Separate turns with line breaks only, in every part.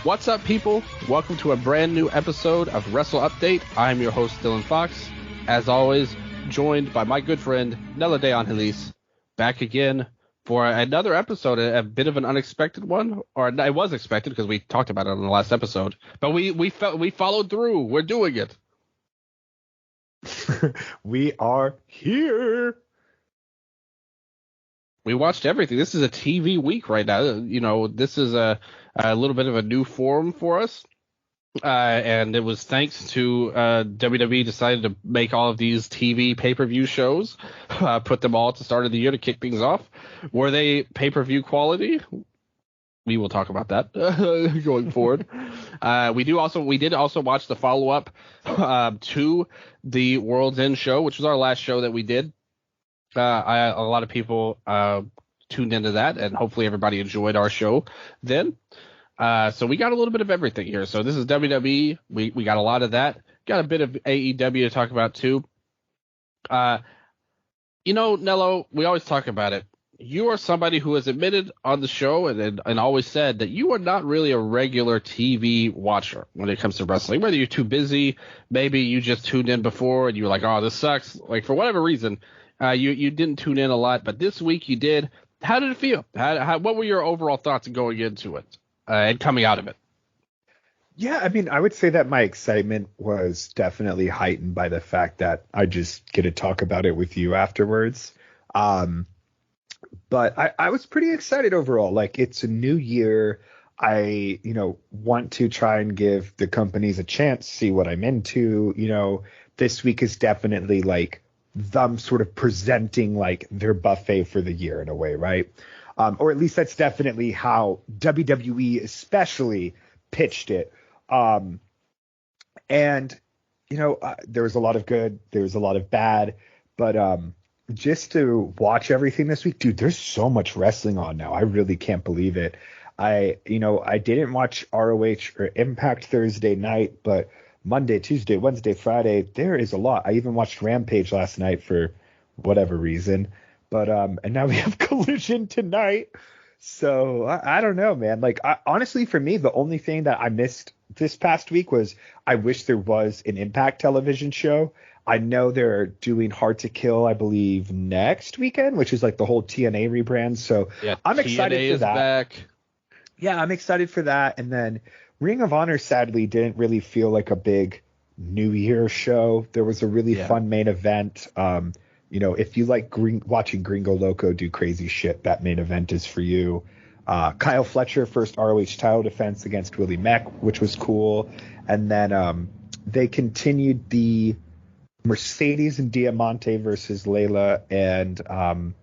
What's up, people? Welcome to a brand new episode of Wrestle Update. I'm your host, Dylan Fox. As always, joined by my good friend, Nello de Angelis, back again for another episode, a bit of an unexpected one, or it was expected because we talked about it on the last episode, but we followed through. We're doing it.
We are here.
We watched everything. This is a TV week right now. You know, this is a little bit of a new form for us. And it was thanks to WWE decided to make all of these TV pay-per-view shows, put them all at the start of the year to kick things off. Were they pay-per-view quality? We will talk about that going forward. We did also watch the follow-up to the World's End show, which was our last show that we did. A lot of people tuned into that, and hopefully everybody enjoyed our show then. So we got a little bit of everything here. So this is WWE. We got a lot of that. Got a bit of AEW to talk about too. You know, Nello, we always talk about it. You are somebody who has admitted on the show and always said that you are not really a regular TV watcher when it comes to wrestling. Whether you're too busy, maybe you just tuned in before and you were like, oh, this sucks. Like, for whatever reason, you didn't tune in a lot. But this week you did. How did it feel? What were your overall thoughts going into it? And coming out of it?
Yeah, I mean, I would say that my excitement was definitely heightened by the fact that I just get to talk about it with you afterwards. But I was pretty excited overall. Like, it's a new year. I, want to try and give the companies a chance, see what I'm into. This week is definitely like them sort of presenting like their buffet for the year in a way, right? Or at least that's definitely how WWE especially pitched it. There was a lot of good, there was a lot of bad, but just to watch everything this week, dude, there's so much wrestling on now. I really can't believe it. I didn't watch ROH or Impact Thursday night, but Monday, Tuesday, Wednesday, Friday, there is a lot. I even watched Rampage last night for whatever reason. But and now we have Collision tonight. So I don't know, man. Like, honestly, for me, the only thing that I missed this past week was I wish there was an Impact television show. I know they're doing Hard to Kill, I believe, next weekend, which is like the whole TNA rebrand. So
yeah,
I'm excited
TNA
for that.
Back.
Yeah, I'm excited for that. And then Ring of Honor, sadly, didn't really feel like a big New Year show. There was a really fun main event. If you like watching Gringo Loco do crazy shit, that main event is for you. Kyle Fletcher, first ROH title defense against Willie Mack, which was cool. And then they continued the Mercedes and Diamante versus Layla and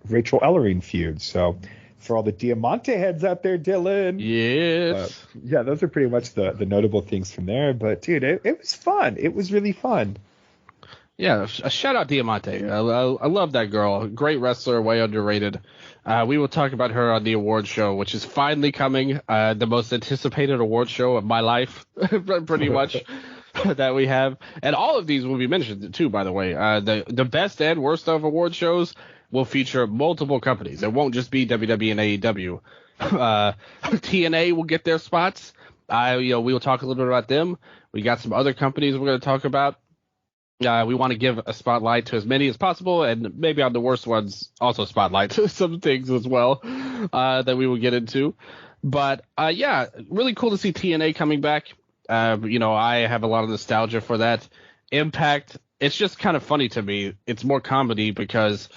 Rachel Ellering feud. So for all the Diamante heads out there, Dylan.
Yes.
Yeah, those are pretty much the notable things from there. But, dude, it was fun. It was really fun.
Yeah, a shout out Diamante. I love that girl. Great wrestler, way underrated. We will talk about her on the award show, which is finally coming. The most anticipated award show of my life, pretty much, that we have. And all of these will be mentioned, too, by the way. The best and worst of award shows will feature multiple companies. It won't just be WWE and AEW. TNA will get their spots. We will talk a little bit about them. We got some other companies we're going to talk about. We want to give a spotlight to as many as possible, and maybe on the worst ones, also spotlight to some things as well that we will get into. But, really cool to see TNA coming back. I have a lot of nostalgia for that. Impact, it's just kind of funny to me. It's more comedy because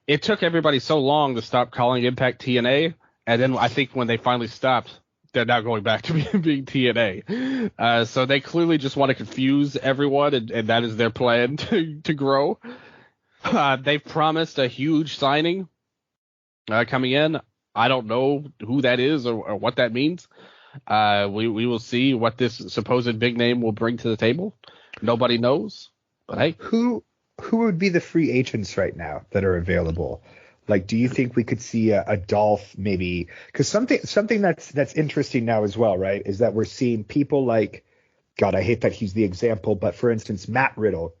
it took everybody so long to stop calling Impact TNA, and then I think when they finally stopped, they're now going back to being TNA. So they clearly just want to confuse everyone, and that is their plan to grow. They've promised a huge signing coming in. I don't know who that is or what that means. We will see what this supposed big name will bring to the table. Nobody knows. But hey,
who would be the free agents right now that are available? Like, do you think we could see a Dolph maybe? Because something that's interesting now as well, right, is that we're seeing people like, God, I hate that he's the example, but for instance, Matt Riddle,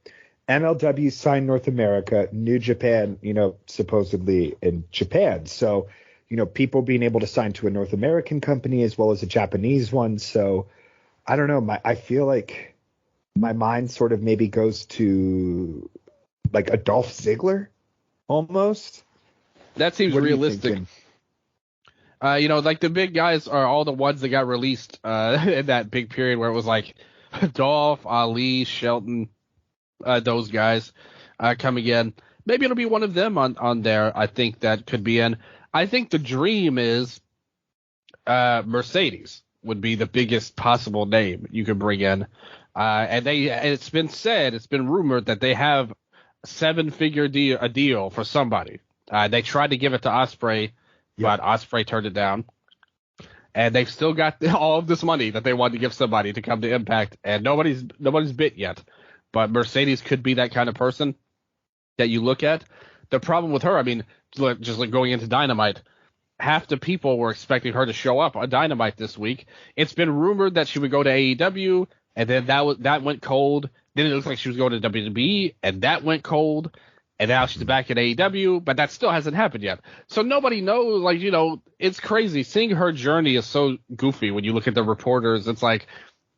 MLW signed North America, New Japan, supposedly in Japan. So, people being able to sign to a North American company as well as a Japanese one. So I don't know. I feel like my mind sort of maybe goes to like a Dolph Ziggler almost.
That seems realistic. Like the big guys are all the ones that got released in that big period where it was like Dolph, Ali, Shelton, those guys coming in. Maybe it'll be one of them on there. I think that could be in. I think the dream is Mercedes would be the biggest possible name you could bring in. And it's been rumored that they have a 7-figure deal for somebody. They tried to give it to Ospreay, but Ospreay turned it down. And they've still got all of this money that they want to give somebody to come to Impact, and nobody's bit yet. But Mercedes could be that kind of person that you look at. The problem with her, I mean, just like going into Dynamite, half the people were expecting her to show up on Dynamite this week. It's been rumored that she would go to AEW, and then that went cold. Then it looks like she was going to WWE, and that went cold. And now she's back at AEW, but that still hasn't happened yet. So nobody knows, it's crazy. Seeing her journey is so goofy when you look at the reporters. It's like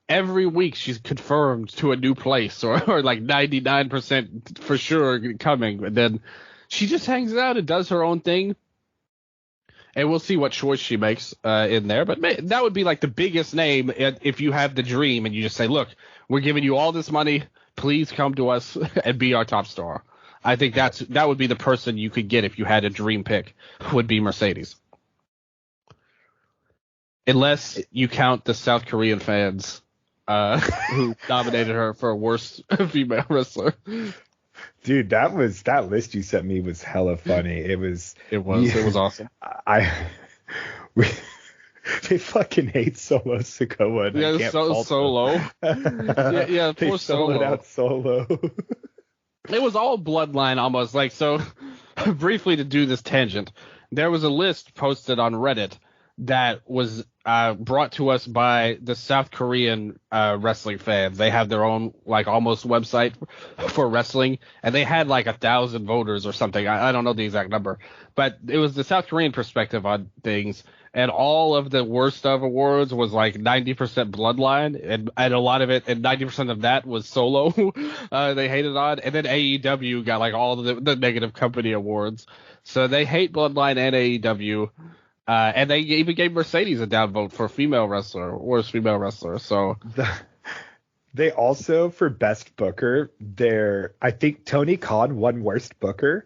every week she's confirmed to a new place or like 99% for sure coming. And then she just hangs out and does her own thing. And we'll see what choice she makes in there. But that would be like the biggest name if you have the dream and you just say, look, we're giving you all this money. Please come to us and be our top star. I think that would be the person you could get if you had a dream pick, would be Mercedes. Unless you count the South Korean fans who nominated her for worst female wrestler.
Dude, that list you sent me was hella funny. It was
awesome.
They fucking hate Solo Sikoa.
Yeah, Solo. yeah,
they
poor
soloed out Solo.
It was all bloodline almost. Like, so briefly to do this tangent, there was a list posted on Reddit that was brought to us by the South Korean wrestling fans. They have their own almost website for wrestling, and they had 1,000 voters or something. I don't know the exact number, but it was the South Korean perspective on things. And all of the worst of awards was 90% bloodline, and a lot of it, and 90% of that was Solo. They hated on, and then AEW got all the negative company awards. So they hate bloodline and AEW. And they even gave Mercedes a downvote for female wrestler, worst female wrestler. So
they also, for best booker, I think Tony Khan won worst booker.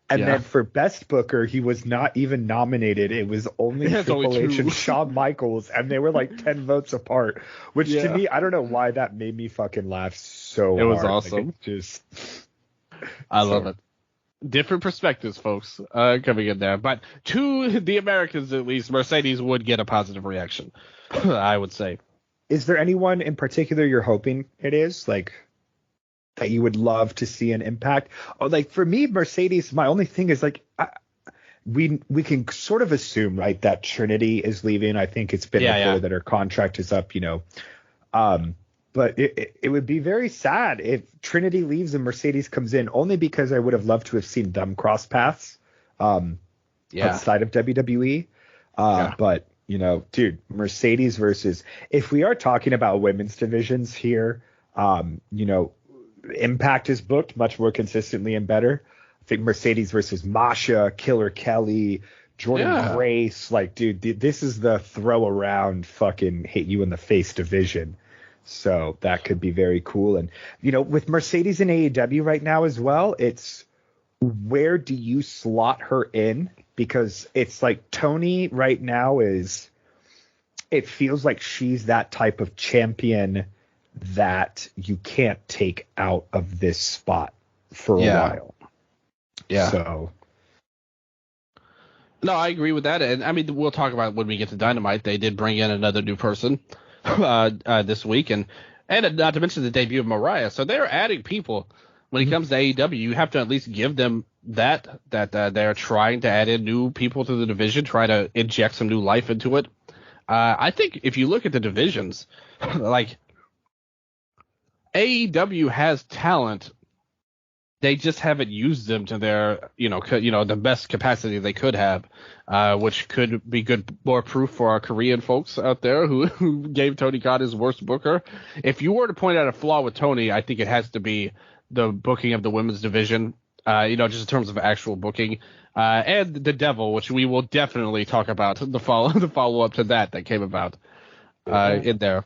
And then for best booker, he was not even nominated. It was only Triple H and Shawn Michaels, and they were 10 votes apart. Which to me, I don't know why that made me fucking laugh so hard.
It was awesome. I love it. Different perspectives, folks, coming in there. But to the Americans, at least, Mercedes would get a positive reaction, I would say.
Is there anyone in particular you're hoping it is? That you would love to see an impact? For me, Mercedes, my only thing is we can sort of assume, right, that Trinity is leaving. I think it's been clear that her contract is up, but it would be very sad if Trinity leaves and Mercedes comes in, only because I would have loved to have seen them cross paths outside of WWE. But, dude, Mercedes versus, if we are talking about women's divisions here, Impact is booked much more consistently and better. I think Mercedes versus Masha, Killer Kelly, Jordan Grace, dude, this is the throw around fucking hit you in the face division. So that could be very cool. And, with Mercedes in AEW right now as well, it's where do you slot her in? Because it's Tony right now it feels like she's that type of champion that you can't take out of this spot for a while. Yeah. So.
No, I agree with that. And I mean, we'll talk about when we get to Dynamite. They did bring in another new person this week, and not to mention the debut of Mariah. So they're adding people. When it comes to AEW, you have to at least give them that they're trying to add in new people to the division, try to inject some new life into it. I think if you look at the divisions, AEW has talent they just haven't used them to their, the best capacity they could have, which could be good, more proof for our Korean folks out there who gave Tony Khan his worst booker. If you were to point out a flaw with Tony, I think it has to be the booking of the women's division, just in terms of actual booking, and the Devil, which we will definitely talk about the follow up to that came about in there.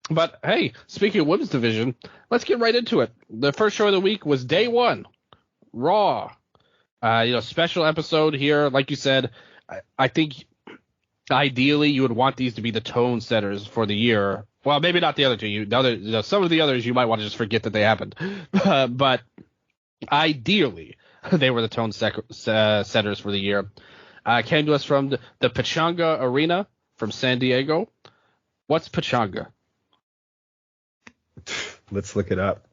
But hey, speaking of women's division, let's get right into it. The first show of the week was day one, Raw. Special episode here. Like you said, I think ideally you would want these to be the tone setters for the year. Well, maybe not the other two. Some of the others you might want to just forget that they happened. But ideally, they were the tone setters for the year. Came to us from the Pachanga Arena from San Diego. What's Pachanga?
Let's look it up.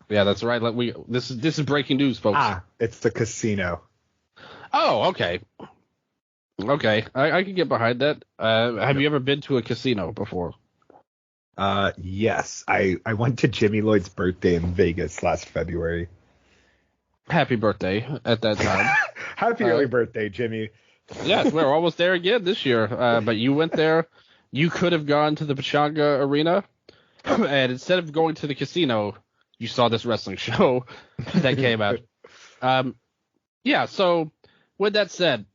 Yeah, that's right. This is breaking news, folks.
It's the casino.
Oh, okay. Okay, I can get behind that. Have you ever been to a casino before?
Yes. I went to Jimmy Lloyd's birthday in Vegas last February.
Happy birthday at that time.
Happy early birthday, Jimmy.
Yes, we're almost there again this year. But you went there. You could have gone to the Pachanga Arena. And instead of going to the casino, you saw this wrestling show that came out. So with that said,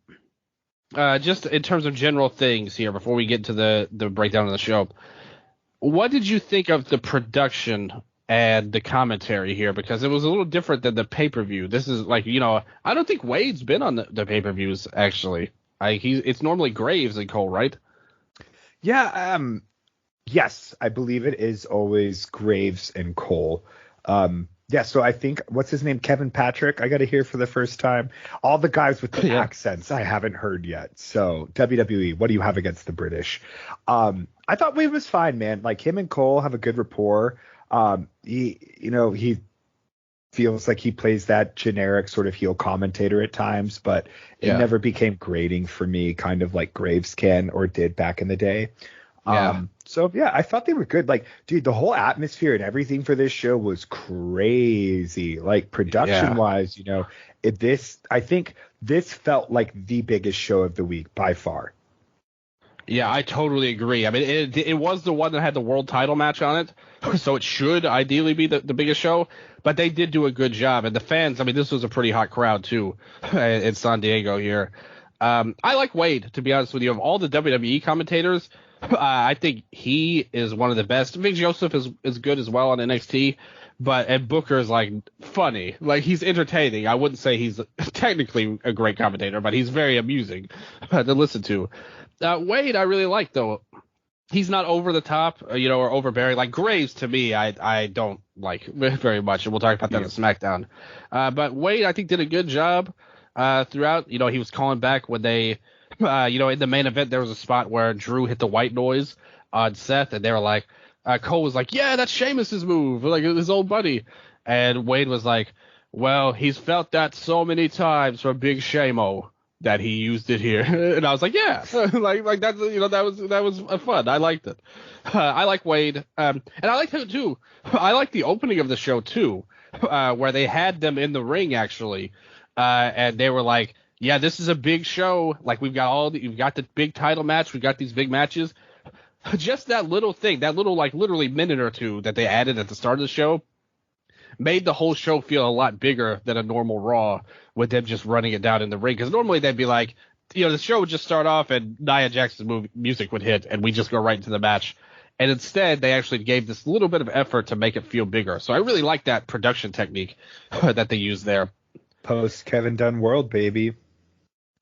just in terms of general things here, before we get to the breakdown of the show, what did you think of the production and the commentary here? Because it was a little different than the pay-per-view. This is I don't think Wade's been on the pay-per-views, actually. It's normally Graves and Cole, right?
Yeah, yes, I believe it is always Graves and Cole. So I think, what's his name? Kevin Patrick, I got to hear for the first time. All the guys with the accents I haven't heard yet. So WWE, what do you have against the British? I thought Wade was fine, man. Like, him and Cole have a good rapport. He feels like he plays that generic sort of heel commentator at times, but it never became grating for me, kind of like Graves can or did back in the day. I thought they were good. Like, dude, the whole atmosphere and everything for this show was crazy. Like, production wise, I think this felt like the biggest show of the week by far.
Yeah, I totally agree. I mean, it was the one that had the world title match on it, so it should ideally be the biggest show. But they did do a good job, and the fans. I mean, this was a pretty hot crowd too in San Diego here. I like Wade, to be honest with you. Of all the WWE commentators, I think he is one of the best. Vic Joseph is good as well on NXT, and Booker is funny. Like, he's entertaining. I wouldn't say he's technically a great commentator, but he's very amusing to listen to. Wade, I really like, though. He's not over the top, or overbearing. Like Graves, to me, I don't like very much, and we'll talk about that on SmackDown. But Wade, I think, did a good job throughout. He was calling back when they. In the main event, there was a spot where Drew hit the white noise on Seth, and they were like, Cole was like, yeah, that's Sheamus's move, like his old buddy. And Wade was like, well, he's felt that so many times from Big Shamo that he used it here. And I was like, yeah, like that's, that was fun. I liked it. I like Wade. And I liked him too. I like the opening of the show too, where they had them in the ring actually. And they were like, yeah, this is a big show. Like, we've got the big title match. We've got these big matches. Just that little thing, that little, literally minute or two that they added at the start of the show made the whole show feel a lot bigger than a normal Raw with them just running it down in the ring. Because normally they'd be like, the show would just start off and Nia Jackson's music would hit and we just go right into the match. And instead, they actually gave this little bit of effort to make it feel bigger. So I really like that production technique that they used there.
Post Kevin Dunn world, baby.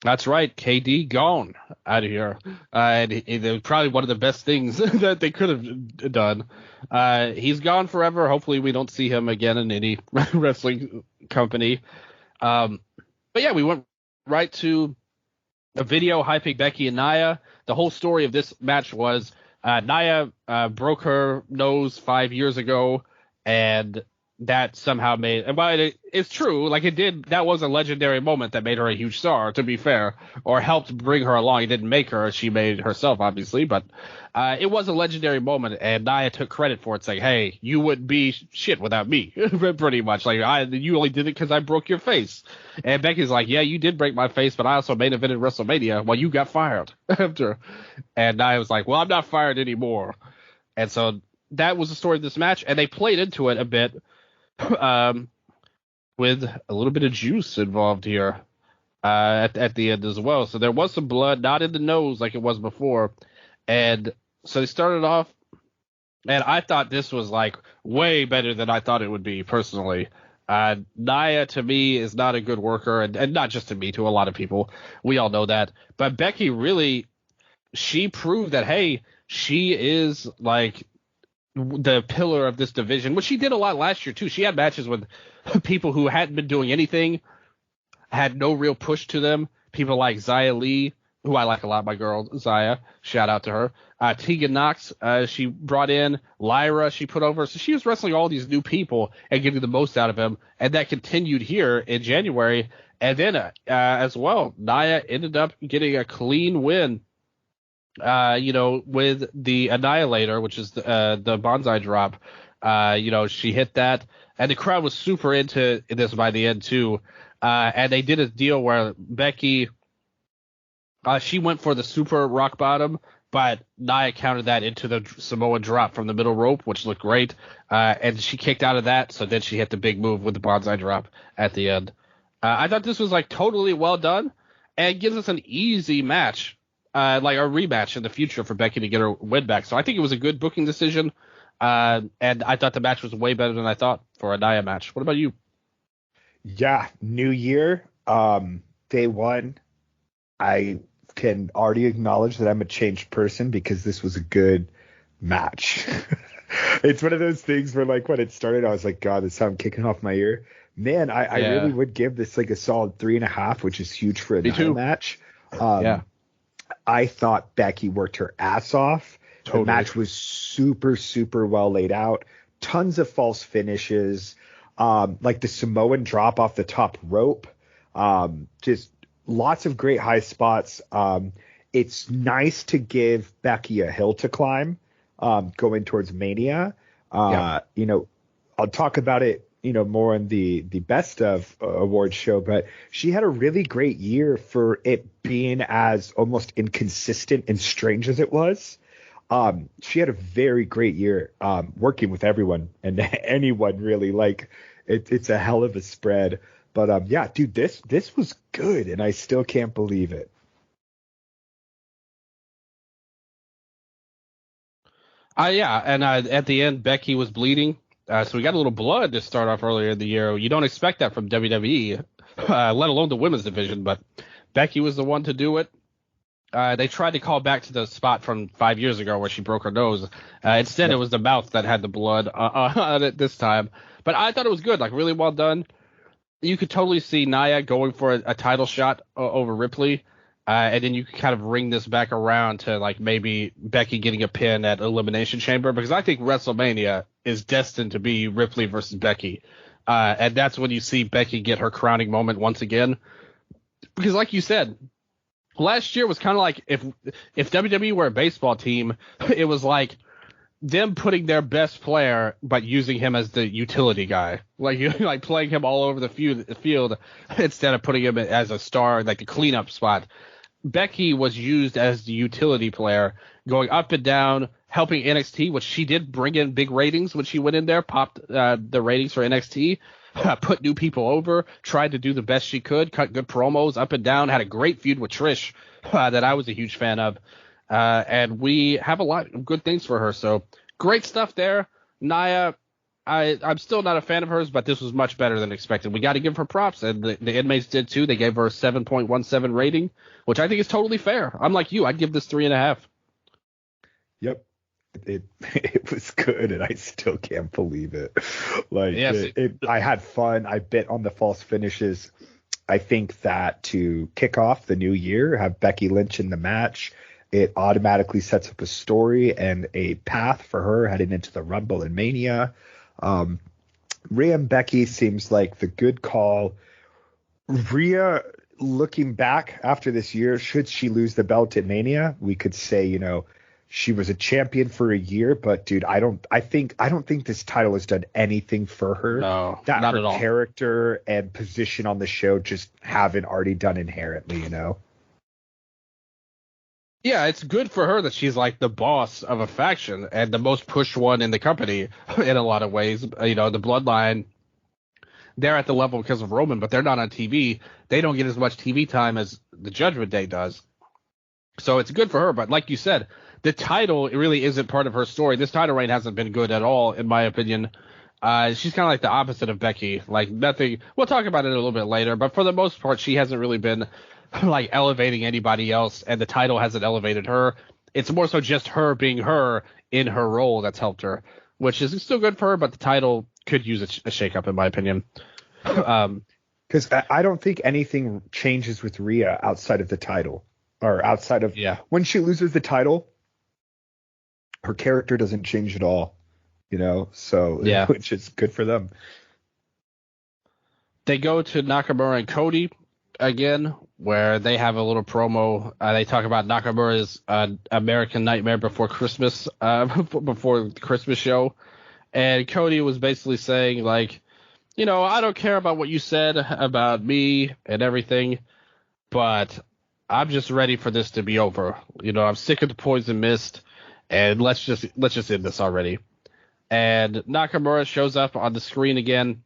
That's right. KD gone out of here. And it was probably one of the best things that they could have done. He's gone forever. Hopefully we don't see him again in any wrestling company. But yeah, we went right to a video hyping Becky and Nia. The whole story of this match was Nia broke her nose 5 years ago, and that somehow made, but it's true, like it did, that was a legendary moment that made her a huge star, to be fair, or helped bring her along. It didn't make her, she made herself, obviously, but it was a legendary moment, and Nia took credit for it, saying, hey, you wouldn't be shit without me, pretty much, like, you only did it because I broke your face. And Becky's like, yeah, you did break my face, but I also main evented WrestleMania while you got fired after. And Nia was like, well, I'm not fired anymore. And so that was the story of this match, and they played into it a bit, with a little bit of juice involved here at the end as well. So there was some blood, not in the nose like it was before. And so they started off, and I thought this was like way better than I thought it would be personally. Nia, to me, is not a good worker, and not just to me, to a lot of people. We all know that. But Becky really, she proved that, hey, she is like the pillar of this division, which she did a lot last year too. She had matches with people who hadn't been doing anything, had no real push to them. People like Xia Li, who I like a lot, my girl Xia, shout out to her. Tegan Knox, she brought in. Lyra, she put over. So she was wrestling all these new people and getting the most out of them, and that continued here in January. And then as well, Nia ended up getting a clean win, with the Annihilator, which is the Bonsai drop. She hit that, and the crowd was super into this by the end too. And they did a deal where Becky, she went for the super rock bottom, but Nia countered that into the Samoan drop from the middle rope, which looked great. And she kicked out of that, so then she hit the big move with the Bonsai drop at the end. I thought this was like totally well done, and gives us an easy match. Like a rematch in the future for Becky to get her win back. So I think it was a good booking decision. And I thought the match was way better than I thought for a Nia match. What about you?
Yeah, new year, day one. I can already acknowledge that I'm a changed person because this was a good match. It's one of those things where, like, when it started, I was like, God, this sound kicking off my ear. Man, I really would give this like a solid 3.5, which is huge for a Nia match. I thought Becky worked her ass off. Totally. The match was super, super well laid out. Tons of false finishes, like the Samoan drop off the top rope. Just lots of great high spots. It's nice to give Becky a hill to climb going towards Mania. I'll talk about it more in the best of awards show, but she had a really great year for it being as almost inconsistent and strange as it was. She had a very great year working with everyone and anyone really. Like it's a hell of a spread. But dude, this was good, and I still can't believe it.
And at the end, Becky was bleeding. So we got a little blood to start off earlier in the year. You don't expect that from WWE, let alone the women's division, but Becky was the one to do it. They tried to call back to the spot from 5 years ago where she broke her nose. Instead, it was the mouth that had the blood on it this time. But I thought it was good, like really well done. You could totally see Nia going for a title shot over Ripley. And then you can kind of ring this back around to like maybe Becky getting a pin at Elimination Chamber, because I think WrestleMania is destined to be Ripley versus Becky. And that's when you see Becky get her crowning moment once again. Because like you said, last year was kind of like if WWE were a baseball team, it was like them putting their best player but using him as the utility guy, like playing him all over the field instead of putting him as a star, like the cleanup spot. Becky was used as the utility player, going up and down, helping NXT, which she did bring in big ratings when she went in there, popped the ratings for NXT, put new people over, tried to do the best she could, cut good promos up and down, had a great feud with Trish that I was a huge fan of. And we have a lot of good things for her. So great stuff there. Nia, I'm still not a fan of hers, but this was much better than expected. We got to give her props, and the inmates did too. They gave her a 7.17 rating, which I think is totally fair. I'm like you. I'd give this 3.5.
Yep. It was good, and I still can't believe it. Like, yes, I had fun. I bit on the false finishes. I think that to kick off the new year, have Becky Lynch in the match, it automatically sets up a story and a path for her heading into the Rumble and Mania. Rhea and Becky seems like the good call. Rhea, looking back after this year, should she lose the belt at Mania, we could say, she was a champion for a year, but dude, I don't think this title has done anything for her.
No,
that
not
her
at all.
Character and position on the show just haven't already done inherently,
Yeah, it's good for her that she's like the boss of a faction and the most pushed one in the company in a lot of ways. The Bloodline, they're at the level because of Roman, but they're not on TV. They don't get as much TV time as the Judgment Day does. So it's good for her. But like you said, the title, it really isn't part of her story. This title reign hasn't been good at all, in my opinion. She's kind of like the opposite of Becky. Like nothing. We'll talk about it a little bit later, but for the most part, she hasn't really been like elevating anybody else, and the title hasn't elevated her. It's more so just her being her in her role that's helped her, which is still good for her, but the title could use a shakeup, in my opinion.
Because I don't think anything changes with Rhea outside of the title, or outside of when she loses the title, her character doesn't change at all, so which is good for them.
They go to Nakamura and Cody again, where they have a little promo. They talk about Nakamura's American Nightmare Before Christmas, before the Christmas show. And Cody was basically saying, like, I don't care about what you said about me and everything, but I'm just ready for this to be over. I'm sick of the poison mist, and let's just end this already. And Nakamura shows up on the screen again,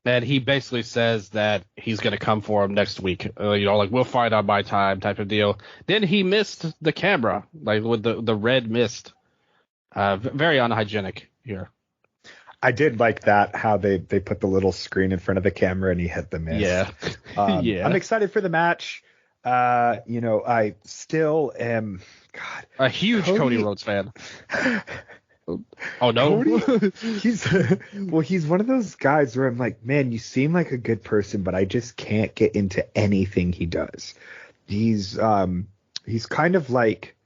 and he basically says that he's going to come for him next week. Like, we'll fight on my time type of deal. Then he missed the camera, like with the red mist. Very unhygienic here.
I did like that, how they put the little screen in front of the camera and he hit the mist.
Yeah.
I'm excited for the match. I still am, God,
a huge Cody Rhodes fan. Oh no.
Cody, he's one of those guys where I'm like, man, you seem like a good person, but I just can't get into anything he does. He's kind of like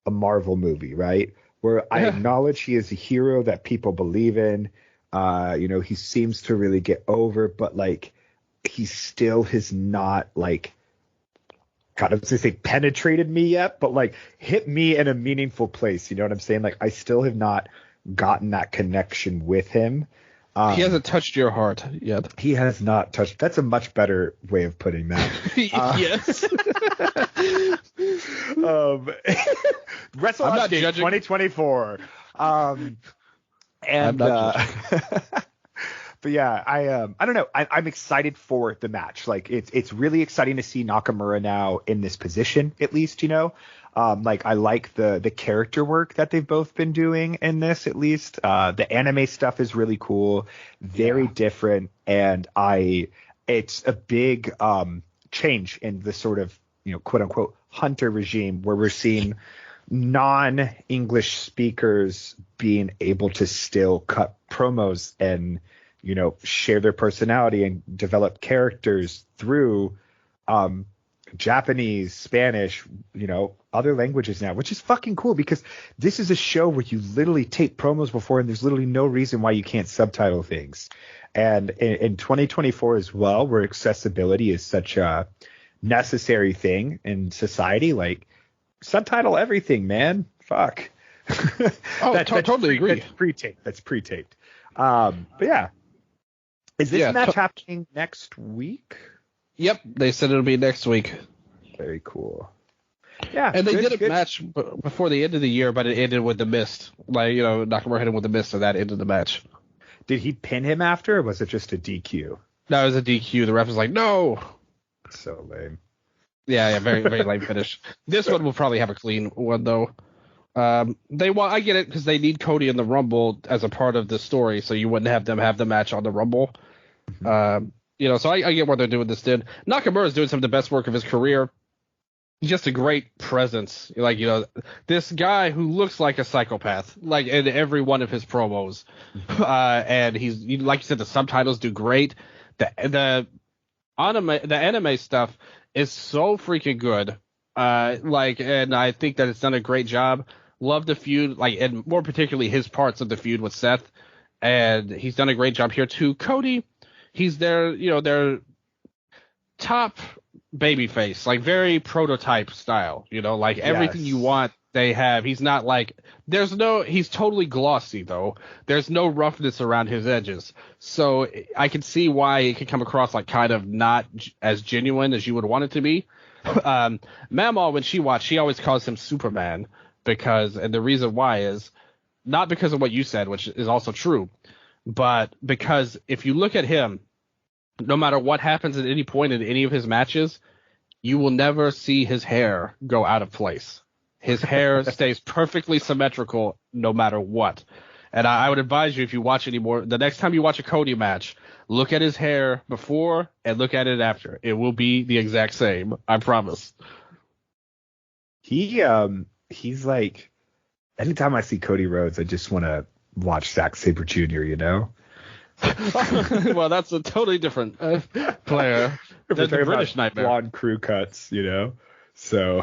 a Marvel movie, right? Where I acknowledge he is a hero that people believe in. He seems to really get over, but like he still has not like, God, I was gonna say penetrated me yet, but like hit me in a meaningful place. You know what I'm saying? Like I still have not gotten that connection with him.
He hasn't touched your heart yet.
He has not touched. That's a much better way of putting that.
Yes.
Wrestle Update 2024. But yeah, I don't know. I'm excited for the match. Like it's really exciting to see Nakamura now in this position, at least, like I like the character work that they've both been doing in this, at least. The anime stuff is really cool, very different. And it's a big change in the sort of, quote unquote hunter regime where we're seeing non-English speakers being able to still cut promos and, share their personality and develop characters through Japanese, Spanish, other languages now, which is fucking cool because this is a show where you literally tape promos before and there's literally no reason why you can't subtitle things. And in 2024 as well, where accessibility is such a necessary thing in society, like subtitle everything, man. Fuck.
Totally agree.
That's pre-taped. But yeah. Is this match happening next week?
Yep, they said it'll be next week.
Very cool. Yeah,
and they did a match before the end of the year, but it ended with the mist. Like, Nakamura hit him with the mist, so that ended the match.
Did he pin him after, or was it just a DQ?
No, it was a DQ. The ref was like, no.
So lame.
Yeah, very, very lame finish. This one will probably have a clean one, though. I get it because they need Cody in the Rumble as a part of the story, so you wouldn't have them have the match on the Rumble. Mm-hmm. So I get why they're doing this. Nakamura is doing some of the best work of his career. He's just a great presence. Like, this guy who looks like a psychopath, like in every one of his promos. Mm-hmm. And he's, like you said, the subtitles do great. The anime stuff is so freaking good. And I think that it's done a great job. Love the feud, and more particularly his parts of the feud with Seth. and he's done a great job here too. Cody, he's their top babyface, like very prototype style, like everything you want they have. He's not like he's totally glossy though. There's no roughness around his edges. So I can see why it can come across like kind of not as genuine as you would want it to be. Mama, when she watched, she always calls him Superman and the reason why is not because of what you said, which is also true, but because if you look at him, no matter what happens at any point in any of his matches, you will never see his hair go out of place. His hair stays perfectly symmetrical no matter what. And I would advise you, if you watch anymore, the next time you watch a Cody match, look at his hair before and look at it after. It will be the exact same. I promise.
He's like, anytime I see Cody Rhodes, I just want to watch Zack Sabre Jr.,
Well, that's a totally different player. The British Nightmare.
Blonde crew cuts, So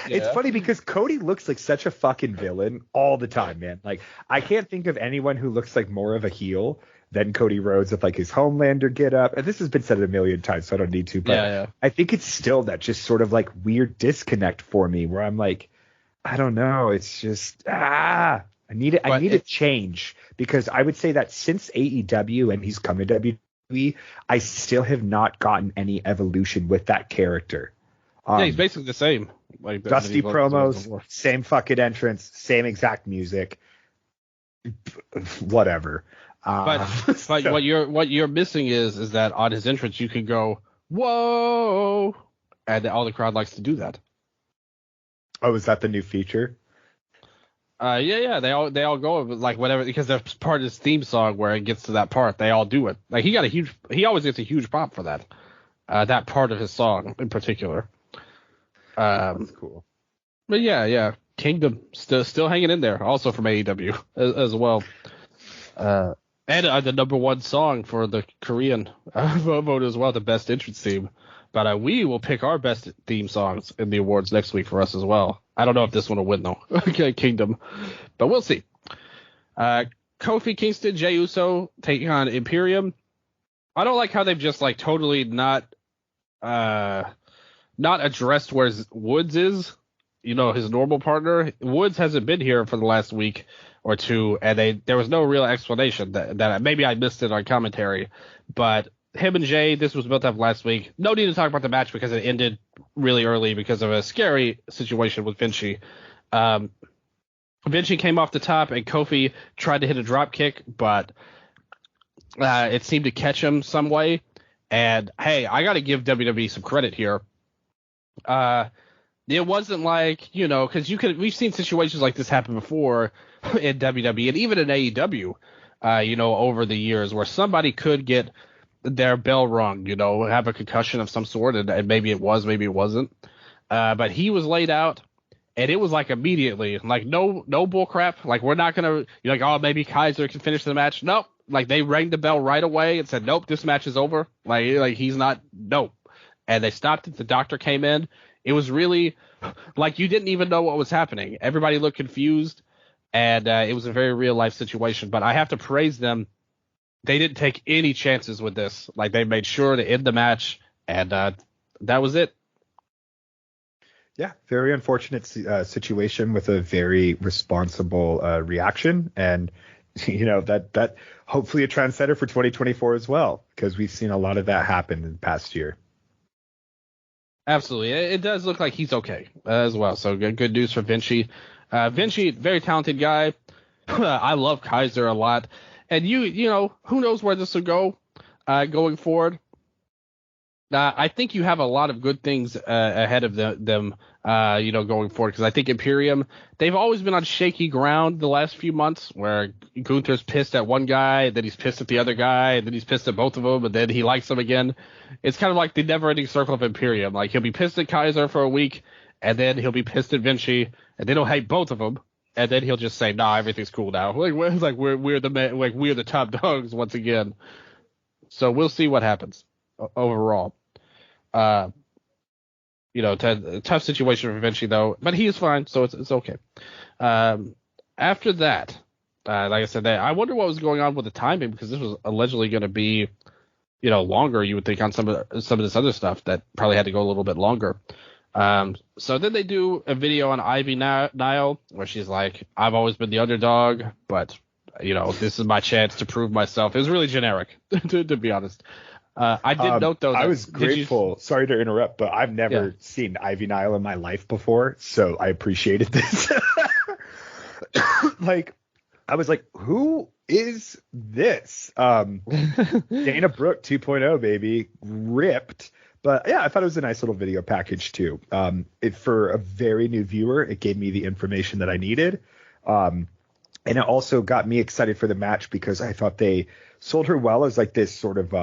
It's funny because Cody looks like such a fucking villain all the time, man. Like, I can't think of anyone who looks like more of a heel than Cody Rhodes with like his Homelander get up. And this has been said a million times, so I don't need to. But I think it's still that just sort of like weird disconnect for me where I'm like, I don't know. It's just, I need a change, because I would say that since AEW and he's come to WWE, I still have not gotten any evolution with that character.
He's basically the same. Like
dusty promos, same fucking entrance, same exact music, whatever.
But what you're missing is that on his entrance you can go whoa, and all the crowd likes to do that.
Oh, is that the new feature?
Yeah. They all go like whatever, because that's part of his theme song where it gets to that part. They all do it. Like he always gets a huge pop for that. That part of his song in particular.
That's cool.
But yeah. Kingdom still hanging in there, also from AEW as well. And the number one song for the Korean vote as well, the best entrance theme. But we will pick our best theme songs in the awards next week for us as well. I don't know if this one will win, though. Okay, Kingdom. But we'll see. Kofi Kingston, Jey Uso taking on Imperium. I don't like how they've just like totally not addressed where Woods is. His normal partner. Woods hasn't been here for the last week or two, and there was no real explanation that maybe I missed it on commentary. But him and Jay, this was built up last week. No need to talk about the match because it ended really early because of a scary situation with Vinci. Vinci came off the top, and Kofi tried to hit a drop kick, but it seemed to catch him some way. And hey, I got to give WWE some credit here. It wasn't like, because we've seen situations like this happen before in WWE and even in AEW, over the years, where somebody could get their bell rung, have a concussion of some sort, and maybe it was, maybe it wasn't. But he was laid out, and it was like immediately, like no bull crap. Like, we're not gonna, you're like, oh, maybe Kaiser can finish the match. Nope. Like, they rang the bell right away and said, nope, this match is over. Like he's not, nope. And they stopped it. The doctor came in. It was really like you didn't even know what was happening. Everybody looked confused, and it was a very real life situation. But I have to praise them. They didn't take any chances with this. Like, they made sure to end the match, and that was it.
Yeah, very unfortunate situation with a very responsible reaction, and that hopefully a trendsetter for 2024 as well, because we've seen a lot of that happen in the past year.
Absolutely, it does look like he's okay as well. So good news for Vinci. Vinci, very talented guy. I love Kaiser a lot, and who knows where this will go going forward. I think you have a lot of good things ahead of them, going forward, because I think Imperium, they've always been on shaky ground the last few months, where Gunther's pissed at one guy, then he's pissed at the other guy, and then he's pissed at both of them, and then he likes them again. It's kind of like the never-ending circle of Imperium. Like, he'll be pissed at Kaiser for a week, and then he'll be pissed at Vinci, and then he'll hate both of them, and then he'll just say, "Nah, everything's cool now." We're the men, we're the top dogs once again. So we'll see what happens overall. Tough situation for Vinci though, but he is fine, so it's okay. After that, Like I said, I wonder what was going on with the timing because this was allegedly going to be, longer. You would think on some of this other stuff that probably had to go a little bit longer. So then they do a video on Ivy Nile where she's like, "I've always been the underdog, but this is my chance to prove myself." It was really generic, to be honest. I did note though that
I was grateful. Sorry to interrupt, but I've never seen Ivy Nile in my life before, so I appreciated this. Like, I was like, who is this? Dana Brooke 2.0, baby, ripped. But yeah, I thought it was a nice little video package too. For a very new viewer, it gave me the information that I needed. And it also got me excited for the match because I thought they sold her well as like this sort of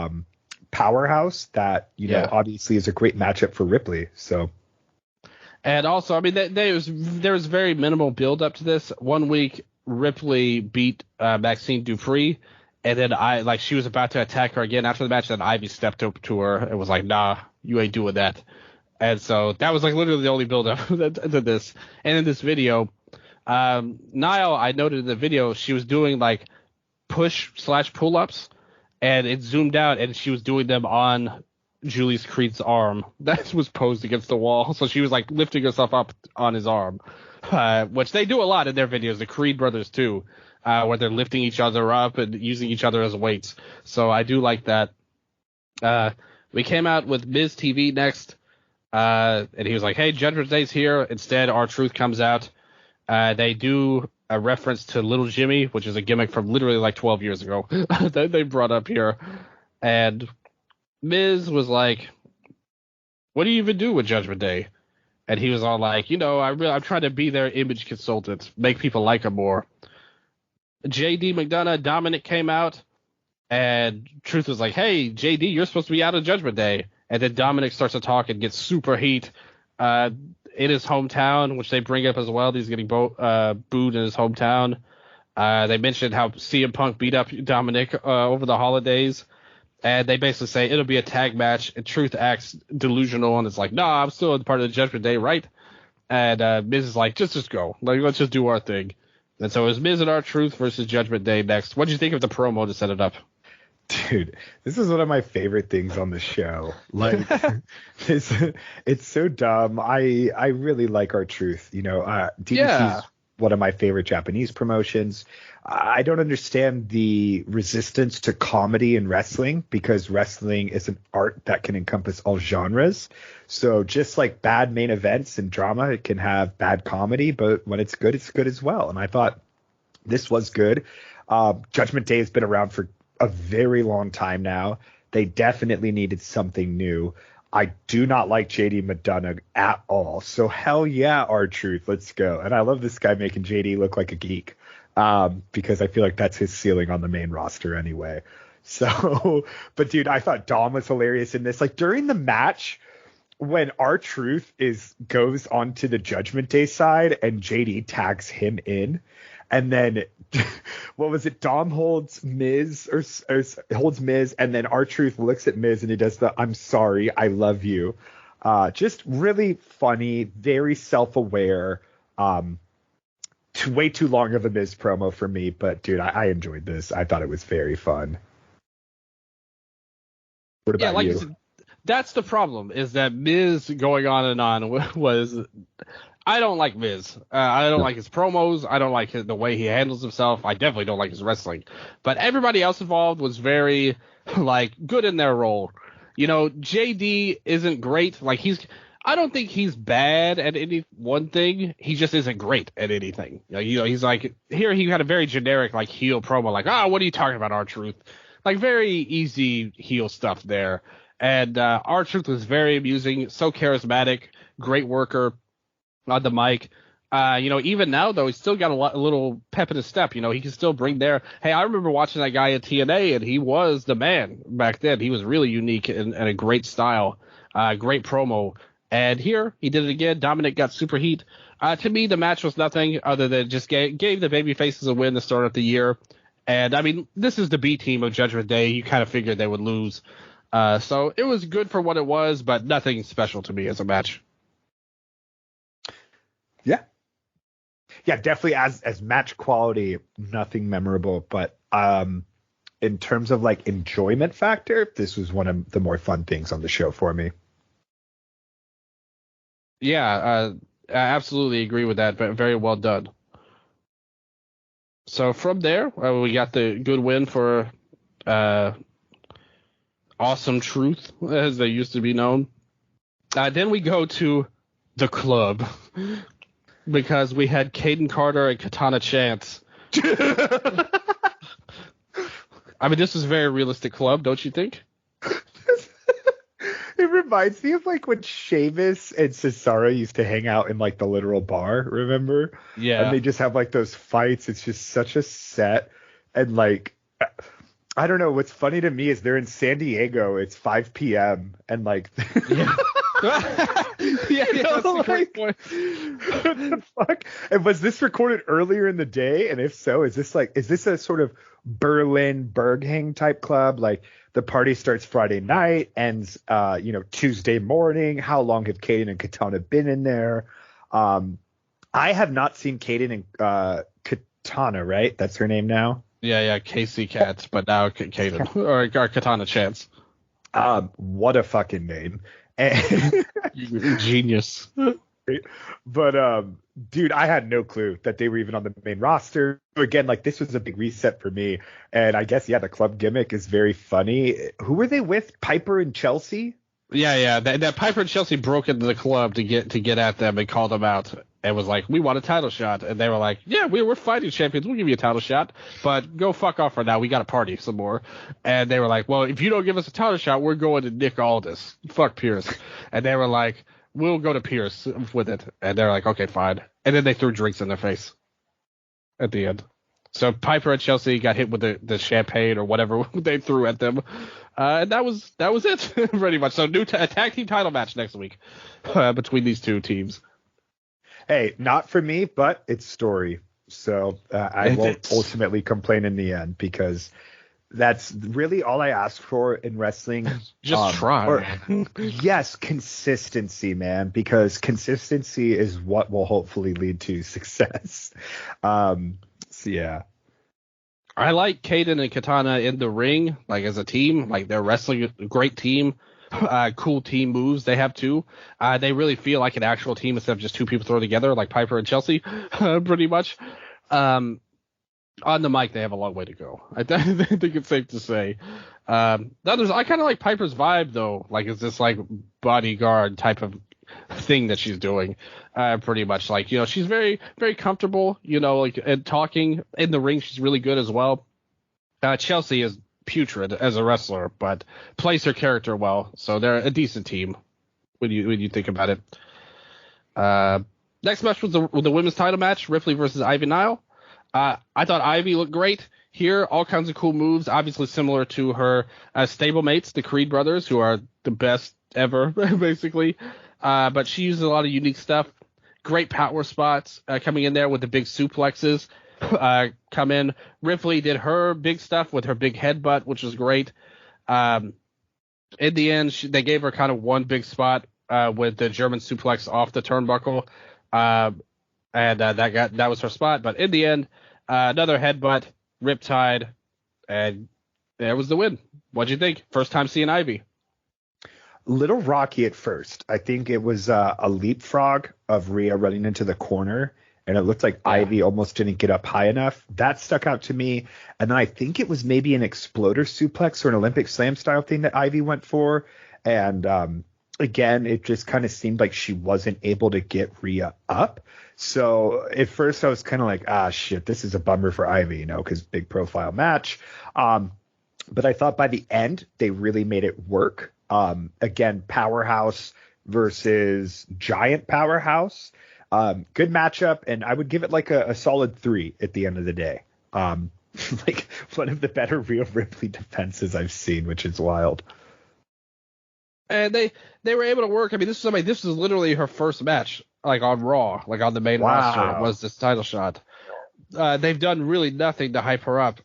powerhouse that, obviously is a great matchup for Ripley. So.
And also, I mean, there was very minimal build up to this. 1 week, Ripley beat Maxine Dupree, and then she was about to attack her again after the match. Then Ivy stepped up to her and was like, "Nah, you ain't doing that." And so that was like literally the only build up to this. And in this video, Niall, I noted in the video, she was doing like push/pull ups, and it zoomed out, and she was doing them on Julius Creed's arm that was posed against the wall. So she was like lifting herself up on his arm, which they do a lot in their videos, the Creed brothers too, where they're lifting each other up and using each other as weights. So I do like that. We came out with Miz TV next, and he was like, "Hey, Judgment Day's here." Instead, R-Truth comes out. They do a reference to Little Jimmy, which is a gimmick from literally like 12 years ago that they brought up here. And Miz was like, "What do you even do with Judgment Day?" And he was all like, I'm trying to be their image consultant, make people like him more. JD McDonough, Dominic came out, and Truth was like, "Hey, JD, you're supposed to be out of Judgment Day." And then Dominic starts to talk and gets super heat in his hometown, which they bring up as well. He's getting booed in his hometown. They mentioned how CM Punk beat up Dominic over the holidays. And they basically say it'll be a tag match, and Truth acts delusional and it's like, "Nah, I'm still part of the Judgment Day, right?" And Miz is like, just go. Like, let's just do our thing. And so it was Miz and R-Truth versus Judgment Day next. What did you think of the promo to set it up?
Dude, this is one of my favorite things on the show. Like, it's so dumb. I really like R-Truth. DDT is one of my favorite Japanese promotions. I don't understand the resistance to comedy in wrestling because wrestling is an art that can encompass all genres. So just like bad main events and drama, it can have bad comedy, but when it's good as well. And I thought this was good. Judgment Day has been around for a very long time now. They definitely needed something new. I do not like JD McDonough at all. So hell yeah, R-Truth, let's go. And I love this guy making JD look like a geek. Because I feel like that's his ceiling on the main roster anyway. So, but dude, I thought Dom was hilarious in this. Like during the match, when R-Truth goes onto the Judgment Day side and JD tags him in, and then what was it? Dom holds Miz or holds Miz, and then R-Truth looks at Miz and he does the "I'm sorry, I love you." Just really funny, very self-aware. Way too long of a Miz promo for me, but dude, I enjoyed this. I thought it was very fun. What about you?
That's the problem, is that Miz going on and on was. I don't like Miz. I don't like his promos. I don't like the way he handles himself. I definitely don't like his wrestling. But everybody else involved was very good in their role. JD isn't great. I don't think he's bad at any one thing. He just isn't great at anything. He's like, here he had a very generic heel promo, what are you talking about, R-Truth? Very easy heel stuff there. And R-Truth was very amusing, so charismatic, great worker on the mic. Even now though, he's still got a little pep in his step. He can still bring there. Hey, I remember watching that guy at TNA, and he was the man back then. He was really unique and a great style, great promo. And here, he did it again. Dominic got super heat. To me, the match was nothing other than just gave the baby faces a win to start of the year. And, I mean, this is the B team of Judgment Day. You kind of figured they would lose. So it was good for what it was, but nothing special to me as a match.
yeah, definitely as match quality, nothing memorable. But in terms of like enjoyment factor, this was one of the more fun things on the show for me.
Yeah, I absolutely agree with that. Very well done. So from there, we got the good win for Awesome Truth, as they used to be known. Then we go to the club because we had Caden Carter and Katana Chance. I mean, this is a very realistic club, don't you think?
It reminds me of like when Sheamus and Cesaro used to hang out in like the literal bar, remember?
Yeah.
And they just have like those fights. It's just such a set. And like, I don't know. What's funny to me is they're in San Diego. It's 5 p.m. And like,
yeah, that's a great point.
What the fuck? And was this recorded earlier in the day? And if so, is this a sort of Berlin Berghang type club? Like the party starts Friday night, ends Tuesday morning. How long have Kaden and Katana been in there? I have not seen Kaden and Katana, right? That's her name now.
Yeah, KoC Cats, but now Kaden or Katana Chance.
What a fucking name.
Genius.
But dude, I had no clue that they were even on the main roster. Again, like this was a big reset for me. And I guess the club gimmick is very funny. Who were they with? Piper and Chelsea?
Yeah. That Piper and Chelsea broke into the club to get at them and called them out and was like, "We want a title shot." And they were like, "Yeah, we're fighting champions. We'll give you a title shot, but go fuck off for now. We got to party some more." And they were like, "Well, if you don't give us a title shot, we're going to Nick Aldis. Fuck Pierce." And they were like, "We'll go to Pierce with it." And they're like, "Okay, fine." And then they threw drinks in their face at the end. So Piper and Chelsea got hit with the champagne or whatever they threw at them. And that was it, pretty much. So new tag team title match next week between these two teams.
Hey, not for me, but it's story. So I won't ultimately complain in the end because that's really all I ask for in wrestling.
Just try.
Yes, consistency, man, because consistency is what will hopefully lead to success. So yeah.
I like Kaden and Katana in the ring, like as a team. Like they're wrestling a great team. Cool team moves they have too. They really feel like an actual team instead of just two people thrown together like Piper and Chelsea, pretty much. On the mic, they have a long way to go. I think it's safe to say. I kind of like Piper's vibe though. Like it's this like bodyguard type of thing that she's doing, pretty much. Like, she's very, very comfortable, like and talking in the ring. She's really good as well. Chelsea is putrid as a wrestler, but plays her character well. So they're a decent team when you think about it. Next match was the women's title match, Ripley versus Ivy Nile. I thought Ivy looked great here. All kinds of cool moves, obviously similar to her stablemates, the Creed brothers, who are the best ever, basically. But she uses a lot of unique stuff. Great power spots coming in there with the big suplexes. Come in. Ripley did her big stuff with her big headbutt, which was great. In the end, they gave her kind of one big spot with the German suplex off the turnbuckle, and that was her spot. But in the end, another headbutt, riptide, and there was the win. What'd you think? First time seeing Ivy.
Little rocky at first. I think it was a leapfrog of Rhea running into the corner, and it looked like Ivy almost didn't get up high enough. That stuck out to me. And then I think it was maybe an exploder suplex or an Olympic Slam style thing that Ivy went for. And again, it just kind of seemed like she wasn't able to get Rhea up. So at first I was kind of like, shit, this is a bummer for Ivy, because big profile match. But I thought by the end, they really made it work. Again, powerhouse versus giant powerhouse. Good matchup, and I would give it like a solid 3 at the end of the day. Like one of the better Rhea Ripley defenses I've seen, which is wild.
And they were able to work. I mean, this is literally her first match, like on Raw, like on the main roster, was this title shot. They've done really nothing to hype her up,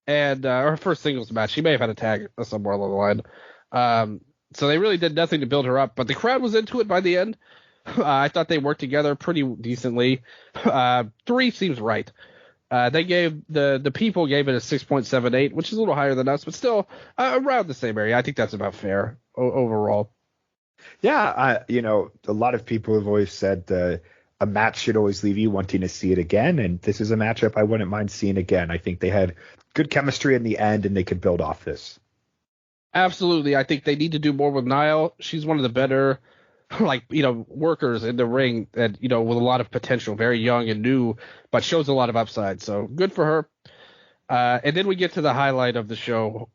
and her first singles match, she may have had a tag somewhere along the line. So they really did nothing to build her up, but the crowd was into it by the end. I thought they worked together pretty decently. 3 seems right. They gave the people gave it a 6.78, which is a little higher than us, but still around the same area. I think that's about fair overall.
Yeah, a lot of people have always said a match should always leave you wanting to see it again, and this is a matchup I wouldn't mind seeing again. I think they had good chemistry in the end, and they could build off this.
Absolutely. I think they need to do more with Niall. She's one of the better, workers in the ring that, with a lot of potential, very young and new, but shows a lot of upside. So good for her. And then we get to the highlight of the show,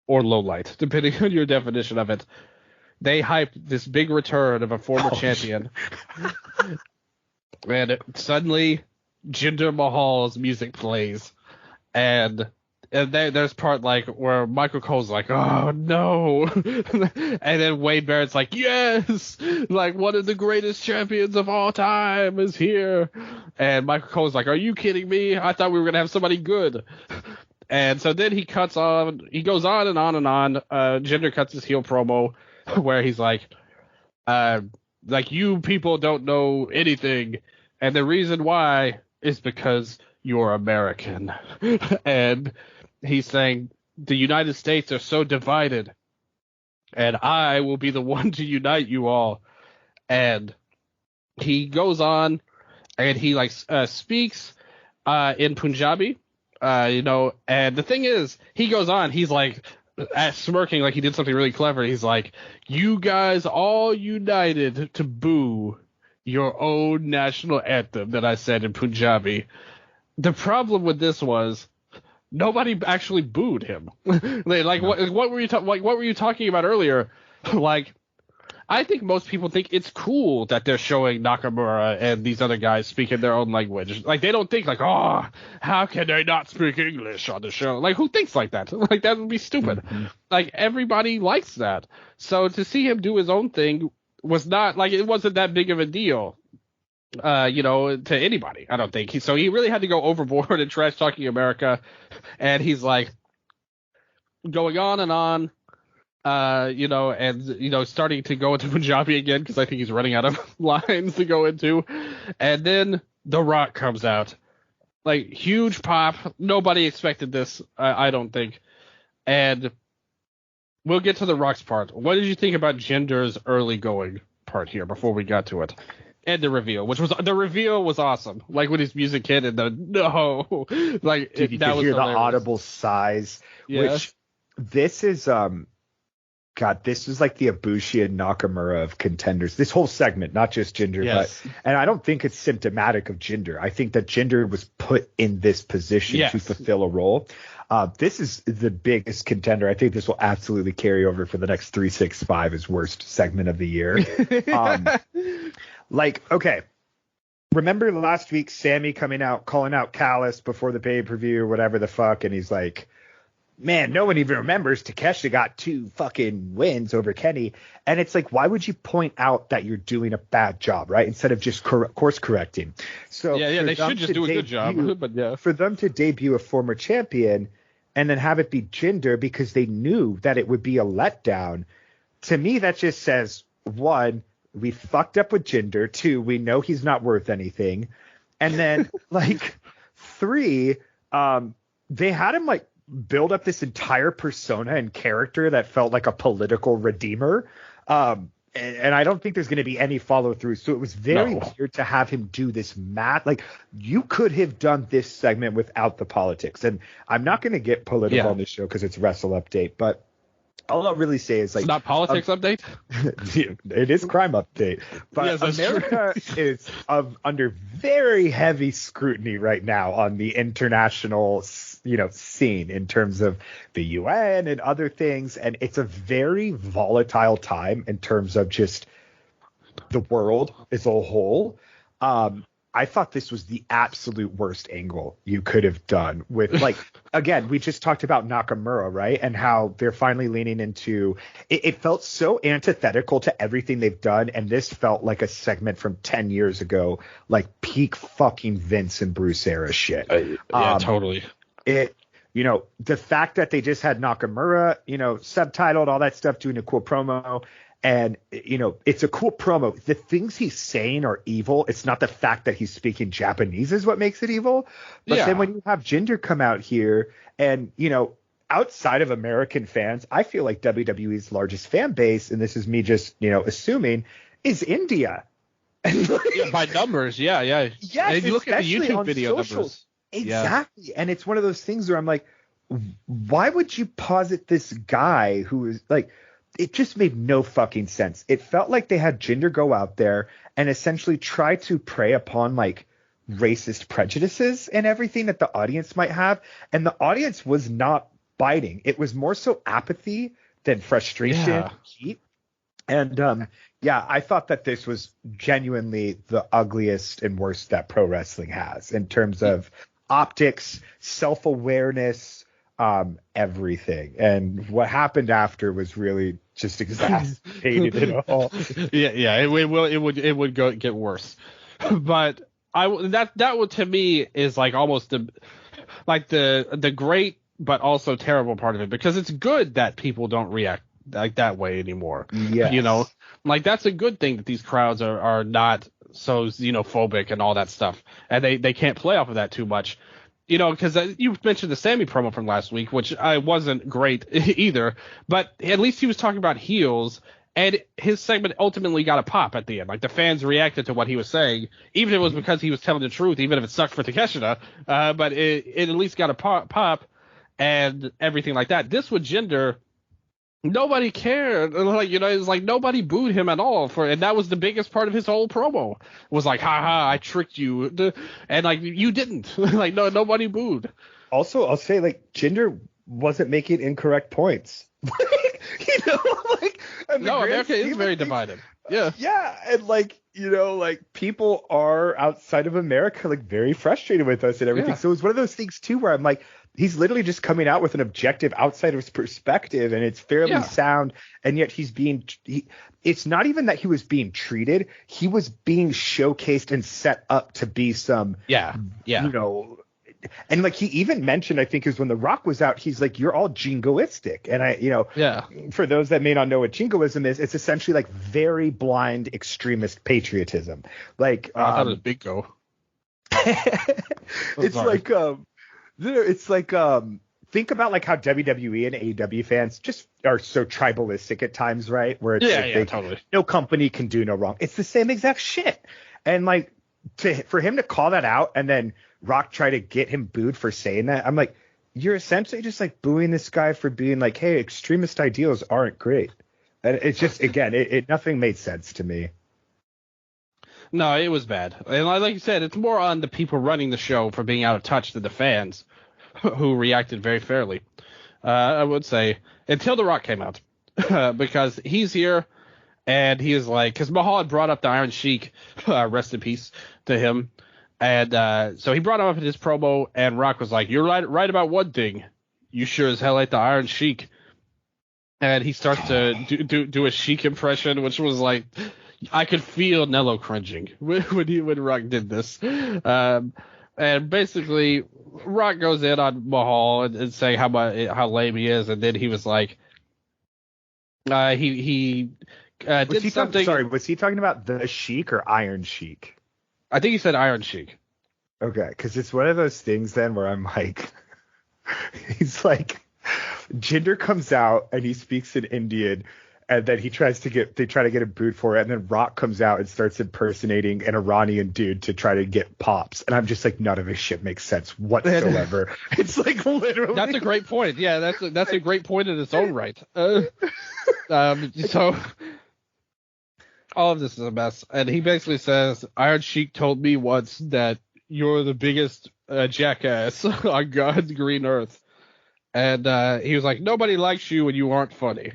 or low light, depending on your definition of it. They hyped this big return of a former champion. And suddenly, Jinder Mahal's music plays. And there's part where Michael Cole's like, oh no. And then Wade Barrett's like, yes, one of the greatest champions of all time is here. And Michael Cole's like, are you kidding me? I thought we were going to have somebody good. And so then he goes on and on and on. Jinder cuts his heel promo where he's like, you people don't know anything. And the reason why is because you're American. And he's saying the United States are so divided, and I will be the one to unite you all. And he goes on, and he speaks in Punjabi, and the thing is, he goes on, he's smirking like he did something really clever. He's like, you guys all united to boo your own national anthem that I said in Punjabi. The problem with this was nobody actually booed him. What were you talking about earlier? I think most people think it's cool that they're showing Nakamura and these other guys speaking their own language. They don't think oh, how can they not speak English on the show? Who thinks like that? That would be stupid. Mm-hmm. Everybody likes that. So to see him do his own thing was not it wasn't that big of a deal. To anybody, I don't think. So he really had to go overboard and trash talking America, and he's going on and on, starting to go into Punjabi again because I think he's running out of lines to go into, and then The Rock comes out, huge pop. Nobody expected this, I don't think, and we'll get to The Rock's part. What did you think about Jinder's early going part here before we got to it? And the reveal, the reveal was awesome. When his music hit and you
could hear the audible sighs, yeah. Which this is, this is the Ibushi and Nakamura of contenders. This whole segment, not just Jinder, yes. And I don't think it's symptomatic of Jinder. I think that Jinder was put in this position yes. to fulfill a role. This is the biggest contender. I think this will absolutely carry over for the next 365 as worst segment of the year. Okay, remember last week, Sammy coming out, calling out Callis before the pay-per-view or whatever the fuck, and he's like, man, no one even remembers Takeshita got 2 fucking wins over Kenny. And it's why would you point out that you're doing a bad job, right? Instead of just course correcting. So
yeah, they should just do a good job. But yeah,
for them to debut a former champion and then have it be Jinder because they knew that it would be a letdown, to me, that just says, 1, we fucked up with Jinder. 2, we know he's not worth anything. And then 3, they had him build up this entire persona and character that felt like a political redeemer. And I don't think there's going to be any follow through. So it was very weird to have him do this you could have done this segment without the politics. And I'm not going to get political on this show because it's Wrestle Update, but all I'll really say is
it's not politics update.
It is crime update, but yes, America is under very heavy scrutiny right now on the international, scene in terms of the UN and other things. And it's a very volatile time in terms of just the world as a whole. I thought this was the absolute worst angle you could have done with again, we just talked about Nakamura, right? And how they're finally leaning into it felt so antithetical to everything they've done. And this felt like a segment from 10 years ago, peak fucking Vince and Bruce era shit.
Yeah, totally.
the fact that they just had Nakamura, subtitled, all that stuff, doing a cool promo. And, it's a cool promo. The things he's saying are evil. It's not the fact that he's speaking Japanese is what makes it evil. But then when you have Jinder come out here and, outside of American fans, I feel like WWE's largest fan base, and this is me just, assuming, is India.
By numbers, yeah.
Yes,
and you look at the YouTube video numbers.
Exactly. Yeah. And it's one of those things where I'm like, why would you posit this guy who is like, it just made no fucking sense. It felt like they had Jinder go out there and essentially try to prey upon like racist prejudices and everything that the audience might have. And the audience was not biting. It was more so apathy than frustration, heat. And I thought that this was genuinely the ugliest and worst that pro wrestling has in terms of optics, self-awareness, everything. And what happened after was really just exacerbated it all.
It would get worse. But that would, to me, is like almost the great but also terrible part of it, because it's good that people don't react like that way anymore.
Yes.
Like that's a good thing that these crowds are not so xenophobic and all that stuff, and they can't play off of that too much. Because you mentioned the Sammy promo from last week, which wasn't great either, but at least he was talking about heels, and his segment ultimately got a pop at the end. Like the fans reacted to what he was saying, even if it was because he was telling the truth, even if it sucked for Takeshita, but it at least got a pop and everything like that. This with Jinder, nobody cared. It's like nobody booed him at all and that was the biggest part of his whole promo. Was like, haha, I tricked you. And like, you didn't. Like, no, nobody booed.
Also, I'll say like Jinder wasn't making incorrect points.
America is very divided. Yeah.
Yeah. And people are outside of America, like very frustrated with us and everything. Yeah. So it's one of those things too, where I'm like, he's literally just coming out with an objective outsider's perspective, and it's fairly sound. And yet it's not even that he was being treated. He was being showcased and set up to be some, and like he even mentioned, I think, is when The Rock was out, he's like, you're all jingoistic. And for those that may not know what jingoism is, it's essentially like very blind extremist patriotism. Like,
I thought it was big go.
It's like think about like how WWE and AEW fans just are so tribalistic at times, right? Where it's
totally.
No company can do no wrong. It's the same exact shit. And like for him to call that out and then Rock try to get him booed for saying that, I'm like, you're essentially just like booing this guy for being like, hey, extremist ideals aren't great. And it's just, again, it nothing made sense to me.
No, it was bad. And like you said, it's more on the people running the show for being out of touch than the fans, who reacted very fairly. I would say, until The Rock came out, because he's here, and he is like, because Mahal had brought up the Iron Sheik, rest in peace to him, and so he brought him up in his promo, and Rock was like, you're right about one thing, you sure as hell ain't the Iron Sheik. And he starts to do a Sheik impression, which was like, I could feel Nello cringing when Rock did this. And basically, Rock goes in on Mahal and saying how lame he is, and then he was like, he did something.
Was he talking about the Sheik or Iron Sheik?
I think he said Iron Sheik.
Okay, because it's one of those things then where I'm like, he's like, Jinder comes out and he speaks in Indian. And then they try to get him booed for it. And then Rock comes out and starts impersonating an Iranian dude to try to get pops. And I'm just like, none of this shit makes sense whatsoever. It's like literally.
That's a great point. Yeah, that's a great point in its own right. So all of this is a mess. And he basically says, Iron Sheik told me once that you're the biggest jackass on God's green earth. And he was like, nobody likes you when you aren't funny.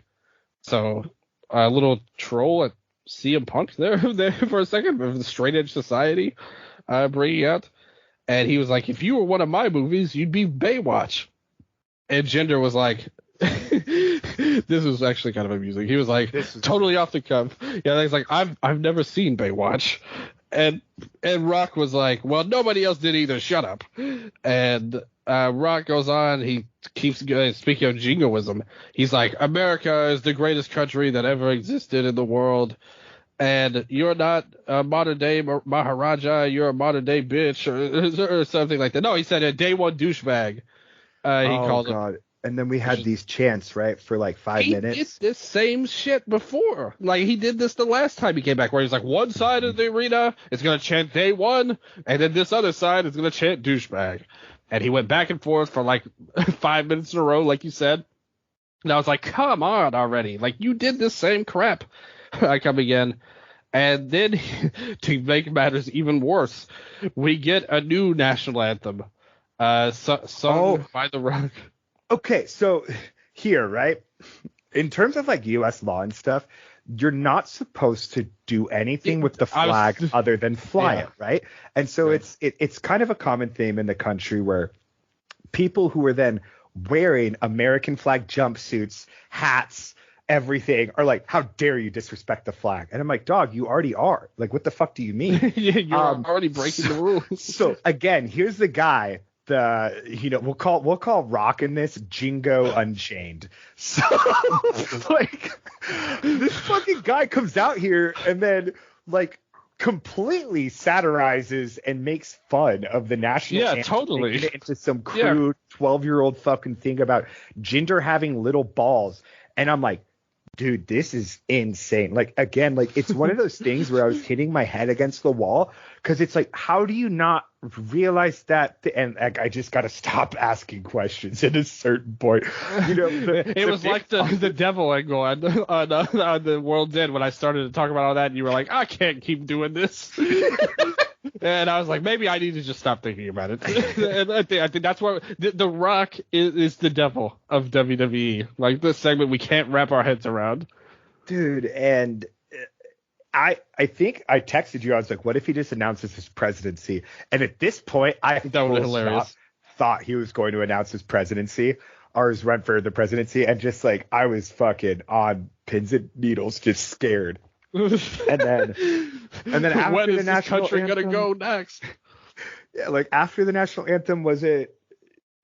So a little troll at CM Punk there for a second of the Straight Edge Society bringing out. And he was like, if you were one of my movies, you'd be Baywatch. And Jinder was like, this was actually kind of amusing. He was like, totally off the cuff. Yeah, he's like, I've never seen Baywatch. And Rock was like, well, nobody else did either. Shut up. And Rock goes on. He keeps going. Speaking of jingoism, he's like, America is the greatest country that ever existed in the world. And you're not a modern day Maharaja, you're a modern day bitch, or something like that. No, he said a day one douchebag. He called
God. And then we had these chants, right, for like 5 minutes.
He did this same shit before. Like, he did this the last time he came back, where he's like, one side of the arena is going to chant day one, and then this other side is going to chant douchebag. And he went back and forth for like 5 minutes in a row, like you said. And I was like, come on already. Like, you did this same crap. I come again. And then, to make matters even worse, we get a new national anthem sung by The Rock.
Okay, so here, right, in terms of like U.S. law and stuff, you're not supposed to do anything with the flag other than fly it, right? And so it's kind of a common theme in the country where people who are then wearing American flag jumpsuits, hats, everything are like, how dare you disrespect the flag? And I'm like, dog, you already are. Like, what the fuck do you mean?
You're already breaking the rules.
So again, here's the guy. We'll call Rock in this Jingo Unchained. So like, this fucking guy comes out here and then like completely satirizes and makes fun of the national anthem.
Totally.
Making it into some crude 12-year-old fucking thing about Jinder having little balls. And I'm like, dude, this is insane. Like, again, like, it's one of those things where I was hitting my head against the wall because it's like, how do you not realize that? And like, I just got to stop asking questions at a certain point. You know,
it was like the devil angle on the World's End when I started to talk about all that, and you were like, I can't keep doing this. And I was like, maybe I need to just stop thinking about it. And I think that's why the Rock is the devil of WWE. Like, this segment we can't wrap our heads around.
Dude, and I think I texted you. I was like, what if he just announces his presidency? And at this point, I thought he was going to announce his presidency or his run for the presidency. And just like, I was fucking on pins and needles, just scared. And then after
when is
the
this country gonna go next?
Yeah, like after the national anthem, was it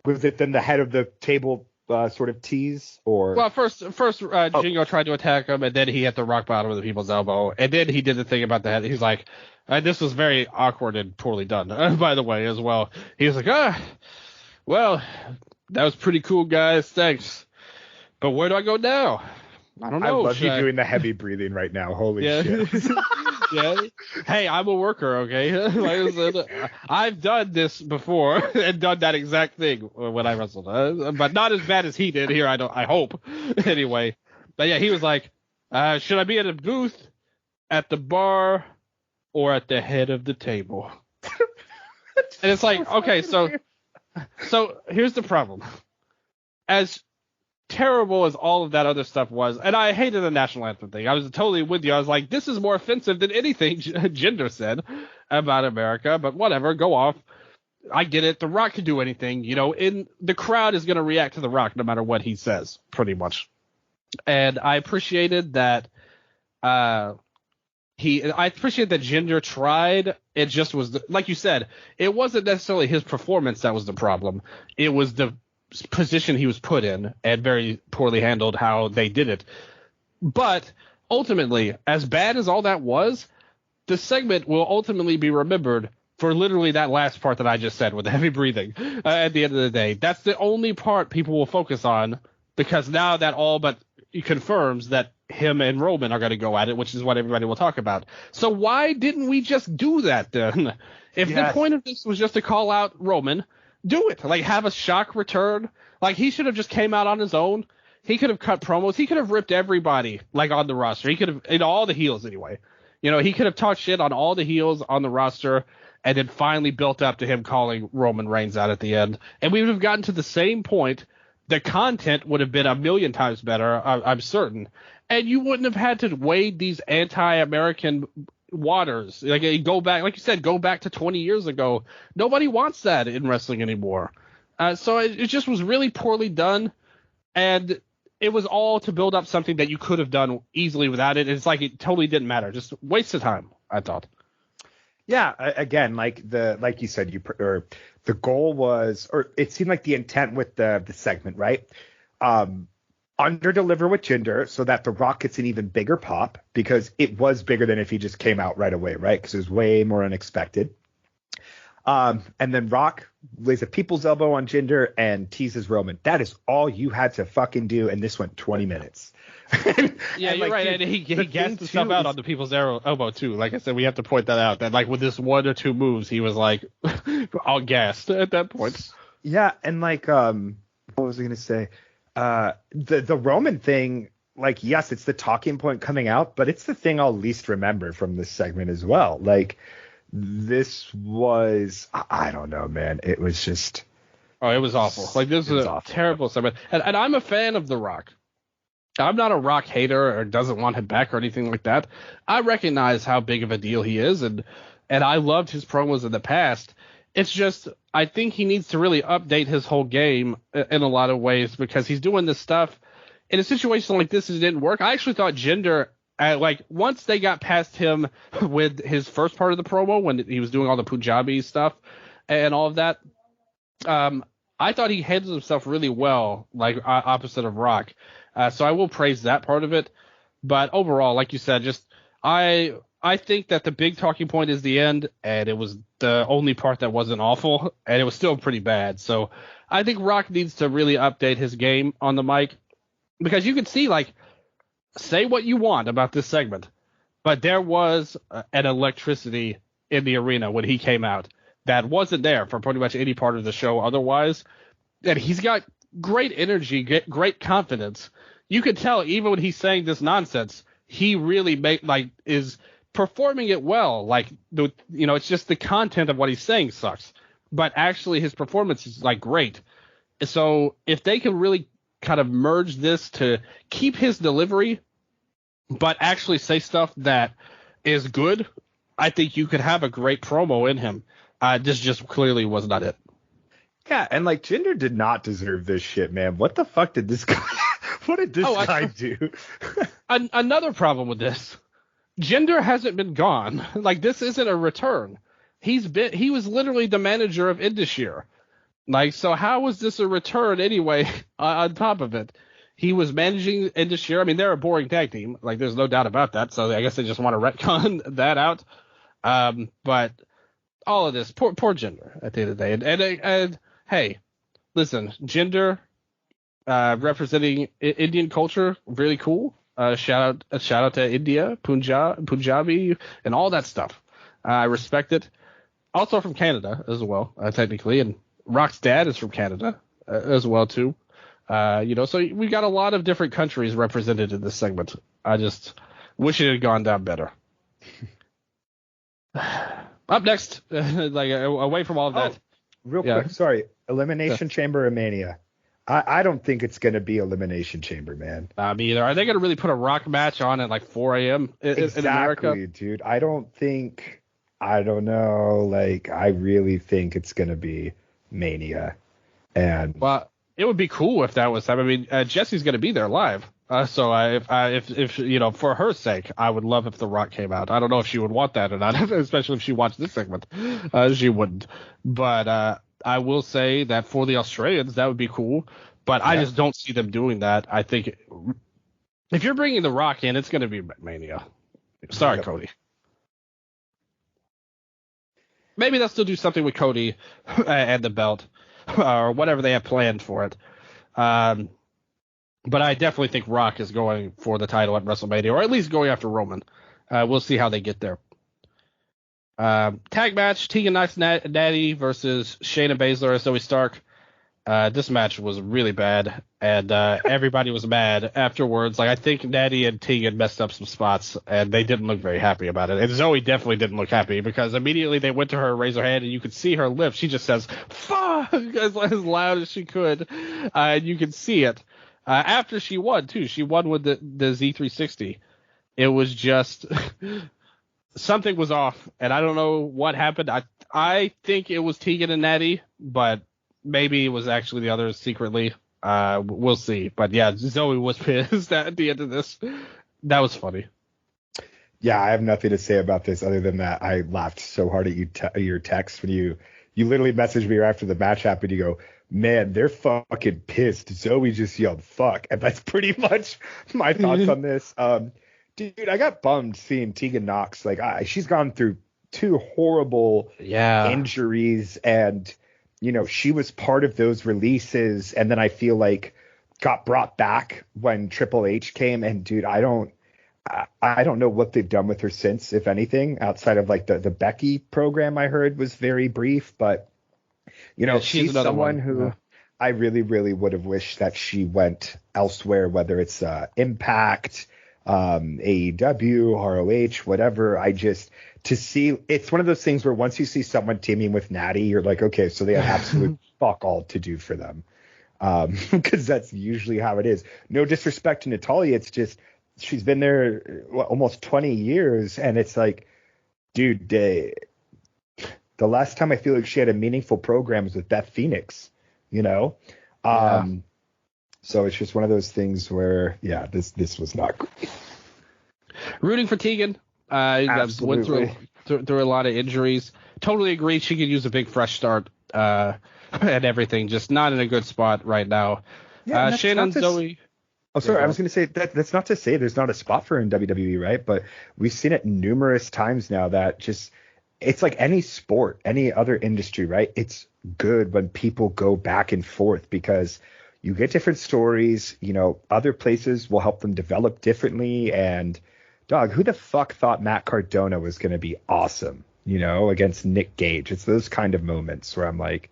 then the head of the table sort of tease? Or
well, first Jingo tried to attack him, and then he hit the rock bottom of the people's elbow, and then he did the thing about the head. He's like, this was very awkward and poorly done, by the way, as well. He was like, well, that was pretty cool, guys, thanks, but where do I go now? I don't know.
I love you doing the heavy breathing right now. Holy shit.
Yeah. Hey, I'm a worker, okay? Like I said, I've done this before and done that exact thing when I wrestled, but not as bad as he did here. I hope. Anyway, but yeah, he was like, should I be at a booth, at the bar, or at the head of the table? And it's like, okay, so here's the problem. As terrible as all of that other stuff was, and I hated the national anthem thing. I was totally with you. I was like, this is more offensive than anything Jinder said about America, but whatever, go off. I get it. The Rock can do anything, the crowd is going to react to The Rock no matter what he says, pretty much. And I appreciated that I appreciate that Jinder tried. It just was, like you said, it wasn't necessarily his performance that was the problem. It was the position he was put in, and very poorly handled how they did it. But ultimately, as bad as all that was, the segment will ultimately be remembered for literally that last part that I just said with the heavy breathing. At the end of the day, that's the only part people will focus on, because now that all but confirms that him and Roman are going to go at it, which is what everybody will talk about. So why didn't we just do that then? If the point of this was just to call out Roman, do it. Like, have a shock return. Like, he should have just came out on his own. He could have cut promos. He could have ripped everybody, like, on the roster. He could have, all the heels anyway. He could have talked shit on all the heels on the roster, and then finally built up to him calling Roman Reigns out at the end. And we would have gotten to the same point. The content would have been a million times better, I'm certain. And you wouldn't have had to wade these anti-American waters. Like, go back, like you said, go back to 20 years ago. Nobody wants that in wrestling anymore. So it just was really poorly done, and it was all to build up something that you could have done easily without it. It's like it totally didn't matter. Just waste of time, I thought.
Yeah, again, like you said, or the goal was, or it seemed like the intent with the segment, right? Under deliver with Jinder so that the Rock gets an even bigger pop, because it was bigger than if he just came out right away, right? Because it was way more unexpected. And then Rock lays a people's elbow on Jinder and teases Roman. That is all you had to fucking do, and this went 20 minutes.
Yeah, you're right. Dude, and he gassed himself out on the people's elbow too. Like I said, we have to point that out. That like with this one or two moves, he was like all gassed at that point.
Yeah, and like what was I gonna say? The Roman thing, like, yes, it's the talking point coming out, but it's the thing I'll least remember from this segment as well. Like, this was, I don't know, man. It was just.
Oh, it was awful. Like, this was a terrible segment. And I'm a fan of The Rock. I'm not a Rock hater or doesn't want him back or anything like that. I recognize how big of a deal he is, and I loved his promos in the past. It's just, I think he needs to really update his whole game in a lot of ways, because he's doing this stuff in a situation like this. It didn't work. I actually thought Jinder, like, once they got past him with his first part of the promo when he was doing all the Punjabi stuff and all of that, I thought he handled himself really well, like opposite of Rock. So I will praise that part of it. But overall, like you said, just I think that the big talking point is the end, and it was the only part that wasn't awful, and it was still pretty bad. So I think Rock needs to really update his game on the mic, because you can see, like, say what you want about this segment, but there was an electricity in the arena when he came out that wasn't there for pretty much any part of the show otherwise. And he's got great energy, great confidence. You could tell even when he's saying this nonsense, he really is performing it well. Like, it's just the content of what he's saying sucks, but actually his performance is like great. So if they can really kind of merge this to keep his delivery, but actually say stuff that is good, I think you could have a great promo in him. This just clearly was not it.
Yeah, and like, Jinder did not deserve this shit, man. What the fuck did this guy? What did this guy do?
Another problem with this, Jinder hasn't been gone. Like, this isn't a return. He was literally the manager of Indus. Like, so how was this a return anyway? On top of it, he was managing Indus. I mean, they're a boring tag team. Like, there's no doubt about that. So I guess they just want to retcon that out. But all of this, poor Jinder at the end of the day. And hey, listen, Jinder representing Indian culture, really cool. Shout out to India, Punjabi, and all that stuff. I respect it. Also from Canada as well, technically, and Rock's dad is from Canada as well too. So we got a lot of different countries represented in this segment. I just wish it had gone down better. Up next, away from all of that.
Real quick, sorry. Elimination Chamber of Mania. I don't think it's going to be Elimination Chamber, man.
Me either. Are they going to really put a Rock match on at like 4 a.m. in America?
Exactly, dude. I don't know. Like, I really think it's going to be Mania. And
well, it would be cool if that was. I mean, Jesse's going to be there live. So if for her sake, I would love if The Rock came out. I don't know if she would want that or not, especially if she watched this segment. She wouldn't. But I will say that for the Australians, that would be cool. But I just don't see them doing that. I think if you're bringing The Rock in, it's going to be Mania. Sorry, Cody. Maybe they'll still do something with Cody and the belt or whatever they have planned for it. But I definitely think Rock is going for the title at WrestleMania, or at least going after Roman. We'll see how they get there. Tag match, Tegan Knox Natty versus Shayna Baszler and Zoe Stark. This match was really bad, and everybody was mad afterwards. Like, I think Natty and Tegan messed up some spots, and they didn't look very happy about it. And Zoe definitely didn't look happy, because immediately they went to her, raise her hand, and you could see her lips. She just says, "Fuck," as loud as she could, and you could see it. After she won, too. She won with the Z360. It was just something was off, and I don't know what happened. I think it was Tegan and Natty, but maybe it was actually the others secretly. We'll see. But, yeah, Zoe was pissed at the end of this. That was funny.
Yeah, I have nothing to say about this other than that I laughed so hard at your text when you literally messaged me right after the match happened. You go, man, they're fucking pissed. Zoe just yelled fuck, and that's pretty much my thoughts on this. Dude, I got bummed seeing Tegan Knox. Like, she's gone through two horrible injuries, and she was part of those releases, and then I feel like got brought back when Triple H came. And dude, I don't know what they've done with her since, if anything, outside of like the Becky program I heard was very brief. But she's someone who I really, really would have wished that she went elsewhere, whether it's Impact, AEW, ROH, whatever. To see, it's one of those things where once you see someone teaming with Natty, you're like, okay, so they have absolute fuck all to do for them. Because that's usually how it is. No disrespect to Natalya, it's just she's been there almost 20 years, and it's like, dude, the last time I feel like she had a meaningful program was with Beth Phoenix, So it's just one of those things where, this was not great.
Rooting for Tegan. Went through a lot of injuries. Totally agree. She could use a big fresh start and everything. Just not in a good spot right now. Shayna and Zoe.
Oh, sorry. I was going to say that's not to say there's not a spot for her in WWE, right? But we've seen it numerous times now that just it's like any sport, any other industry, right? It's good when people go back and forth because you get different stories. Other places will help them develop differently. And dog, who the fuck thought Matt Cardona was going to be awesome, against Nick Gage? It's those kind of moments where I'm like,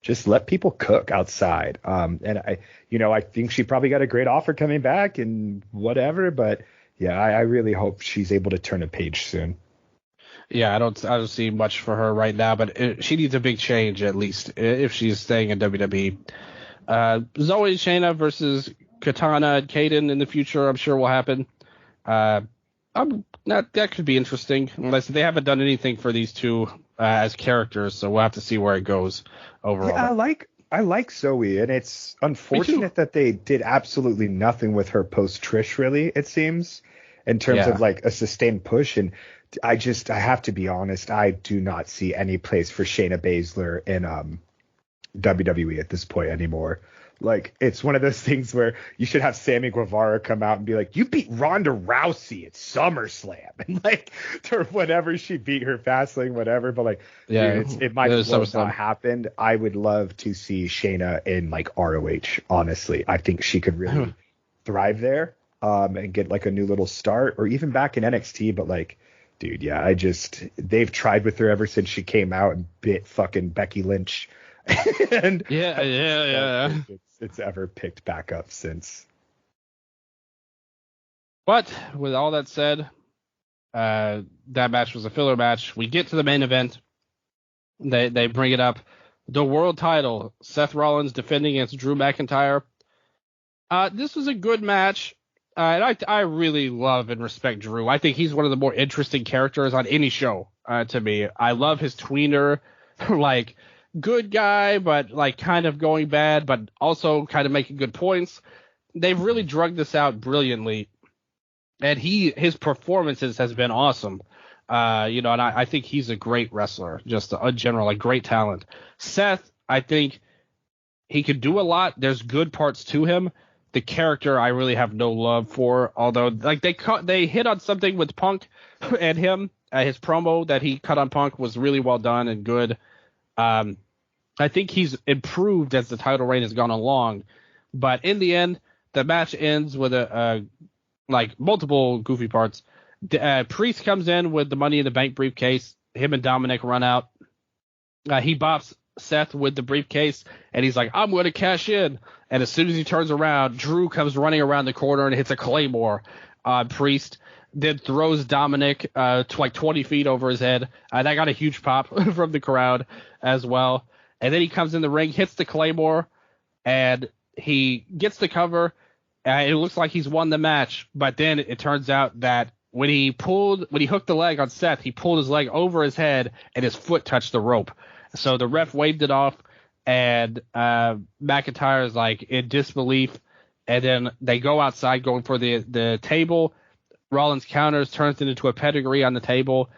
just let people cook outside. And I think she probably got a great offer coming back and whatever, but yeah, I really hope she's able to turn a page soon.
Yeah, I don't see much for her right now, but she needs a big change at least if she's staying in WWE. Zoe and Shayna versus Katana and Kaden in the future, I'm sure will happen. That could be interesting, unless they haven't done anything for these two as characters, so we'll have to see where it goes overall.
Yeah, I like Zoe, and it's unfortunate that they did absolutely nothing with her post Trish, really, it seems, in terms of like a sustained push. And I have to be honest, I do not see any place for Shayna Baszler in WWE at this point anymore. Like, it's one of those things where you should have Sammy Guevara come out and be like, you beat Ronda Rousey at SummerSlam. And like, or whatever, she beat her Fastlane, whatever. But like, dude, it might as well not happened. I would love to see Shayna in like ROH, honestly. I think she could really thrive there and get like a new little start, or even back in NXT. But like, dude, yeah, they've tried with her ever since she came out and bit fucking Becky Lynch. And it's ever picked back up since.
But with all that said, that match was a filler match. We get to the main event. They bring it up. The world title, Seth Rollins defending against Drew McIntyre. This was a good match. And I really love and respect Drew. I think he's one of the more interesting characters on any show to me. I love his tweener, like, good guy, but like kind of going bad, but also kind of making good points. They've really drugged this out brilliantly, and his performances has been awesome. And I think he's a great wrestler, just a general, like, great talent. Seth, I think he could do a lot. There's good parts to him. The character I really have no love for, although like they hit on something with Punk and him. His promo that he cut on Punk was really well done and good. I think he's improved as the title reign has gone along, but in the end, the match ends with like multiple goofy parts. Priest comes in with the Money in the Bank briefcase. Him and Dominic run out. He bops Seth with the briefcase, and he's like, "I'm going to cash in." And as soon as he turns around, Drew comes running around the corner and hits a Claymore on Priest. Then throws Dominic to like 20 feet over his head. That got a huge pop from the crowd as well. And then he comes in the ring, hits the Claymore, and he gets the cover. It looks like he's won the match. But then it turns out that when he hooked the leg on Seth, he pulled his leg over his head and his foot touched the rope. So the ref waved it off, and McIntyre is like in disbelief. And then they go outside going for the table. Rollins counters, turns it into a pedigree on the table,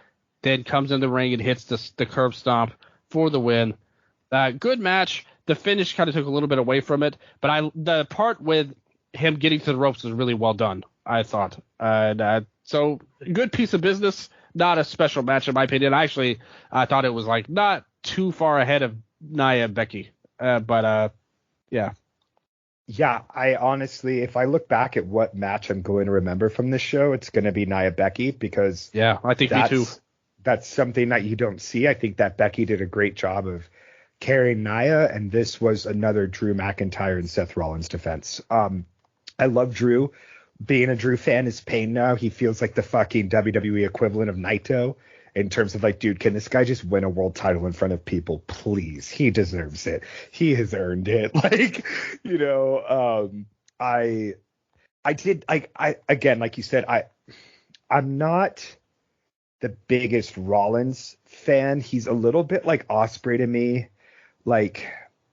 then comes in the ring and hits the curb stomp for the win. Good match. The finish kind of took a little bit away from it, but the part with him getting to the ropes was really well done, I thought. So good piece of business. Not a special match in my opinion. I thought it was like not too far ahead of Nia and Becky. Yeah.
Yeah, I honestly, if I look back at what match I'm going to remember from this show, it's going to be Nia Becky because
I think me too.
That's something that you don't see. I think that Becky did a great job of carrying Nia, and this was another Drew McIntyre and Seth Rollins defense. I love Drew. Being a Drew fan is pain now. He feels like the fucking WWE equivalent of Naito in terms of like, dude, can this guy just win a world title in front of people, please? He deserves it. He has earned it. Like, I again, like you said, I'm not the biggest Rollins fan. He's a little bit like Ospreay to me, like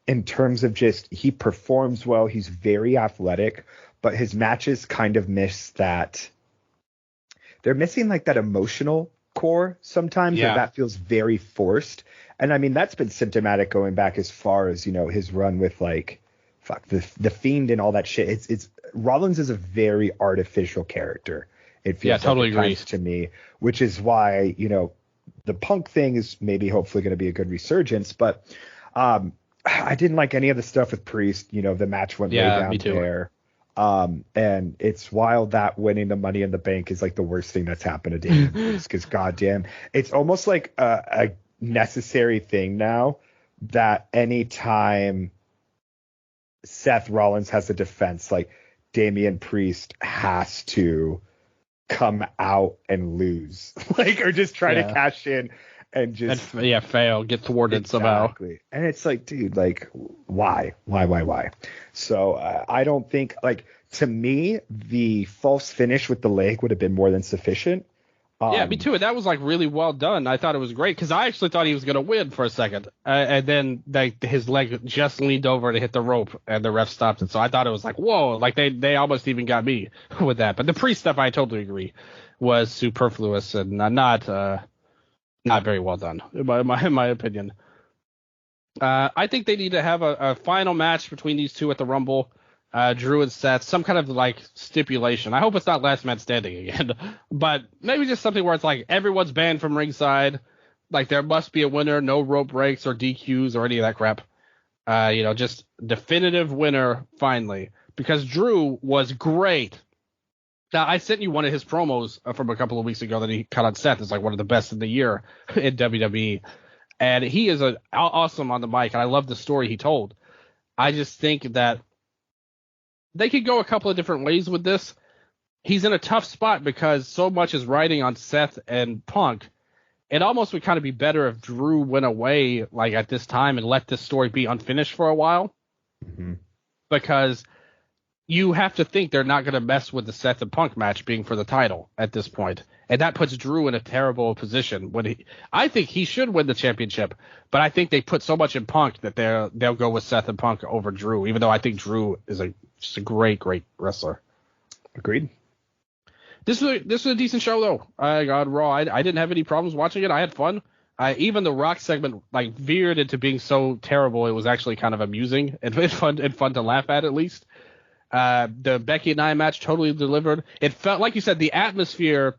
in terms of just he performs well. He's very athletic, but his matches kind of miss that. They're missing like that emotional core sometimes.
Yeah.
That feels very forced. And I mean, that's been symptomatic going back as far as, his run with like, the Fiend and all that shit. It's Rollins is a very artificial character. It feels
totally
like
agree
to me, which is why, the Punk thing is maybe hopefully going to be a good resurgence. But I didn't like any of the stuff with Priest. The match went way down
me too.
there. And it's wild that winning the Money in the Bank is like the worst thing that's happened to Damian Priest, because goddamn, it's almost like a necessary thing now that anytime Seth Rollins has a defense, like Damian Priest has to come out and lose, like, or just try to cash in and just
fail, get thwarted somehow.
And it's like, dude, like, why? So I don't think, like, to me, the false finish with the leg would have been more than sufficient.
Me too. And that was like really well done. I thought it was great because I actually thought he was going to win for a second. And then his leg just leaned over to hit the rope and the ref stopped it. So I thought it was like, whoa, like they almost even got me with that. But the Priest stuff, I totally agree, was superfluous and not very well done, in my opinion. I think they need to have a final match between these two at the Rumble. Drew and Seth, some kind of like stipulation. I hope it's not last man standing again, but maybe just something where it's like everyone's banned from ringside. Like there must be a winner, no rope breaks or DQs or any of that crap. Just definitive winner finally, because Drew was great. Now I sent you one of his promos from a couple of weeks ago that he cut on Seth. It's like one of the best in the year in WWE, and he is awesome on the mic, and I love the story he told. I just think that they could go a couple of different ways with this. He's in a tough spot because so much is riding on Seth and Punk. It almost would kind of be better if Drew went away like at this time and let this story be unfinished for a while.
Mm-hmm.
Because you have to think they're not going to mess with the Seth and Punk match being for the title at this point. And that puts Drew in a terrible position. I think he should win the championship, but I think they put so much in Punk that they'll go with Seth and Punk over Drew, even though I think Drew is just a great, great wrestler.
Agreed.
This was a decent show, though. On Raw, I didn't have any problems watching it. I had fun. Even the Rock segment like veered into being so terrible, it was actually kind of amusing and fun to laugh at least. The Becky and Nia match totally delivered. It felt like you said the atmosphere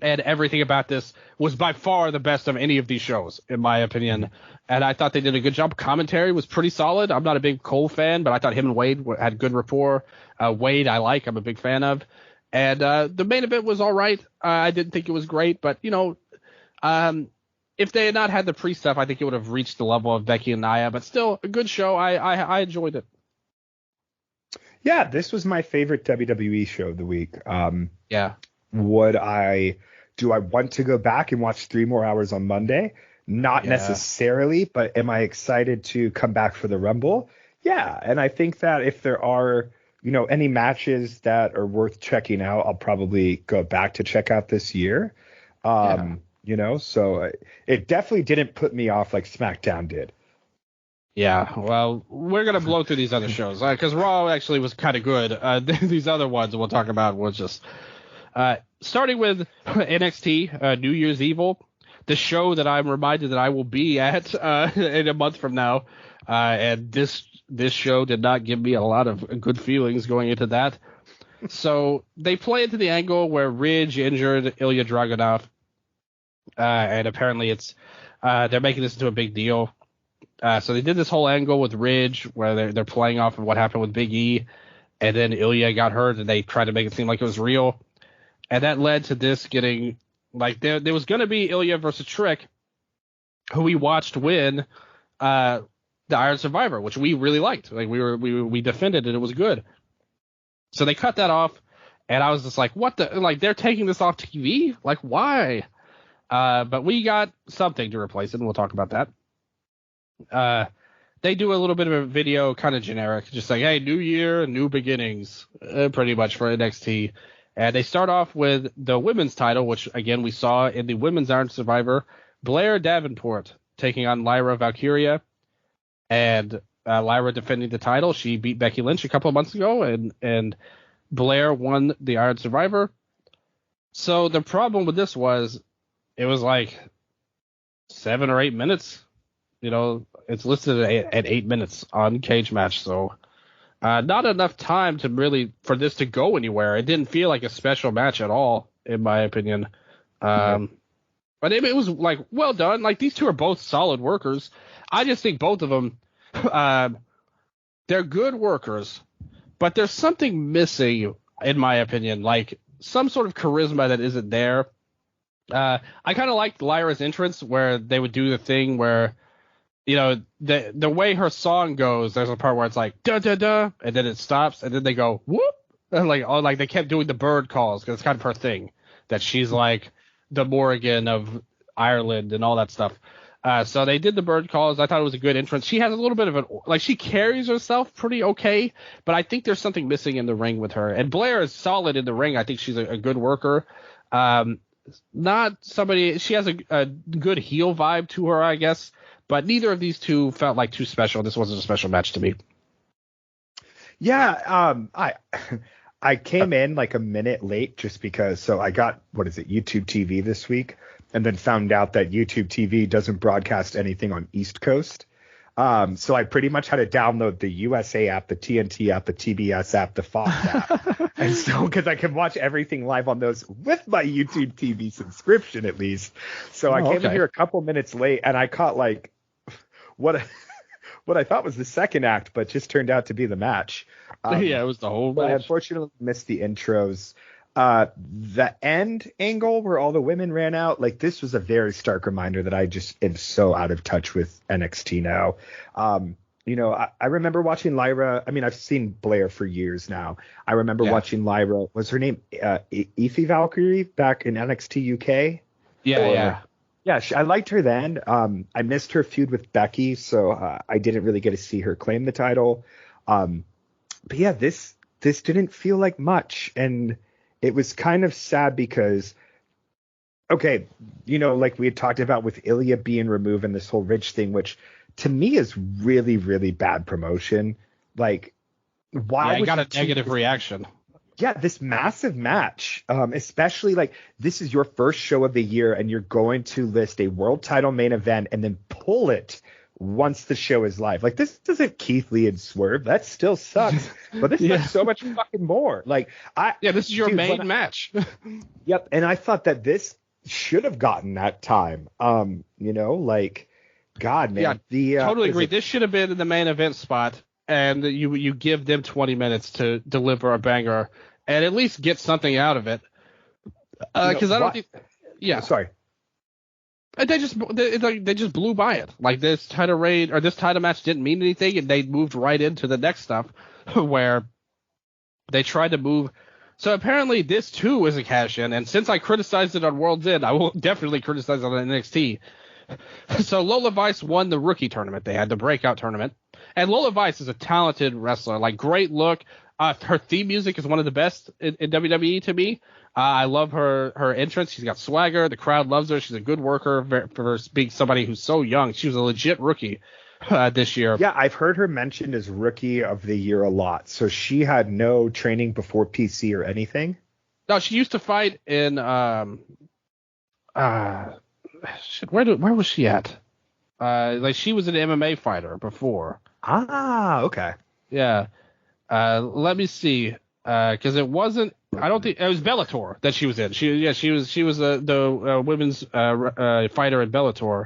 and everything about this was by far the best of any of these shows, in my opinion. And I thought they did a good job. Commentary was pretty solid. I'm not a big Cole fan, but I thought him and Wade had good rapport. Wade I'm a big fan of. And the main event was all right. I didn't think it was great, but, if they had not had the Priest stuff, I think it would have reached the level of Becky and Nia. But still, a good show. I enjoyed it.
Yeah, this was my favorite WWE show of the week.
Yeah.
Do I want to go back and watch 3 more hours on Monday? Not necessarily, but am I excited to come back for the Rumble? Yeah, and I think that if there are, any matches that are worth checking out, I'll probably go back to check out this year. So it definitely didn't put me off like SmackDown did.
Yeah, well, we're going to blow through these other shows because Raw actually was kind of good. These other ones we'll talk about was just starting with NXT, New Year's Evil, the show that I'm reminded that I will be at in a month from now. And this show did not give me a lot of good feelings going into that. So they play into the angle where Ridge injured Ilya Dragunov. And apparently they're making this into a big deal. So they did this whole angle with Ridge where they're playing off of what happened with Big E. And then Ilya got hurt and they tried to make it seem like it was real. And that led to this getting, like, there was going to be Ilya versus Trick, who we watched win the Iron Survivor, which we really liked. Like, we defended it. It was good. So they cut that off, and I was just like, what the? Like, they're taking this off TV? Like, why? But we got something to replace it, and we'll talk about that. They do a little bit of a video, kind of generic, just like, hey, new year, new beginnings, pretty much for NXT. And they start off with the women's title, which, again, we saw in the Women's Iron Survivor, Blair Davenport taking on Lyra Valkyria. And Lyra defending the title. She beat Becky Lynch a couple of months ago, and Blair won the Iron Survivor. So the problem with this was it was like 7 or 8 minutes. You know, it's listed at 8 minutes on Cage Match, so not enough time to really for this to go anywhere. It didn't feel like a special match at all, in my opinion. But it was like well done. Like these two are both solid workers. I just think both of them, they're good workers, but there's something missing, in my opinion, like some sort of charisma that isn't there. I kind of liked Lyra's entrance where they would do the thing where, you know, the way her song goes, there's a part where it's like, da, da, da, and then it stops, and then they go, whoop, and like they kept doing the bird calls, because it's kind of her thing, that she's like the Morrigan of Ireland and all that stuff. So they did the bird calls. I thought it was a good entrance. She has a little bit of like she carries herself pretty okay, but I think there's something missing in the ring with her. And Blair is solid in the ring. I think she's a good worker. Not somebody, she has a good heel vibe to her, I guess, but neither of these two felt like too special. This wasn't a special match to me.
Yeah. I came in like a minute late just because, so I got, YouTube TV this week. And then found out that YouTube TV doesn't broadcast anything on East Coast. So I pretty much had to download the USA app, the TNT app, the TBS app, the Fox app. And so, because I can watch everything live on those with my YouTube TV subscription at least. So I came in here a couple minutes late and I caught like what I thought was the second act, but just turned out to be the match.
Yeah, it was the whole match.
I unfortunately missed the intros. The end angle where all the women ran out, like this was a very stark reminder that I just am so out of touch with NXT now. You know, I remember watching Lyra. I mean, I've seen Blair for years now. I remember watching Lyra. Was her name Aoife Valkyrie back in NXT UK?
Yeah.
I liked her then. I missed her feud with Becky, so I didn't really get to see her claim the title. But yeah, this didn't feel like much, and it was kind of sad because, okay, you know, like we had talked about with Ilya being removed and this whole Ridge thing, which to me is really, really bad promotion. Like, why?
I got a negative reaction.
Yeah, this massive match, especially like this is your first show of the year and you're going to list a world title main event and then pull it once the show is live. Like this isn't Keith Lee and Swerve. That still sucks. But this is like so much fucking more. Like
this is your main match.
Yep. And I thought that this should have gotten that time. You know, like God, man.
Yeah, totally agree. This should have been in the main event spot, and you give them 20 minutes to deliver a banger and at least get something out of it. Because I don't think. Yeah.
Oh, sorry.
They just blew by it. Like this title reign or this title match didn't mean anything, and they moved right into the next stuff where they tried to move. So apparently this too is a cash in, and since I criticized it on World's End, I will definitely criticize it on NXT. So Lola Vice won the rookie tournament. They had the breakout tournament, and Lola Vice is a talented wrestler. Like great look. Her theme music is one of the best in WWE to me. I love her entrance. She's got swagger. The crowd loves her. She's a good worker for being somebody who's so young. She was a legit rookie this year.
Yeah, I've heard her mentioned as rookie of the year a lot. So she had no training before PC or anything.
No, she used to fight in where was she at? Like she was an MMA fighter before.
Ah, okay.
Yeah. Let me see. Because it wasn't. I don't think it was Bellator that she was in. She was the women's fighter in Bellator.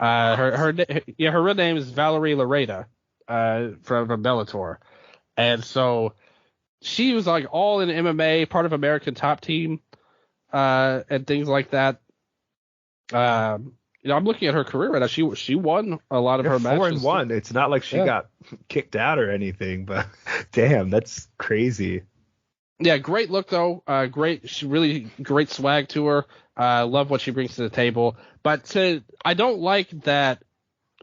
Her real name is Valerie Lareda, from Bellator, and so she was like all in MMA, part of American Top Team, and things like that. I'm looking at her career right now. She won a lot of her matches.
4-1. It's not like she got kicked out or anything, but damn, that's crazy.
Yeah, great look though. Really great swag to her. Love what she brings to the table. But I don't like that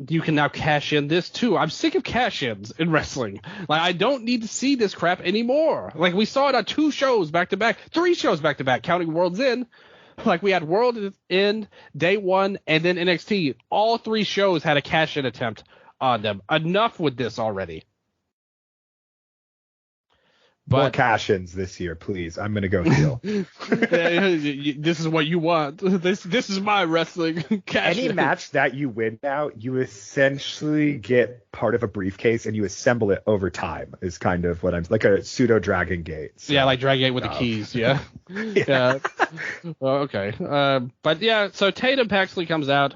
you can now cash in this too. I'm sick of cash-ins in wrestling. Like I don't need to see this crap anymore. Like we saw it on 2 shows back to back, 3 shows back to back, counting World's End. Like we had World End, Day 1, and then NXT. All 3 shows had a cash-in attempt on them. Enough with this already.
More cash-ins this year, please. I'm gonna go heel.
This is what you want. This is my wrestling cash.
Any match that you win now, you essentially get part of a briefcase and you assemble it over time. Is kind of what I'm like a pseudo Dragon Gate. So,
yeah, like Dragon Gate with the keys. Yeah. Yeah. Okay. But yeah, so Tatum Paxley comes out.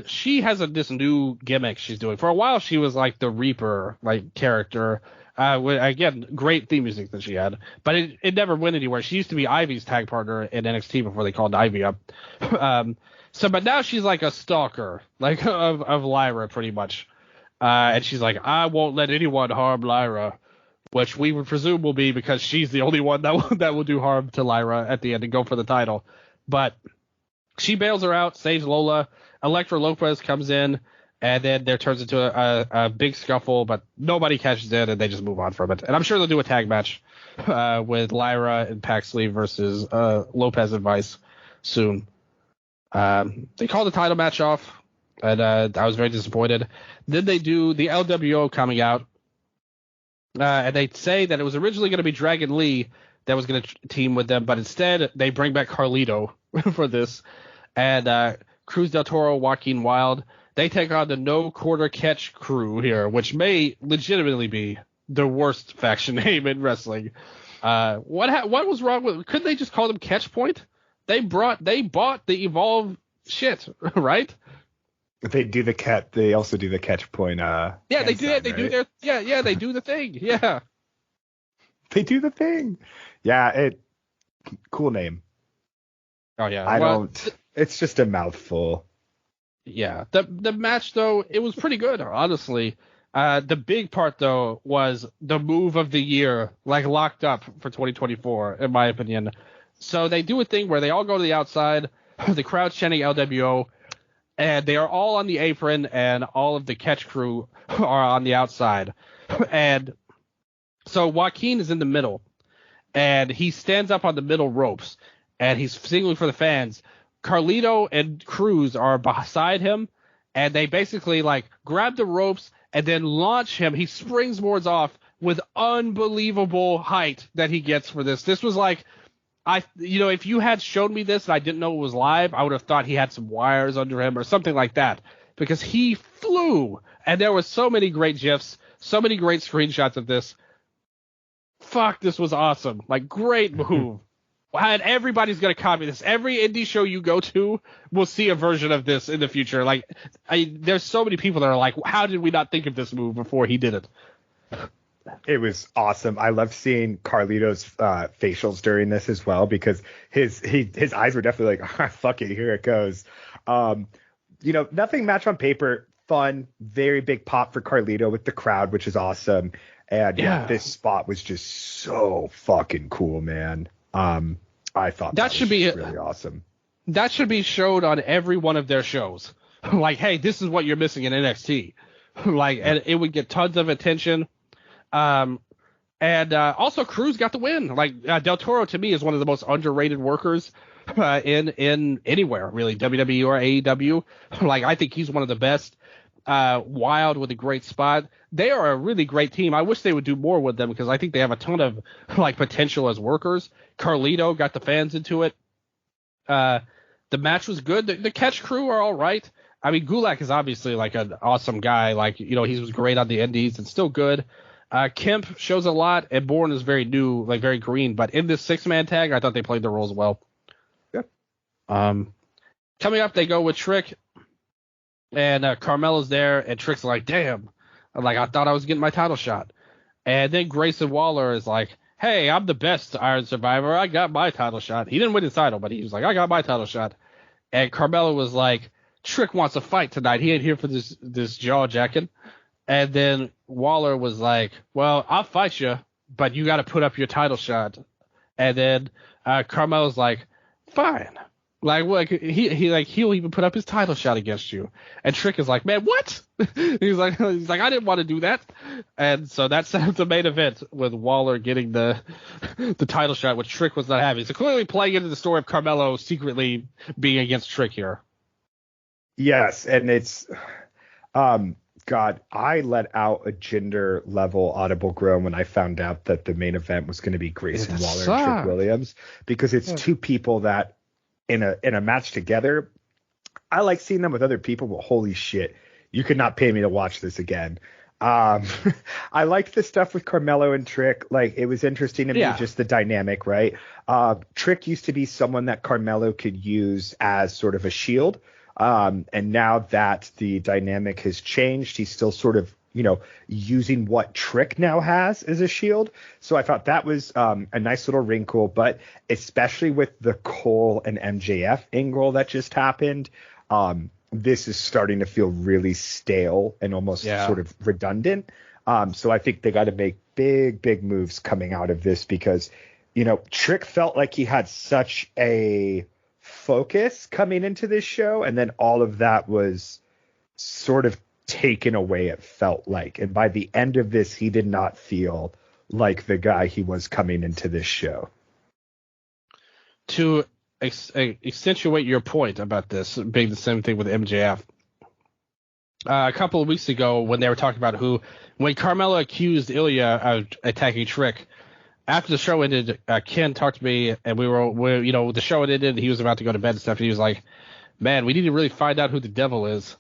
She has this new gimmick she's doing. For a while, she was like the Reaper character. Again, great theme music that she had, but it never went anywhere. She used to be Ivy's tag partner in NXT before they called Ivy up. But now she's like a stalker, of Lyra pretty much. And she's like, I won't let anyone harm Lyra, which we would presume will be because she's the only one that will do harm to Lyra at the end and go for the title. But she bails her out, saves Lola. Elektra Lopez comes in. And then there turns into a big scuffle, but nobody catches it, and they just move on from it. And I'm sure they'll do a tag match with Lyra and Paxley versus Lopez and Vice soon. They called the title match off, and I was very disappointed. Then they do the LWO coming out, and they say that it was originally going to be Dragon Lee that was going to team with them, but instead they bring back Carlito for this. And Cruz del Toro, Joaquin Wilde. They take on the No Quarter Catch crew here, which may legitimately be the worst faction name in wrestling. What was wrong with? Couldn't they just call them Catch Point? They bought the Evolve shit, right?
They do the cat. They also do the Catch Point.
Yeah, they do. They do their. Yeah. They do the thing. Yeah.
They do the thing. Yeah. Cool name.
Oh yeah.
It's just a mouthful.
Yeah, the match though, it was pretty good, honestly. The big part though was the move of the year, locked up for 2024, in my opinion. So they do a thing where they all go to the outside, the crowd's chanting LWO, and they are all on the apron, and all of the catch crew are on the outside. And so Joaquin is in the middle, and he stands up on the middle ropes, and he's signaling for the fans. Carlito and Cruz are beside him, and they basically grab the ropes and then launch him. He springboards off with unbelievable height that he gets for this. This was if you had shown me this and I didn't know it was live, I would have thought he had some wires under him or something like that, because he flew. And there were so many great GIFs, so many great screenshots of this. Fuck, this was awesome. Great move. And everybody's going to copy this. Every indie show you go to will see a version of this in the future. There's so many people that are like, how did we not think of this move before he did it?
It was awesome. I loved seeing Carlito's facials during this as well, because his eyes were definitely like, fuck it, here it goes. Nothing match on paper. Fun, very big pop for Carlito with the crowd, which is awesome. And this spot was just so fucking cool, man. I thought that should be really awesome.
That should be showed on every one of their shows. Hey, this is what you're missing in NXT. And it would get tons of attention. And also Cruz got the win. Del Toro to me is one of the most underrated workers in anywhere really, WWE or AEW. I think he's one of the best. Wild with a great spot. They are a really great team. I wish they would do more with them because I think they have a ton of like potential as workers. Carlito got the fans into it. The match was good. The Catch crew are all right. I mean, Gulak is obviously like an awesome guy. Like, he was great on the indies and still good. Kemp shows a lot, and Bourne is very new, like very green. But in this 6-man tag, I thought they played their roles well.
Yep.
Coming up, they go with Trick, and Carmella's there, and Trick's like, damn, like I thought I was getting my title shot. And then Grayson Waller is like, hey, I'm the best Iron Survivor. I got my title shot. He didn't win his title, but he was like, I got my title shot. And Carmella was like, Trick wants a fight tonight. He ain't here for this jaw jacking. And then Waller was like, well, I'll fight you, but you got to put up your title shot. And then Carmella's like, fine. He'll even put up his title shot against you. And Trick is like, man, what? he's like, I didn't want to do that. And so that set up the main event with Waller getting the title shot, which Trick was not having. So clearly playing into the story of Carmelo secretly being against Trick here.
Yes, and it's God, I let out a gender level audible groan when I found out that the main event was going to be Grayson Waller and Trick Williams, because it's two people that in a match together, I like seeing them with other people, but holy shit, you could not pay me to watch this again. I liked the stuff with Carmelo and Trick. Like, it was interesting to me, just the dynamic, right? Trick used to be someone that Carmelo could use as sort of a shield. And now that the dynamic has changed, he's still sort of, using what Trick now has as a shield. So I thought that was a nice little wrinkle, but especially with the Cole and MJF angle that just happened, this is starting to feel really stale and almost sort of redundant. So I think they got to make big moves coming out of this because, Trick felt like he had such a focus coming into this show, and then all of that was sort of taken away, it felt like. And by the end of this, he did not feel like the guy he was coming into this show.
To accentuate your point about this being the same thing with MJF, a couple of weeks ago when they were talking about when Carmella accused Ilya of attacking Trick, after the show ended, Ken talked to me, and the show had ended, he was about to go to bed and stuff, and he was like, man, we need to really find out who the devil is.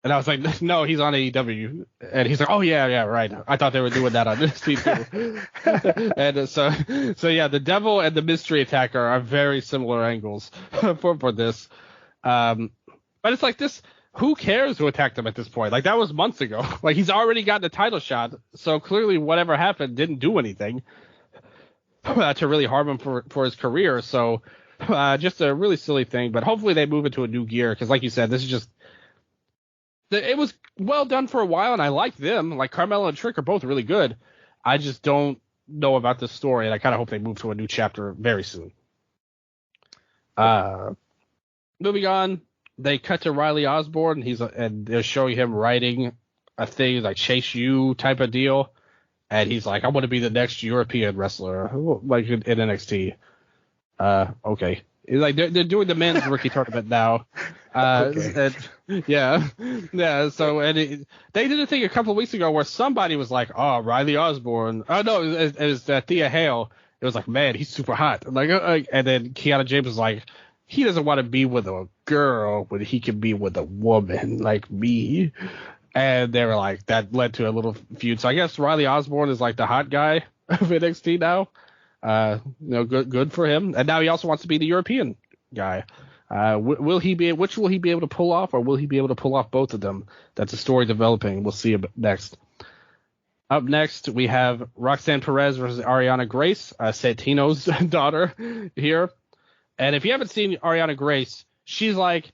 And I was like, no, he's on AEW. And he's like, oh, yeah, right. I thought they were doing that on NXT too. And so yeah, the devil and the mystery attacker are very similar angles for this. But it's like this, who cares who attacked him at this point? Like, that was months ago. Like, he's already gotten a title shot, so clearly whatever happened didn't do anything to really harm him for his career. So just a really silly thing, but hopefully they move into a new gear, because like you said, this is just, it was well done for a while, and I like them. Like, Carmella and Trick are both really good. I just don't know about this story, and I kind of hope they move to a new chapter very soon. Moving on, they cut to Riley Osborne, and they're showing him writing a thing like Chase U type of deal, and he's like, I want to be the next European wrestler, like in NXT. Okay. Like, they're doing the men's rookie tournament now.
Okay.
Yeah. So, they did a thing a couple of weeks ago where somebody was like, "Oh, Riley Osborne." Oh no, it was Thea Hale. It was like, man, he's super hot. And then Kiana James was like, he doesn't want to be with a girl when he can be with a woman like me. And they were like, that led to a little feud. So I guess Riley Osborne is like the hot guy of NXT now. Good for him. And now he also wants to be the European guy. Which will he be able to pull off, or will he be able to pull off both of them? That's a story developing. We'll see next. Up next, we have Roxanne Perez versus Ariana Grace, Santino's daughter here. And if you haven't seen Ariana Grace, she's like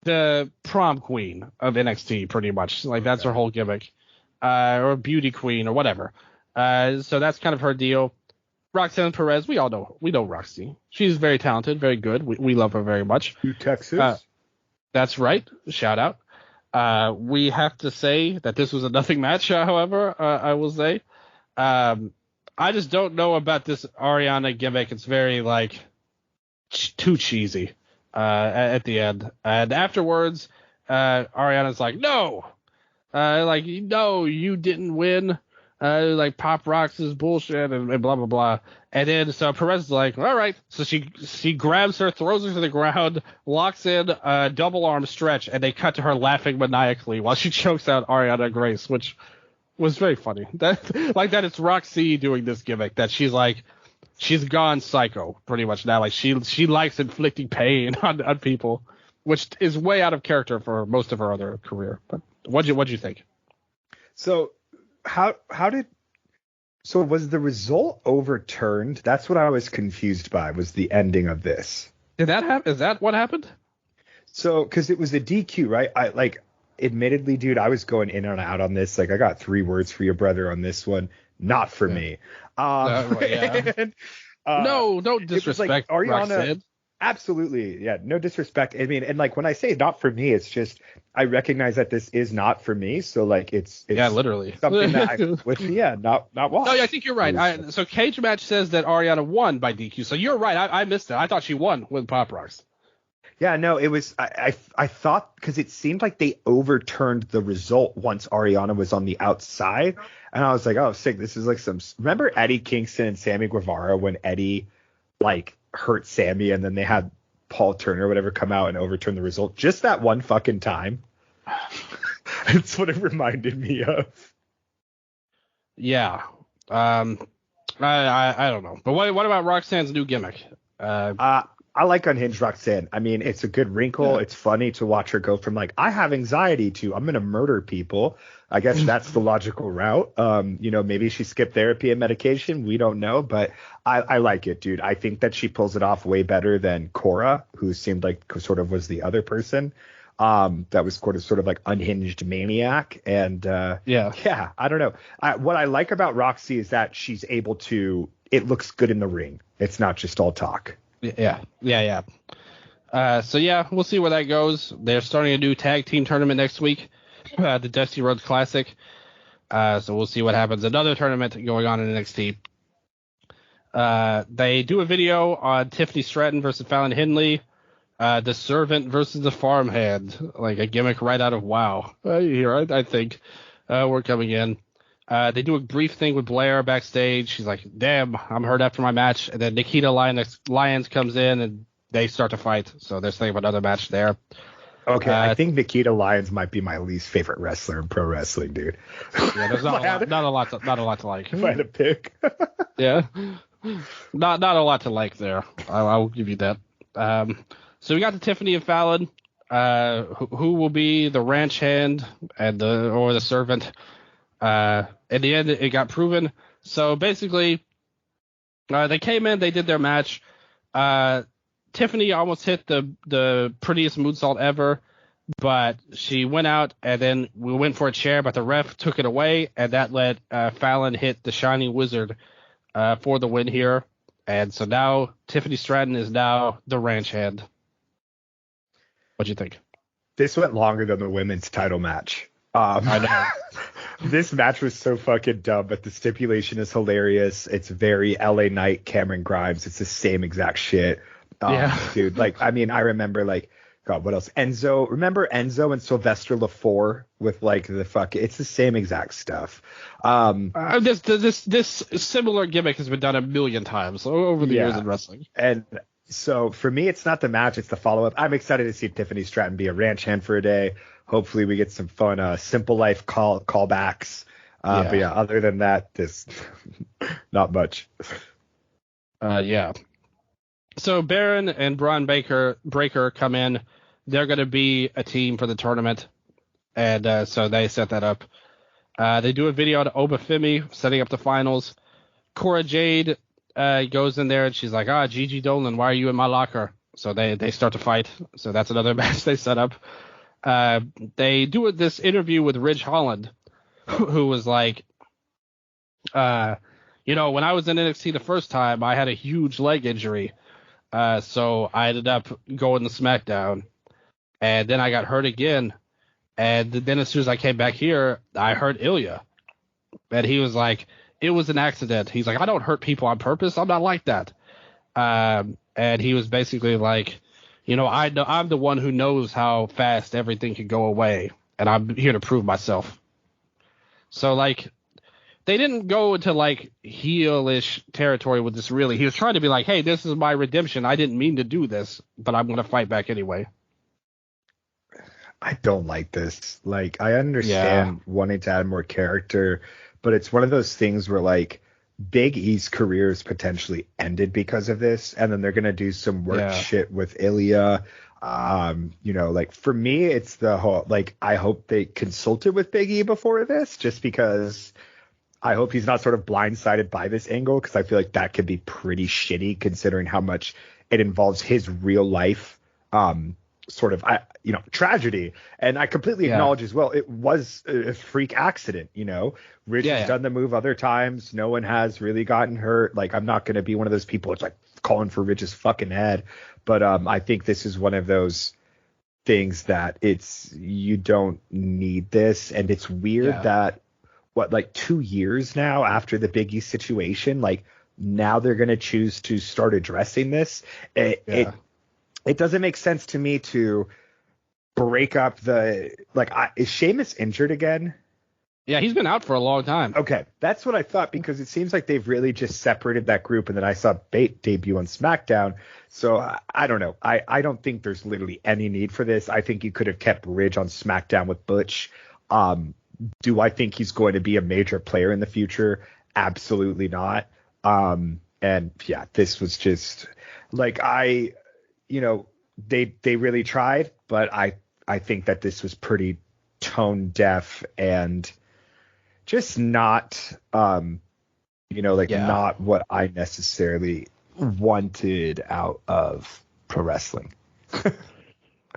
the prom queen of NXT, pretty much. Like, that's her whole gimmick, or beauty queen or whatever. So that's kind of her deal. Roxanne Perez, we know Roxy. She's very talented, very good. We love her very much.
Texas.
That's right. Shout out. We have to say that this was a nothing match, however, I will say. I just don't know about this Ariana gimmick. It's very, like, too cheesy at the end. And afterwards, Ariana's like, no, like, no, you didn't win. Like Pop Rocks is bullshit and blah blah blah. And then so Perez is like, all right. So she grabs her, throws her to the ground, locks in a double arm stretch, and they cut to her laughing maniacally while she chokes out Ariana Grace, which was very funny. That it's Roxy doing this gimmick that she's gone psycho pretty much now. Like she likes inflicting pain on people, which is way out of character for most of her other career. But what'd you think?
So so was the result overturned? That's what I was confused by, was the ending of this.
Did that happen? Is that what happened?
So, because it was a DQ, right? Admittedly, dude, I was going in and out on this. Like, I got 3 words for your brother on this one. Not for me.
Yeah. No disrespect,
like, Ariana.
Roxanne.
Absolutely. Yeah. No disrespect. I mean, and like when I say not for me, it's just I recognize that this is not for me. So like it's
literally
something that I would not watch.
No, I think you're right. So Cage Match says that Ariana won by DQ. So you're right. I missed it. I thought she won with Pop Rocks.
Yeah, no, it was I thought, because it seemed like they overturned the result once Ariana was on the outside, and I was like, oh, sick. This is like remember Eddie Kingston and Sammy Guevara when Eddie like hurt Sammy and then they had Paul Turner or whatever come out and overturn the result just that one fucking time. That's what it reminded me of.
Yeah. I don't know. But what about Roxanne's new gimmick?
I like Unhinged Roxanne. I mean, it's a good wrinkle. Yeah. It's funny to watch her go from like, I have anxiety to I'm going to murder people. I guess that's the logical route. Maybe she skipped therapy and medication. We don't know, but I like it, dude. I think that she pulls it off way better than Cora, who seemed like sort of was the other person. That was sort of like unhinged maniac. And yeah, I don't know. What I like about Roxy is that she's able to, it looks good in the ring. It's not just all talk.
Yeah. So yeah, we'll see where that goes. They're starting a new tag team tournament next week, the Dusty Rhodes Classic. So we'll see what happens. Another tournament going on in NXT. They do a video on Tiffany Stratton versus Fallon Henley, the Servant versus the Farmhand, like a gimmick right out of WoW. Here, I think we're coming in. They do a brief thing with Blair backstage. She's like, damn, I'm hurt after my match. And then Nikita Lyons comes in and they start to fight. So they're saying another match there.
Okay, I think Nikita Lyons might be my least favorite wrestler in pro wrestling, dude.
Yeah, there's not a lot to like.
If I had to pick.
Yeah. Not a lot to like there. I'll give you that. So we got the Tiffany and Fallon, who will be the ranch hand and the servant. In the end, it got proven. So basically, they came in, they did their match. Tiffany almost hit the prettiest moonsault ever, but she went out, and then we went for a chair, but the ref took it away, and that let Fallon hit the Shining Wizard for the win here. And so now Tiffany Stratton is now the ranch hand. What'd you think?
This went longer than the women's title match.
I know.
This match was so fucking dumb, but the stipulation is hilarious. It's very LA Knight, Cameron Grimes. It's the same exact shit.
Yeah.
Dude, like, I mean, I remember, like, God, what else? Remember Enzo and Sylvester LaFour with, like, it's the same exact stuff.
This similar gimmick has been done a million times over the years in wrestling.
And so for me, it's not the match, it's the follow-up. I'm excited to see Tiffany Stratton be a ranch hand for a day. Hopefully we get some fun Simple Life callbacks. But yeah, other than that, this not much.
Yeah. So Baron and Braun Breaker come in. They're going to be a team for the tournament. And so they set that up. They do a video to Obafemi setting up the finals. Cora Jade goes in there and she's like, Gigi Dolan, why are you in my locker? So they start to fight. So that's another match they set up. They do this interview with Ridge Holland, who was like, when I was in NXT the first time, I had a huge leg injury. So I ended up going to SmackDown, and then I got hurt again. And then as soon as I came back here, I hurt Ilya. And he was like, it was an accident. He's like, I don't hurt people on purpose. I'm not like that. And he was basically like, I'm the one who knows how fast everything can go away, and I'm here to prove myself. So like they didn't go into like heelish territory with this really. He was trying to be like, hey, this is my redemption. I didn't mean to do this, but I'm going to fight back anyway.
I don't like this. Like, I
Yeah.
understand wanting to add more character, but it's one of those things where like Big E's career is potentially ended because of this, and then they're gonna do some work
Yeah.
shit with Ilya. Like for me, it's the whole like I hope they consulted with Big E before this, just because I hope he's not sort of blindsided by this angle, because I feel like that could be pretty shitty considering how much it involves his real life sort of tragedy. And I completely
Yeah.
acknowledge as well it was a freak accident. Ridge has done the move other times. No one has really gotten hurt. Like, I'm not going to be one of those people it's like calling for Ridge's fucking head, but I think this is one of those things that you don't need this. And it's weird that like 2 years now after the Big E situation, like now they're going to choose to start addressing this. It doesn't make sense to me to break up is Sheamus injured again?
Yeah, he's been out for a long time.
Okay, that's what I thought, because it seems like they've really just separated that group, and then I saw Bate debut on SmackDown. So I don't know. I don't think there's literally any need for this. I think you could have kept Ridge on SmackDown with Butch. Do I think he's going to be a major player in the future? Absolutely not. And yeah, this was just like they really tried, but I think that this was pretty tone deaf and just not not what I necessarily wanted out of pro wrestling.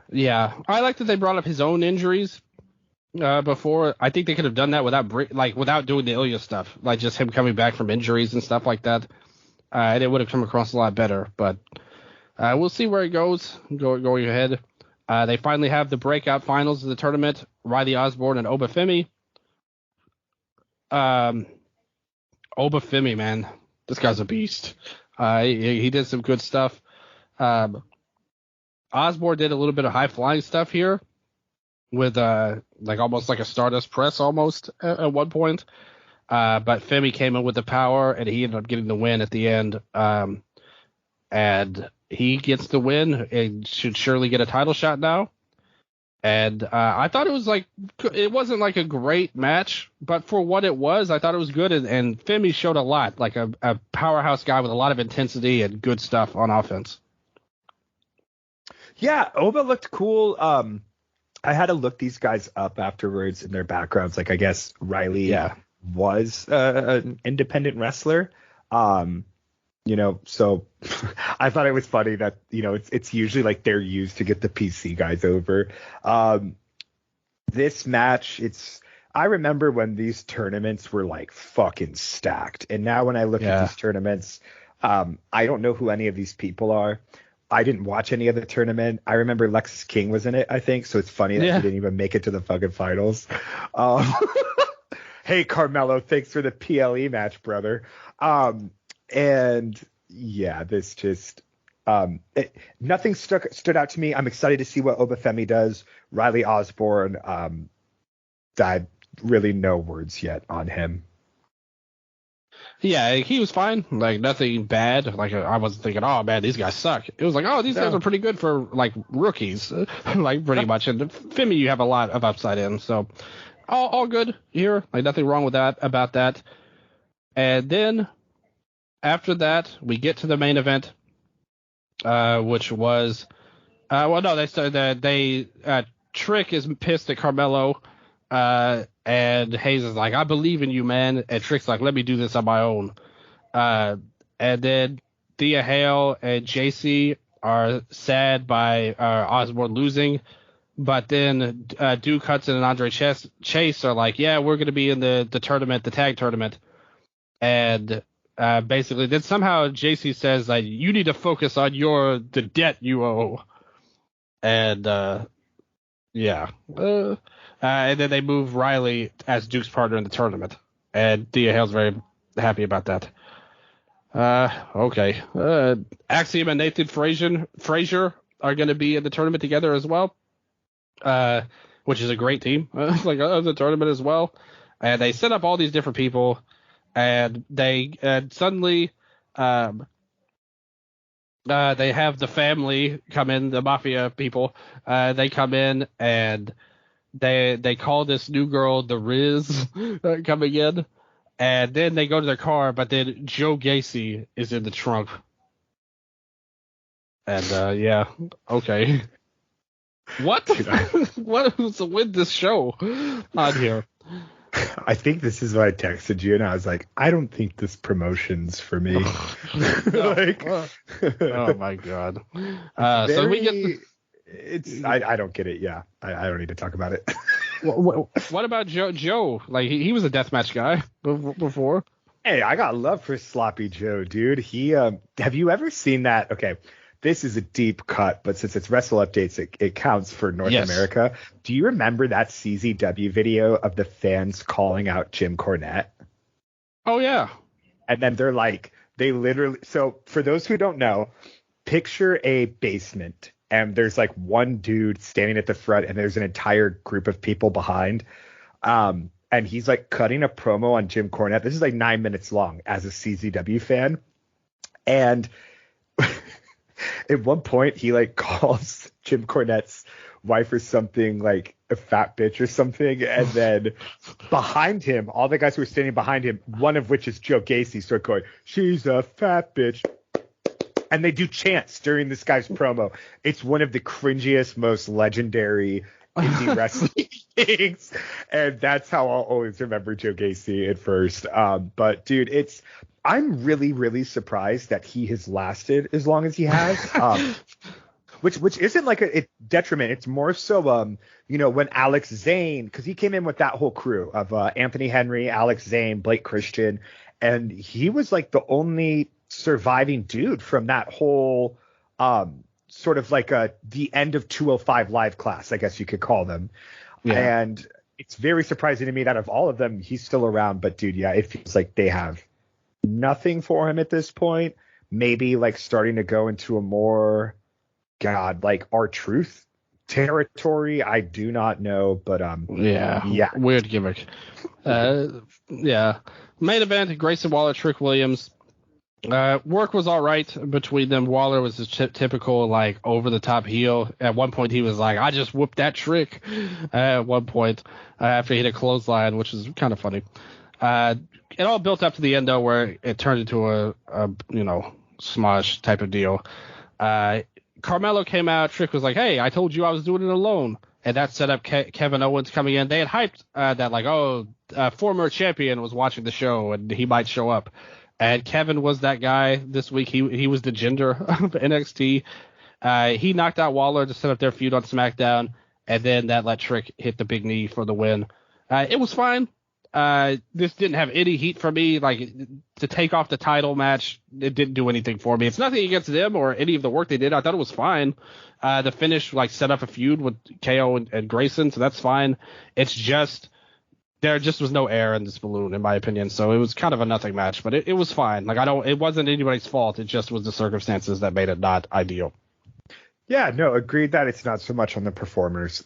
Yeah, I like that they brought up his own injuries before. I think they could have done that without doing the Ilya stuff, like just him coming back from injuries and stuff like that, and it would have come across a lot better. But we'll see where it goes going ahead. They finally have the breakout finals of the tournament: Riley Osborne and Obafemi. Obafemi, man, this guy's a beast. He did some good stuff. Osborne did a little bit of high flying stuff here with almost like a Stardust press almost at one point. But Femi came in with the power, and he ended up getting the win at the end. And he gets the win and should surely get a title shot now. And I thought it wasn't like a great match, but for what it was, I thought it was good. And Femi showed a lot, like a powerhouse guy with a lot of intensity and good stuff on offense.
Yeah, Oba looked cool. I had to look these guys up afterwards in their backgrounds. Like, I guess Riley was an independent wrestler. So I thought it was funny that, it's usually like they're used to get the PC guys over. This match, I remember when these tournaments were like fucking stacked. And now when I look at these tournaments, I don't know who any of these people are. I didn't watch any of the tournament. I remember Lexis King was in it, I think. So it's funny that he didn't even make it to the fucking finals. Hey, Carmelo, thanks for the PLE match, brother. And yeah, this just nothing stood out to me. I'm excited to see what Obafemi does. Riley Osborne, I really no words yet on him.
Yeah, he was fine. Like, nothing bad. Like, I wasn't thinking, oh man, these guys suck. It was like, oh, these guys are pretty good for like rookies, like pretty much. And Femi, you have a lot of upside in, so all good here. Like, nothing wrong with that about that. And then after that, we get to the main event, which was, Trick is pissed at Carmelo, and Hayes is like, I believe in you, man. And Trick's like, let me do this on my own. And then Thea Hale and JC are sad by Osborne losing, but then Duke Hudson and Andre Chase are like, yeah, we're going to be in the tournament, the tag tournament. And basically, then somehow JC says that you need to focus on the debt you owe. And and then they move Riley as Duke's partner in the tournament. And Thea Hale's very happy about that. Okay. Axiom and Nathan Frazier are going to be in the tournament together as well, which is a great team. The tournament as well. and they set up all these different people, and suddenly they have the family come in, the mafia people. They come in and they call this new girl the Riz coming in, and then they go to their car, but then Joe Gacy is in the trunk. And yeah, okay. What? What was with this show on here?
I think this is why I texted you, and I was like, I don't think this promotion's for me.
Oh my god. So we get.
I don't get it. Yeah, I don't need to talk about it.
What about Joe? Like he was a deathmatch guy before.
Hey, I got love for Sloppy Joe, dude. He have you ever seen that? Okay, this is a deep cut, but since it's Wrestle Updates, it counts for North America. Do you remember that CZW video of the fans calling out Jim Cornette?
Oh yeah.
And then they literally. So for those who don't know, picture a basement. And there's like one dude standing at the front, and there's an entire group of people behind. And he's like cutting a promo on Jim Cornette. This is like 9 minutes long as a CZW fan. And at one point, he like calls Jim Cornette's wife or something like a fat bitch or something. And then behind him, all the guys who are standing behind him, one of which is Joe Gacy, start going, "She's a fat bitch." And they do chants during this guy's promo. It's one of the cringiest, most legendary indie wrestling things. And that's how I'll always remember Joe Gacy at first. But dude, I'm really, really surprised that he has lasted as long as he has. Which isn't like a detriment. It's more so, when Alex Zane, because he came in with that whole crew of Anthony Henry, Alex Zane, Blake Christian, and he was like the only surviving dude from that whole sort of like the end of 205 live class, I guess you could call them. Yeah. And it's very surprising to me that of all of them, he's still around. But dude, yeah, it feels like they have nothing for him at this point. Maybe like starting to go into a more like R-Truth territory. I do not know, but yeah,
weird gimmick. Yeah, main event: Grayson Waller, Trick Williams. Work was all right between them. Waller was a typical like over the top heel. At one point he was like, "I just whooped that Trick." At one point after he hit a clothesline, which is kind of funny. It all built up to the end though, where it turned into a smosh type of deal. Carmelo came out. Trick was like, "Hey, I told you I was doing it alone," and that set up Kevin Owens coming in. They had hyped that like, former champion was watching the show and he might show up. And Kevin was that guy this week. He was the gender of NXT. He knocked out Waller to set up their feud on SmackDown, and then that let Trick hit the big knee for the win. It was fine. This didn't have any heat for me. Like, to take off the title match, it didn't do anything for me. It's nothing against them or any of the work they did. I thought it was fine. The finish like set up a feud with KO and Grayson, so that's fine. It's just there just was no air in this balloon, in my opinion. So it was kind of a nothing match, but it was fine. Like, it wasn't anybody's fault. It just was the circumstances that made it not ideal.
Yeah, no, agreed that it's not so much on the performers.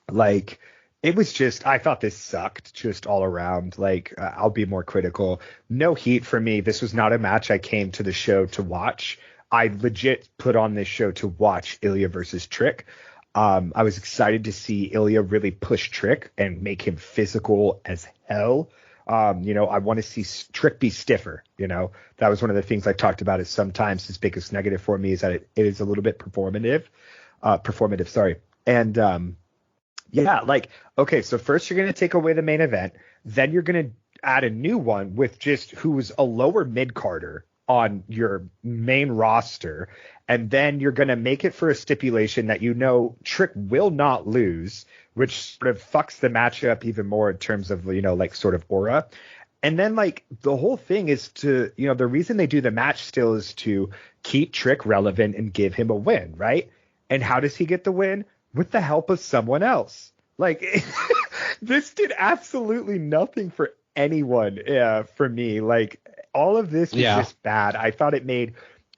Like, it was just, I thought this sucked just all around. Like, I'll be more critical. No heat for me. This was not a match I came to the show to watch. I legit put on this show to watch Ilya versus Trick. I was excited to see Ilya really push Trick and make him physical as hell. I want to see Trick be stiffer. That was one of the things I talked about. Is sometimes his biggest negative for me is that it is a little bit performative. Sorry. And yeah, like, okay, so first you're going to take away the main event, then you're going to add a new one with just who's a lower mid-carder on your main roster, and then you're going to make it for a stipulation that Trick will not lose, which sort of fucks the matchup even more in terms of, like, sort of aura. And then, like, the whole thing is to, the reason they do the match still is to keep Trick relevant and give him a win, right? And how does he get the win? With the help of someone else. Like, this did absolutely nothing for anyone for me. Like, all of this was just bad. I thought it made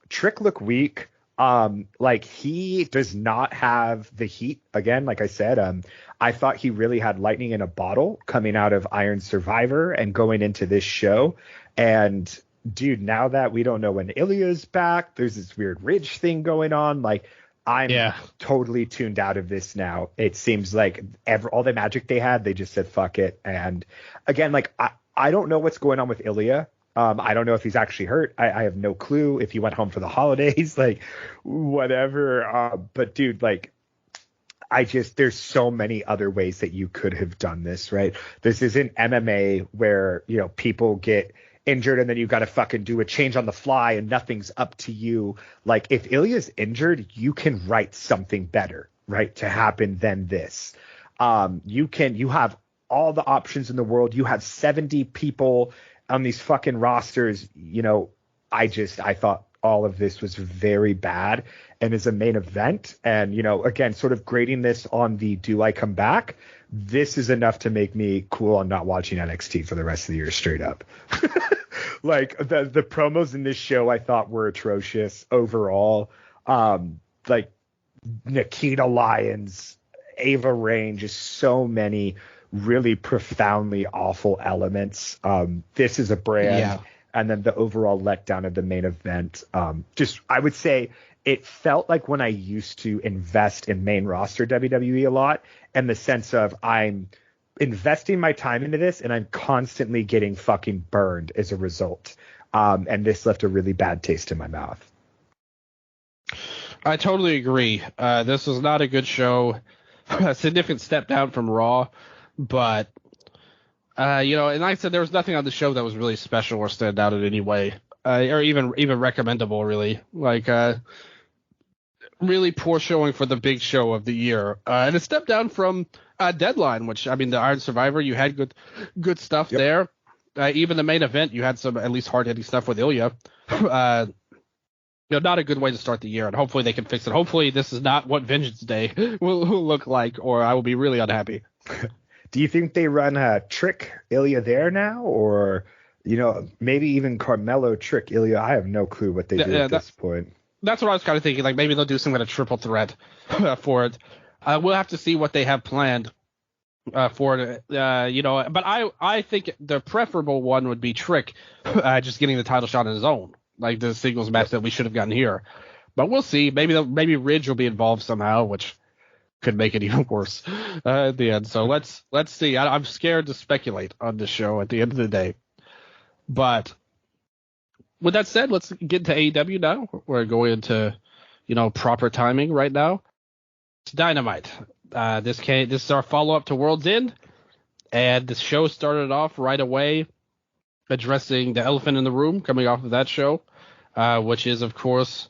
Trick look weak. Like he does not have the heat again. Like I said, I thought he really had lightning in a bottle coming out of Iron Survivor and going into this show. And dude, now that we don't know when Ilya's back, there's this weird Ridge thing going on. Like I'm totally tuned out of this now. It seems like all the magic they had, they just said fuck it. And again, like I don't know what's going on with Ilya. I don't know if he's actually hurt. I have no clue if he went home for the holidays, like whatever. But dude, like there's so many other ways that you could have done this, right? This isn't MMA where, you know, people get injured and then you got to fucking do a change on the fly and nothing's up to you. Like if Ilya's injured, you can write something better, right, to happen than this. You have all the options in the world. You have 70 people on these fucking rosters. You know, I thought all of this was very bad. And as a main event, and, you know, again, sort of grading this on the do I come back, this is enough to make me cool on not watching NXT for the rest of the year straight up. Like the promos in this show I thought were atrocious overall. Like Nikita Lyons, Ava Rain, just so many really profoundly awful elements. This is a brand. Yeah. And then the overall letdown of the main event. I would say it felt like when I used to invest in main roster WWE a lot, in the sense of I'm investing my time into this and I'm constantly getting fucking burned as a result. And this left a really bad taste in my mouth.
I totally agree. This was not a good show. A significant step down from Raw, but you know, and like I said, there was nothing on the show that was really special or stand out in any way, or even recommendable, really. Like, really poor showing for the big show of the year, and a step down from Deadline, which, I mean, the Iron Survivor, you had good stuff there. Even the main event, you had some at least hard-hitting stuff with Ilya. You know, not a good way to start the year, and hopefully they can fix it. Hopefully this is not what Vengeance Day will look like, or I will be really unhappy.
Do you think they run Trick Ilya there now, or, you know, maybe even Carmelo Trick Ilya? I have no clue what they do at this point.
That's what I was kind of thinking. Like maybe they'll do some kind of triple threat for it. We'll have to see what they have planned for it. You know, but I think the preferable one would be Trick, just getting the title shot on his own, like the singles match that we should have gotten here. But we'll see. Maybe Ridge will be involved somehow, which could make it even worse at the end. So let's see. I'm scared to speculate on this show at the end of the day. But with that said, let's get into AEW now. We're going into, you know, proper timing right now. It's Dynamite. This is our follow-up to World's End, and the show started off right away addressing the elephant in the room coming off of that show, which is, of course,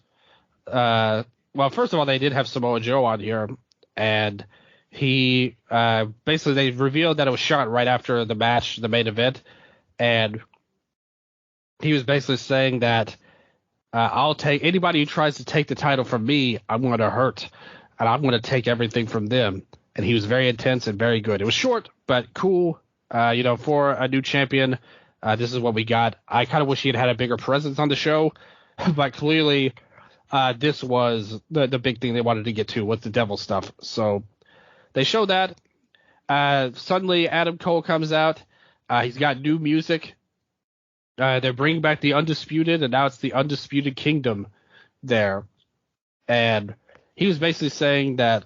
well, first of all, they did have Samoa Joe on here, and he basically they revealed that it was shot right after the match, the main event, and he was basically saying that I'll take anybody who tries to take the title from me, I'm going to hurt, and I'm going to take everything from them. And he was very intense and very good. It was short, but cool. You know, for a new champion, this is what we got. I kind of wish he had a bigger presence on the show, but clearly this was the big thing they wanted to get to with the devil stuff. So they show that. Suddenly, Adam Cole comes out. He's got new music. They're bringing back the Undisputed, and now it's the Undisputed Kingdom there. And he was basically saying that,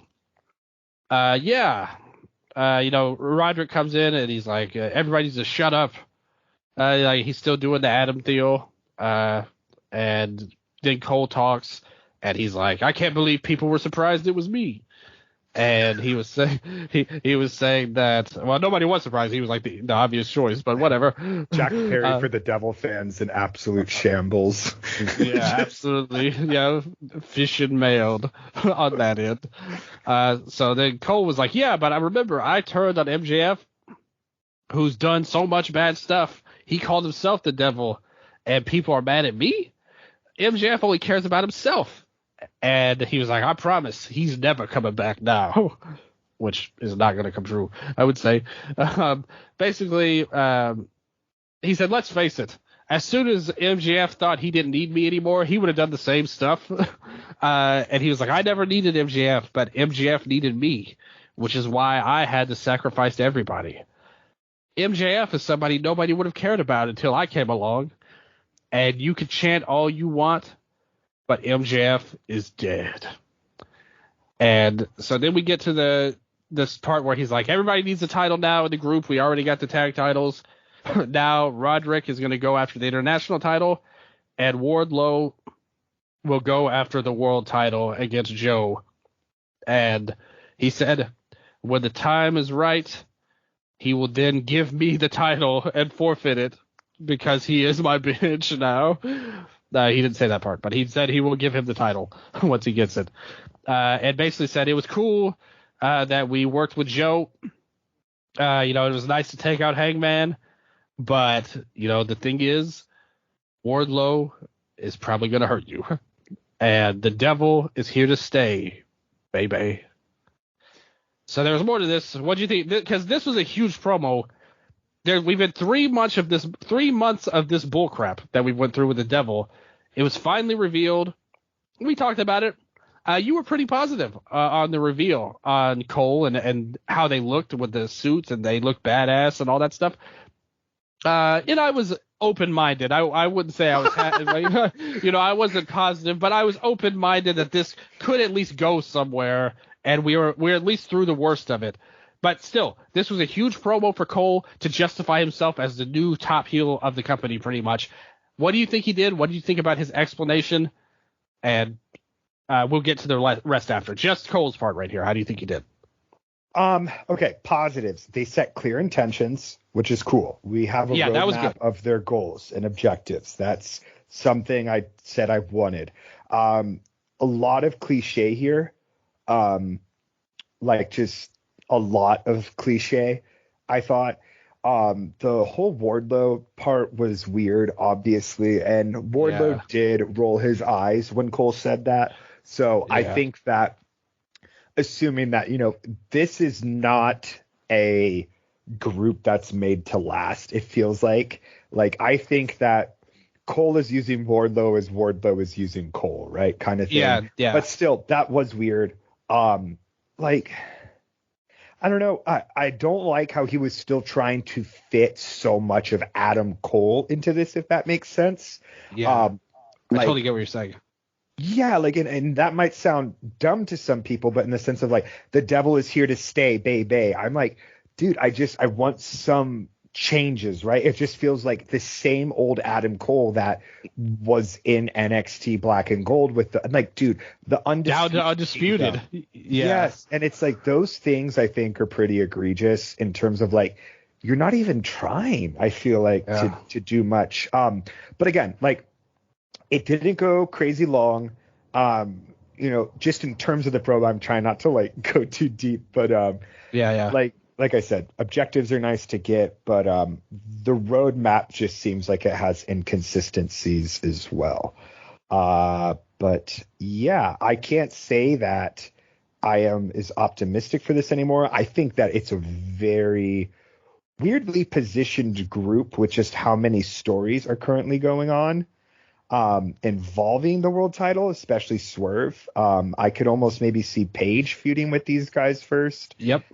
you know, Roderick comes in and he's like, everybody needs to shut up. Like he's still doing the Adam deal. And then Cole talks, and he's like, I can't believe people were surprised it was me. And he was saying he was saying that, well, nobody was surprised. He was like the obvious choice, but whatever.
Jack Perry for the Devil fans in absolute shambles.
Yeah, absolutely. Yeah, fish and mailed on that end. So then Cole was like, yeah, but I remember I turned on MJF, who's done so much bad stuff. He called himself the devil, and people are mad at me. MJF only cares about himself. And he was like, I promise he's never coming back now, which is not going to come true, I would say. Basically, he said, let's face it. as soon as MJF thought he didn't need me anymore, he would have done the same stuff. And he was like, I never needed MJF, but MJF needed me, which is why I had to sacrifice to everybody. MJF is somebody nobody would have cared about until I came along. And you can chant all you want, but MJF is dead. And so then we get to this part where he's like, everybody needs a title now in the group. We already got the tag titles. Now Roderick is going to go after the international title, and Wardlow will go after the world title against Joe. And he said, when the time is right, he will then give me the title and forfeit it because he is my bitch now. He didn't say that part, but he said he will give him the title once he gets it. And basically said it was cool that we worked with Joe. It was nice to take out Hangman. But, the thing is, Wardlow is probably going to hurt you. And the devil is here to stay, baby. So there's more to this. What do you think? Because this was a huge promo. We've had 3 months of this bullcrap that we went through with the devil. It was finally revealed. We talked about it. You were pretty positive on the reveal on Cole and how they looked with the suits, and they looked badass and all that stuff. And I was open-minded. I wouldn't say I was, I wasn't positive, but I was open-minded that this could at least go somewhere, and we're at least through the worst of it. But still, this was a huge promo for Cole to justify himself as the new top heel of the company, pretty much. What do you think he did? What do you think about his explanation? And we'll get to the rest after. Just Cole's part right here. How do you think he did?
Okay, positives. They set clear intentions, which is cool. We have a roadmap of their goals and objectives. That's something I said I wanted. A lot of cliche here, just a lot of cliche, I thought. The whole Wardlow part was weird, obviously, and Wardlow did roll his eyes when Cole said that. So I think that, assuming that, this is not a group that's made to last, it feels like I think that Cole is using Wardlow as Wardlow is using Cole, right? Kind of thing. Yeah. But still, that was weird. I don't know. I don't like how he was still trying to fit so much of Adam Cole into this, if that makes sense.
Yeah. I totally get what you're saying.
Yeah, and that might sound dumb to some people, but in the sense of the devil is here to stay, bae. I'm like, dude, I want some changes, right? It just feels like the same old Adam Cole that was in NXT Black and Gold with the undisputed. Yeah. Yes, and it's those things I think are pretty egregious in terms of you're not even trying, I feel to do much. But again, it didn't go crazy long. Just in terms of the program, I'm trying not to go too deep, but like I said, objectives are nice to get, but the roadmap just seems like it has inconsistencies as well. But yeah, I can't say that I am as optimistic for this anymore. I think that it's a very weirdly positioned group with just how many stories are currently going on. Involving the world title, especially Swerve. I could almost maybe see Paige feuding with these guys first.
Yep.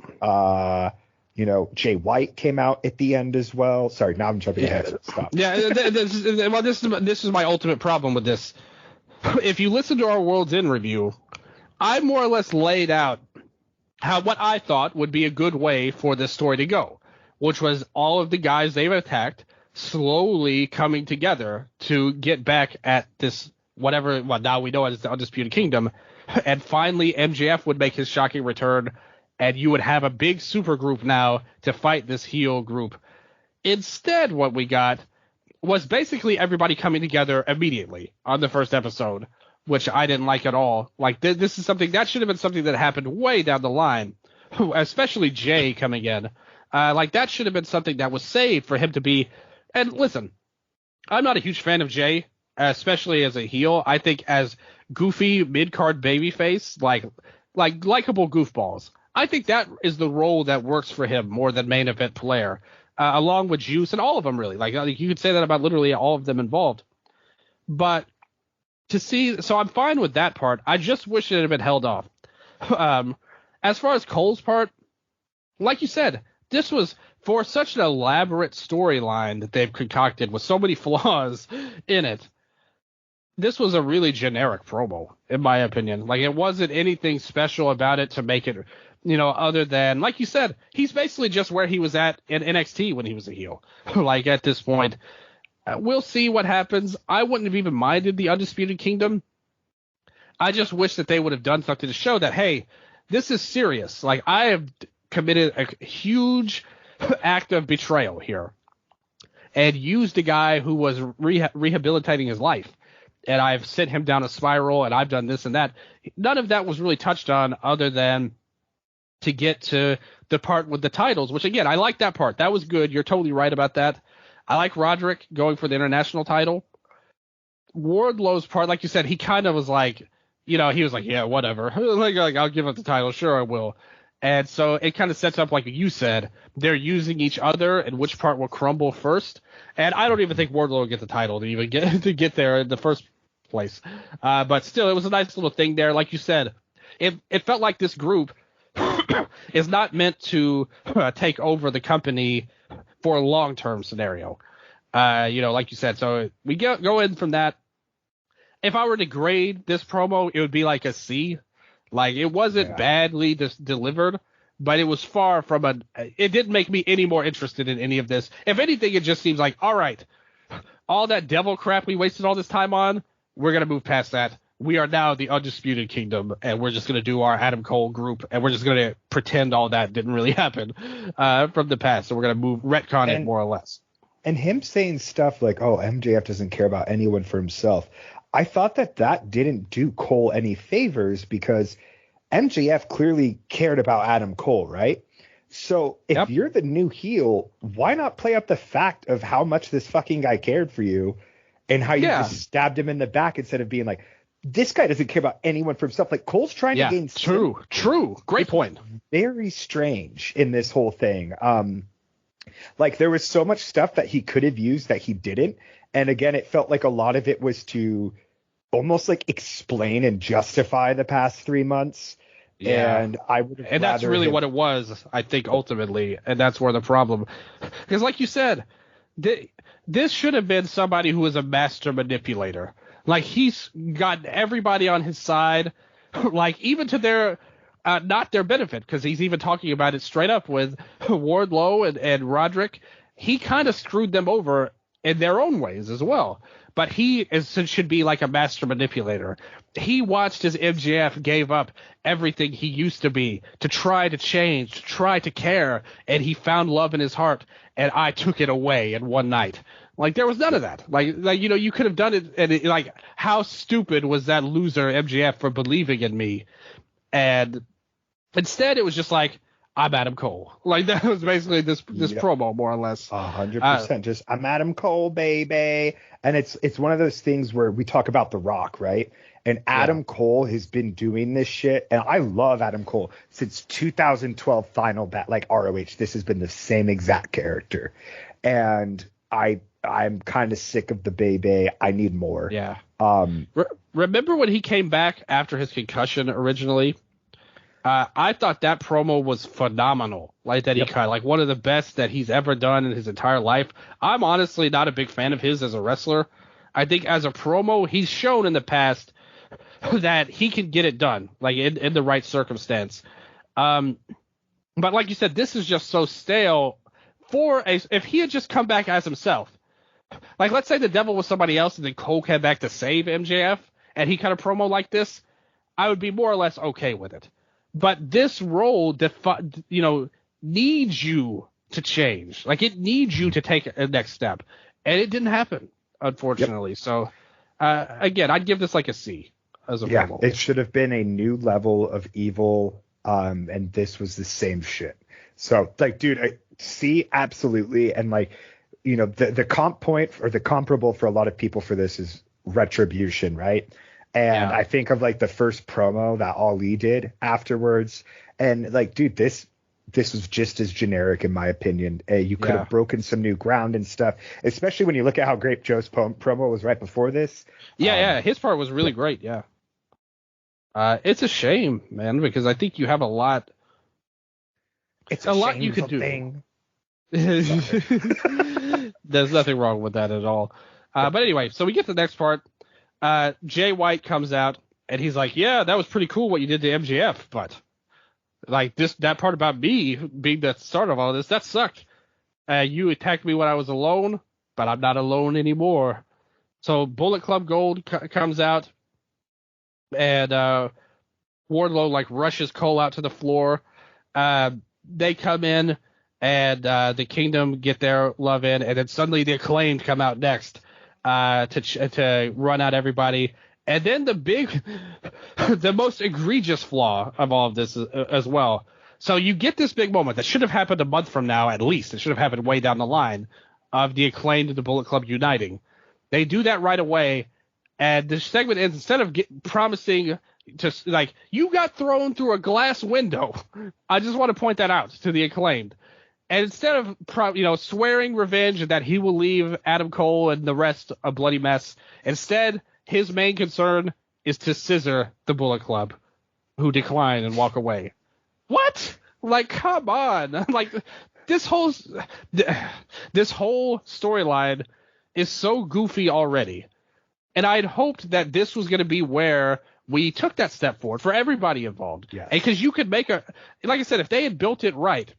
Jay White came out at the end as well. Sorry, now I'm jumping ahead. Stop.
Yeah, this is my ultimate problem with this. If you listen to our World's End review, I more or less laid out what I thought would be a good way for this story to go, which was all of the guys they've attacked slowly coming together to get back at this now we know as the Undisputed Kingdom, and finally MJF would make his shocking return, and you would have a big super group now to fight this heel group. Instead, what we got was basically everybody coming together immediately on the first episode, which I didn't like at all. This is something that should have been something that happened way down the line, especially Jay coming in. That should have been something that was saved for him to be. And listen, I'm not a huge fan of Jay, especially as a heel. I think as goofy mid-card babyface, likable goofballs, I think that is the role that works for him more than main event player. along with Juice and all of them really. Like you could say that about literally all of them involved. But to see, so I'm fine with that part. I just wish it had been held off. As far as Cole's part, like you said, this was for such an elaborate storyline that they've concocted with so many flaws in it. This was a really generic promo, in my opinion. Like, it wasn't anything special about it to make it, other than, like you said, he's basically just where he was at in NXT when he was a heel. Like, at this point, we'll see what happens. I wouldn't have even minded the Undisputed Kingdom. I just wish that they would have done something to show that, hey, this is serious. Like, I have committed a huge act of betrayal here and used a guy who was rehabilitating his life. And I've sent him down a spiral, and I've done this and that. None of that was really touched on other than to get to the part with the titles, which, again, I like that part. That was good. You're totally right about that. I like Roderick going for the international title. Wardlow's part, like you said, he kind of was like, he was like, yeah, whatever. like, I'll give up the title. Sure, I will. And so it kind of sets up, like you said, they're using each other and which part will crumble first. And I don't even think Wardlow will get the title to even get there in the first place. But still, it was a nice little thing there. Like you said, it felt like this group is not meant to take over the company for a long-term scenario. Like you said. So we go in from that. If I were to grade this promo, it would be like a C. Like, it wasn't badly delivered, but it was far from it didn't make me any more interested in any of this. If anything, it just seems like, all right, all that devil crap we wasted all this time on, we're going to move past that. We are now the Undisputed Kingdom, and we're just going to do our Adam Cole group, and we're just going to pretend all that didn't really happen from the past. So we're going to retcon it more or less.
And him saying stuff like, oh, MJF doesn't care about anyone for himself. I thought that didn't do Cole any favors because MJF clearly cared about Adam Cole, right? So if you're the new heel, why not play up the fact of how much this fucking guy cared for you and how you just stabbed him in the back instead of being like, this guy doesn't care about anyone for himself. Like, Cole's trying to gain.
True. Great point.
Very strange in this whole thing. Like, there was so much stuff that he could have used that he didn't. And again, it felt like a lot of it was to almost like explain and justify the past 3 months. Yeah. And I would have,
and that's really what it was, I think, ultimately. And that's where the problem, because like you said, this should have been somebody who was a master manipulator. Like, he's got everybody on his side, like, even to their, not their benefit, because he's even talking about it straight up with Wardlow and Roderick. He kind of screwed them over in their own ways as well. But he should be like a master manipulator. He watched as MJF gave up everything he used to be to try to change, to try to care, and he found love in his heart, and I took it away in one night. Like, there was none of that. Like you could have done it, and like, how stupid was that loser MJF for believing in me? And instead, it was just like, I'm Adam Cole. Like, that was basically this promo, more or less.
100%. Just, I'm Adam Cole, baby. And it's one of those things where we talk about The Rock, right? And Adam Cole has been doing this shit. And I love Adam Cole since 2012 Final Battle, like ROH. This has been the same exact character. And I'm kind of sick of the baby. I need more.
Yeah. Remember when he came back after his concussion originally? I thought that promo was phenomenal. Like, that he kind of, like, one of the best that he's ever done in his entire life. I'm honestly not a big fan of his as a wrestler. I think as a promo, he's shown in the past that he can get it done, like, in the right circumstance. But like you said, this is just so stale. If he had just come back as himself, like, let's say the devil was somebody else and then Cole came back to save MJF and he kind of promo like this, I would be more or less okay with it. But this role, needs you to change. Like, it needs you to take a next step. And it didn't happen, unfortunately. Yep. So, again, I'd give this like a C as a promo.
It should have been a new level of evil, and this was the same shit. So, like, dude, C, absolutely. And, like, the comp point or the comparable for a lot of people for this is Retribution, right? And I think of, like, the first promo that Ali did afterwards. And, like, dude, this this was just as generic in my opinion. You could have broken some new ground and stuff, especially when you look at how great Joe's promo was right before this.
Yeah, his part was really great. Yeah. It's a shame, man, because I think you have a lot.
It's a lot you could do.
There's nothing wrong with that at all. But anyway, so we get to the next part. Jay White comes out and he's like, "Yeah, that was pretty cool what you did to MJF, but like that part about me being the start of all this, that sucked. You attacked me when I was alone, but I'm not alone anymore." So Bullet Club Gold comes out. And Wardlow like rushes Cole out to the floor. They come in, and the Kingdom get their love in, and then suddenly the Acclaimed come out next to run out everybody. And then the most egregious flaw of all of this as well. So you get this big moment that should have happened a month from now at least. It should have happened way down the line of the Acclaimed and the Bullet Club uniting. They do that right away. And the segment ends, instead of promising to, like, you got thrown through a glass window. I just want to point that out to the Acclaimed. And instead of, swearing revenge and that he will leave Adam Cole and the rest a bloody mess, instead, his main concern is to scissor the Bullet Club, who decline and walk away. What? Like, come on. Like, this whole storyline is so goofy already. And I'd hoped that this was going to be where we took that step forward for everybody involved.
Yes.
And because you could make like I said, if they had built it right,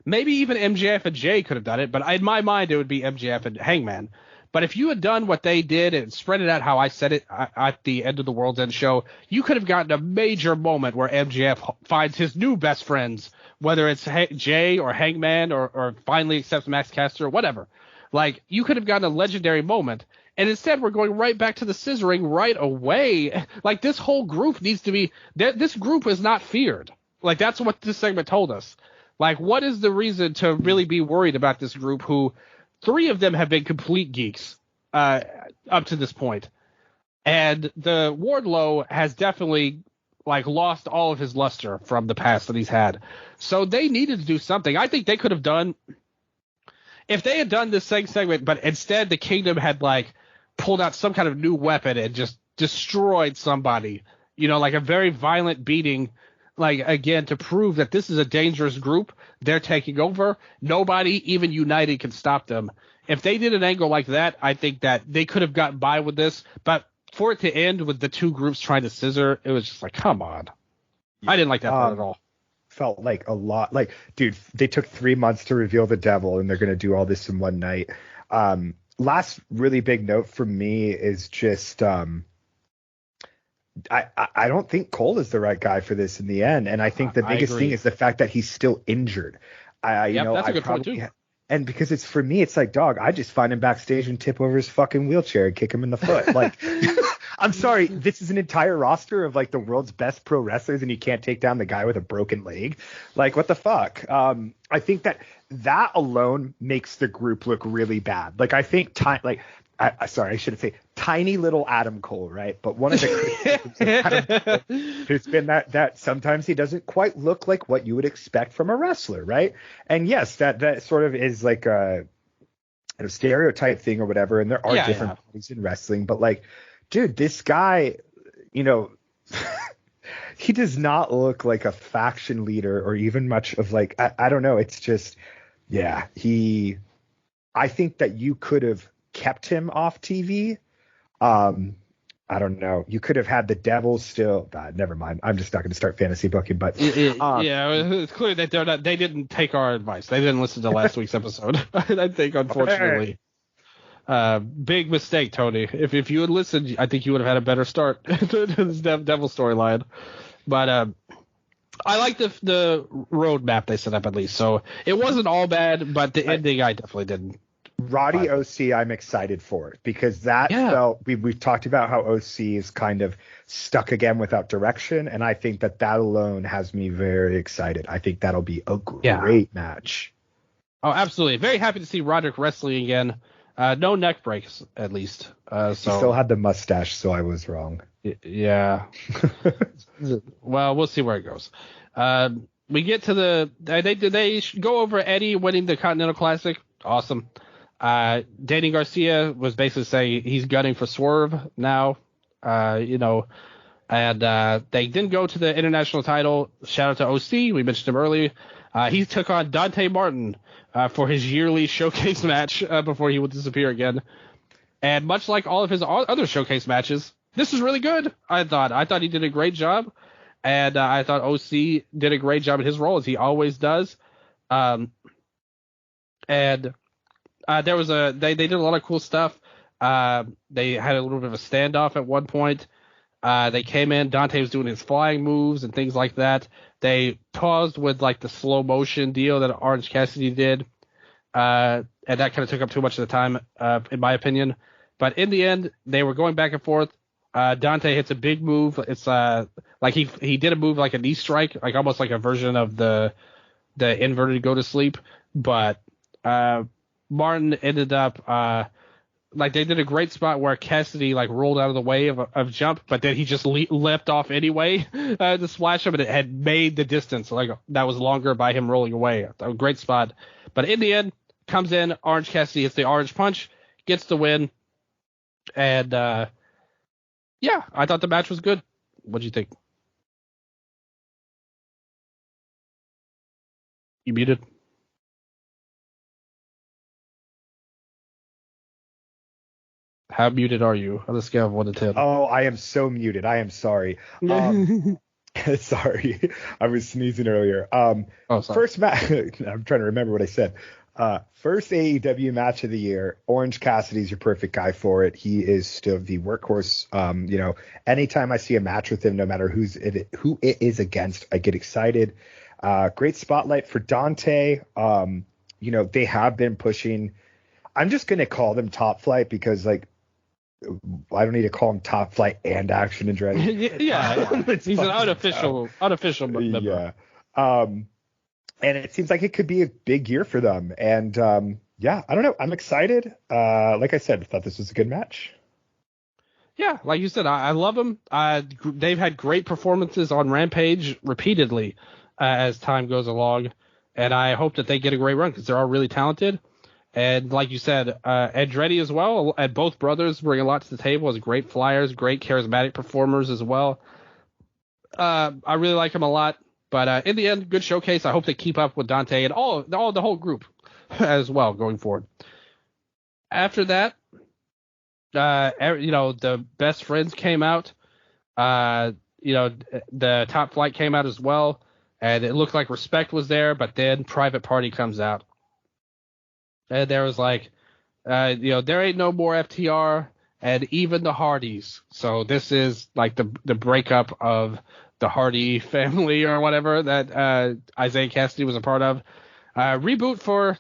maybe even MJF and Jay could have done it, but in my mind, it would be MJF and Hangman. But if you had done what they did and spread it out how I said it at the end of the World's End show, you could have gotten a major moment where MJF finds his new best friends, whether it's Jay or Hangman or finally accepts Max Caster or whatever. Like, you could have gotten a legendary moment. And instead, we're going right back to the scissoring right away. Like, this whole group needs to be – this group is not feared. Like, that's what this segment told us. Like, what is the reason to really be worried about this group who – 3 of them have been complete geeks up to this point. And the Wardlow has definitely, like, lost all of his luster from the past that he's had. So they needed to do something. I think they could have done – if they had done this segment, but instead the Kingdom had, like – pulled out some kind of new weapon and just destroyed somebody, like a very violent beating, like, again, to prove that this is a dangerous group. They're taking over. Nobody, even United, can stop them. If they did an angle like that, I think that they could have gotten by with this. But for it to end with the 2 groups trying to scissor, it was just like, come on. I didn't like that part at all.
Felt like a lot. Like, dude, they took 3 months to reveal the devil, and they're going to do all this in one night. Last really big note from me is just I don't think Cole is the right guy for this in the end, and I think the biggest thing is the fact that he's still injured.
That's a good point too.
And because it's, for me, it's like, dog, I just find him backstage and tip over his fucking wheelchair and kick him in the foot. Like, I'm sorry, this is an entire roster of like the world's best pro wrestlers, and you can't take down the guy with a broken leg. Like, what the fuck? I think that alone makes the group look really bad. Like, I think I shouldn't say tiny little Adam Cole, right? But one of the criticisms of Adam Cole has been that sometimes he doesn't quite look like what you would expect from a wrestler, right? And yes, that sort of is like a stereotype thing or whatever. And there are different things in wrestling, but like, dude, this guy, he does not look like a faction leader or even much of like, I don't know. It's just, I think that you could have kept him off TV. I don't know. You could have had the Devils still. Never mind. I'm just not going to start fantasy booking. But
it's clear that they didn't take our advice. They didn't listen to last week's episode. I think, unfortunately, big mistake, Tony. If you had listened, I think you would have had a better start to this Devil storyline. But I like the roadmap they set up at least. So it wasn't all bad, but the ending I definitely didn't.
Roddy OC, I'm excited for it because that felt we've talked about how OC is kind of stuck again without direction, and I think that alone has me very excited. I think that'll be a great match.
Oh, absolutely! Very happy to see Roderick wrestling again. No neck breaks, at least. He
still had the mustache, so I was wrong.
Yeah. Well, we'll see where it goes. we get to they go over Eddie winning the Continental Classic. Awesome. Danny Garcia was basically saying he's gunning for Swerve now. And they didn't go to the international title. Shout out to OC. We mentioned him earlier. He took on Dante Martin for his yearly showcase match before he would disappear again. And much like all of his other showcase matches, this was really good. I thought he did a great job. And I thought OC did a great job in his role, as he always does. There was they did a lot of cool stuff. They had a little bit of a standoff at one point. They came in, Dante was doing his flying moves and things like that. They paused with like the slow motion deal that Orange Cassidy did. And that kind of took up too much of the time, in my opinion. But in the end, they were going back and forth. Dante hits a big move. It's like he did a move like a knee strike, like almost like a version of the inverted go to sleep. But Martin ended up like they did a great spot where Cassidy like rolled out of the way of jump, but then he just leapt off anyway to splash him, and it had made the distance like that was longer by him rolling away. A great spot. But in the end, comes in, Orange Cassidy hits the orange punch, gets the win, and yeah, I thought the match was good. What'd you think? You muted? How muted are you on the scale of 1 to 10?
Oh, I am so muted. I am sorry. Sorry, I was sneezing earlier.
Sorry.
First match. I'm trying to remember what I said. First AEW match of the year. Orange Cassidy's your perfect guy for it. He is still the workhorse. Anytime I see a match with him, no matter who it is against, I get excited. Great spotlight for Dante. They have been pushing. I'm just gonna call them Top Flight because like I don't need to call him Top Flight and Action and Dread.
Yeah, he's an unofficial member.
Yeah. And it seems like it could be a big year for them. And I don't know. I'm excited. Like I said, I thought this was a good match.
Yeah, like you said, I love them. They've had great performances on Rampage repeatedly as time goes along, and I hope that they get a great run because they're all really talented. And like you said, Andretti as well, and both brothers bring a lot to the table as great flyers, great charismatic performers as well. I really like them a lot. But in the end, good showcase. I hope they keep up with Dante and the whole group as well going forward. After that, the best friends came out. The Top Flight came out as well, and it looked like Respect was there. But then Private Party comes out, and there was like, there ain't no more FTR, and even the Hardys. So this is like the breakup of the Hardy family or whatever that Isaiah Cassidy was a part of. Reboot for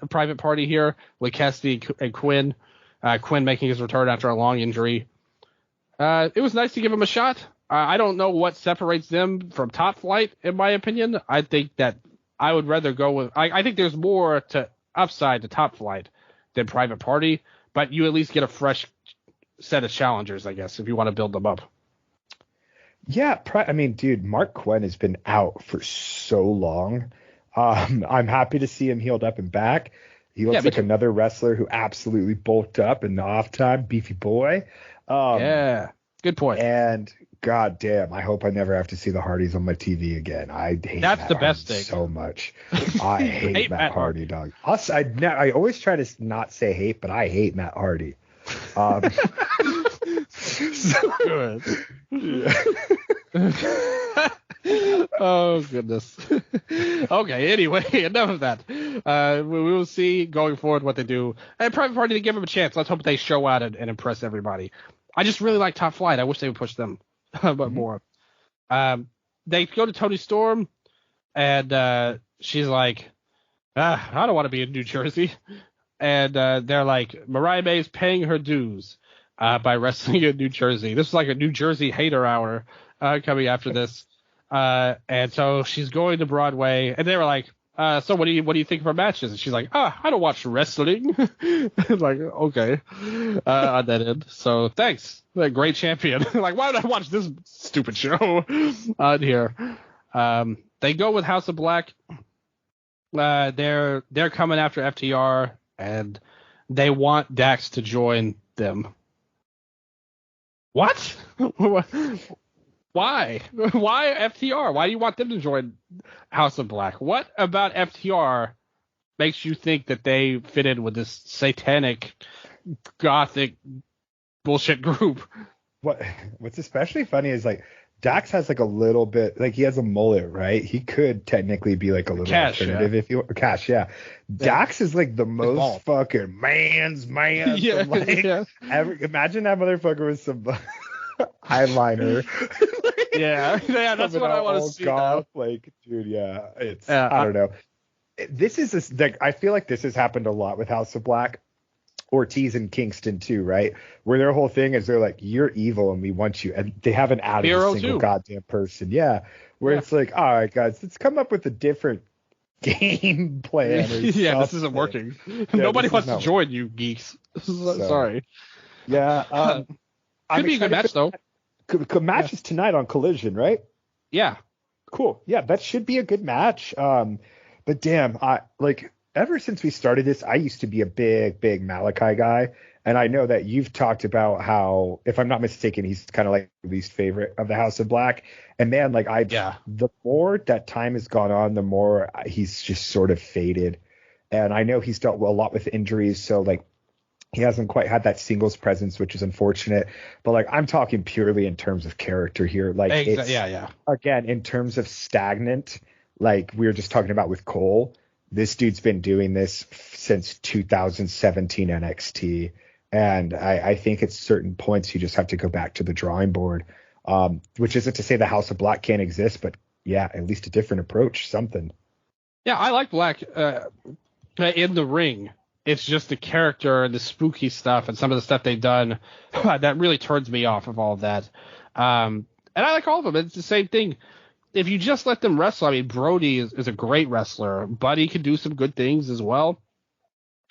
Private Party here with Cassidy and Quinn. Quinn making his return after a long injury. It was nice to give him a shot. I don't know what separates them from Top Flight, in my opinion. I think that I would rather go with. I think there's more to upside to Top Flight than Private Party, but you at least get a fresh set of challengers, I guess, if you want to build them up.
Yeah, dude, Mark Quinn has been out for so long. I'm happy to see him healed up and back. He looks like another wrestler who absolutely bulked up in the off time, beefy boy.
Yeah, good point.
And goddamn, I hope I never have to see the Hardys on my TV again. I hate
That's the best thing
so much. I hate Matt Hardy, dog. I always try to not say hate, but I hate Matt Hardy.
So good. Yeah. Oh goodness. Okay. Anyway, enough of that. We will see going forward what they do. And Private Party, to give them a chance. Let's hope they show out and impress everybody. I just really like Top Flight. I wish they would push them but more. They go to Toni Storm, and she's like, I don't want to be in New Jersey. And they're like, Mariah May's paying her dues by wrestling in New Jersey. This is like a New Jersey hater hour coming after this. And so she's going to Broadway, and they were like, so what do you think of her matches? And she's like, I don't watch wrestling. Like, okay, on that end. So thanks, great champion. Like, why would I watch this stupid show on here? They go with House of Black. They're coming after FTR, and they want Dax to join them. What? Why? Why FTR? Why do you want them to join House of Black? What about FTR makes you think that they fit in with this satanic, gothic bullshit group?
What's especially funny is like Dax has like a little bit, like he has a mullet, right? He could technically be like a little alternative if you Cash, yeah. Dax is like the most fucking man's man.
Yeah,
Imagine that motherfucker with some eyeliner.
That's what I want to see.
Like, dude, yeah, it's I don't know. This is like I feel like this has happened a lot with House of Black. Ortiz and Kingston too, right? Where their whole thing is they're like, you're evil and we want you, and they haven't added a single goddamn person. Yeah, where it's like, all right, guys, let's come up with a different game plan.
This isn't working. Nobody wants to join you, geeks. Sorry.
Yeah,
could be a good match though.
Matches tonight on Collision, right?
Yeah.
Cool. Yeah, that should be a good match. But damn, ever since we started this, I used to be a big Malachi guy. And I know that you've talked about how, if I'm not mistaken, he's kind of like the least favorite of the House of Black. And man, the more that time has gone on, the more he's just sort of faded. And I know he's dealt a lot with injuries. So like he hasn't quite had that singles presence, which is unfortunate. But like I'm talking purely in terms of character here. Like again, in terms of stagnant, like we were just talking about with Cole. This dude's been doing this since 2017 NXT, and I think at certain points you just have to go back to the drawing board, which isn't to say the House of Black can't exist, but yeah, at least a different approach, something.
Yeah, I like Black in the ring. It's just the character and the spooky stuff and some of the stuff they've done that really turns me off of all of that. And I like all of them. It's the same thing. If you just let them wrestle, I mean, Brody is a great wrestler. Buddy can do some good things as well.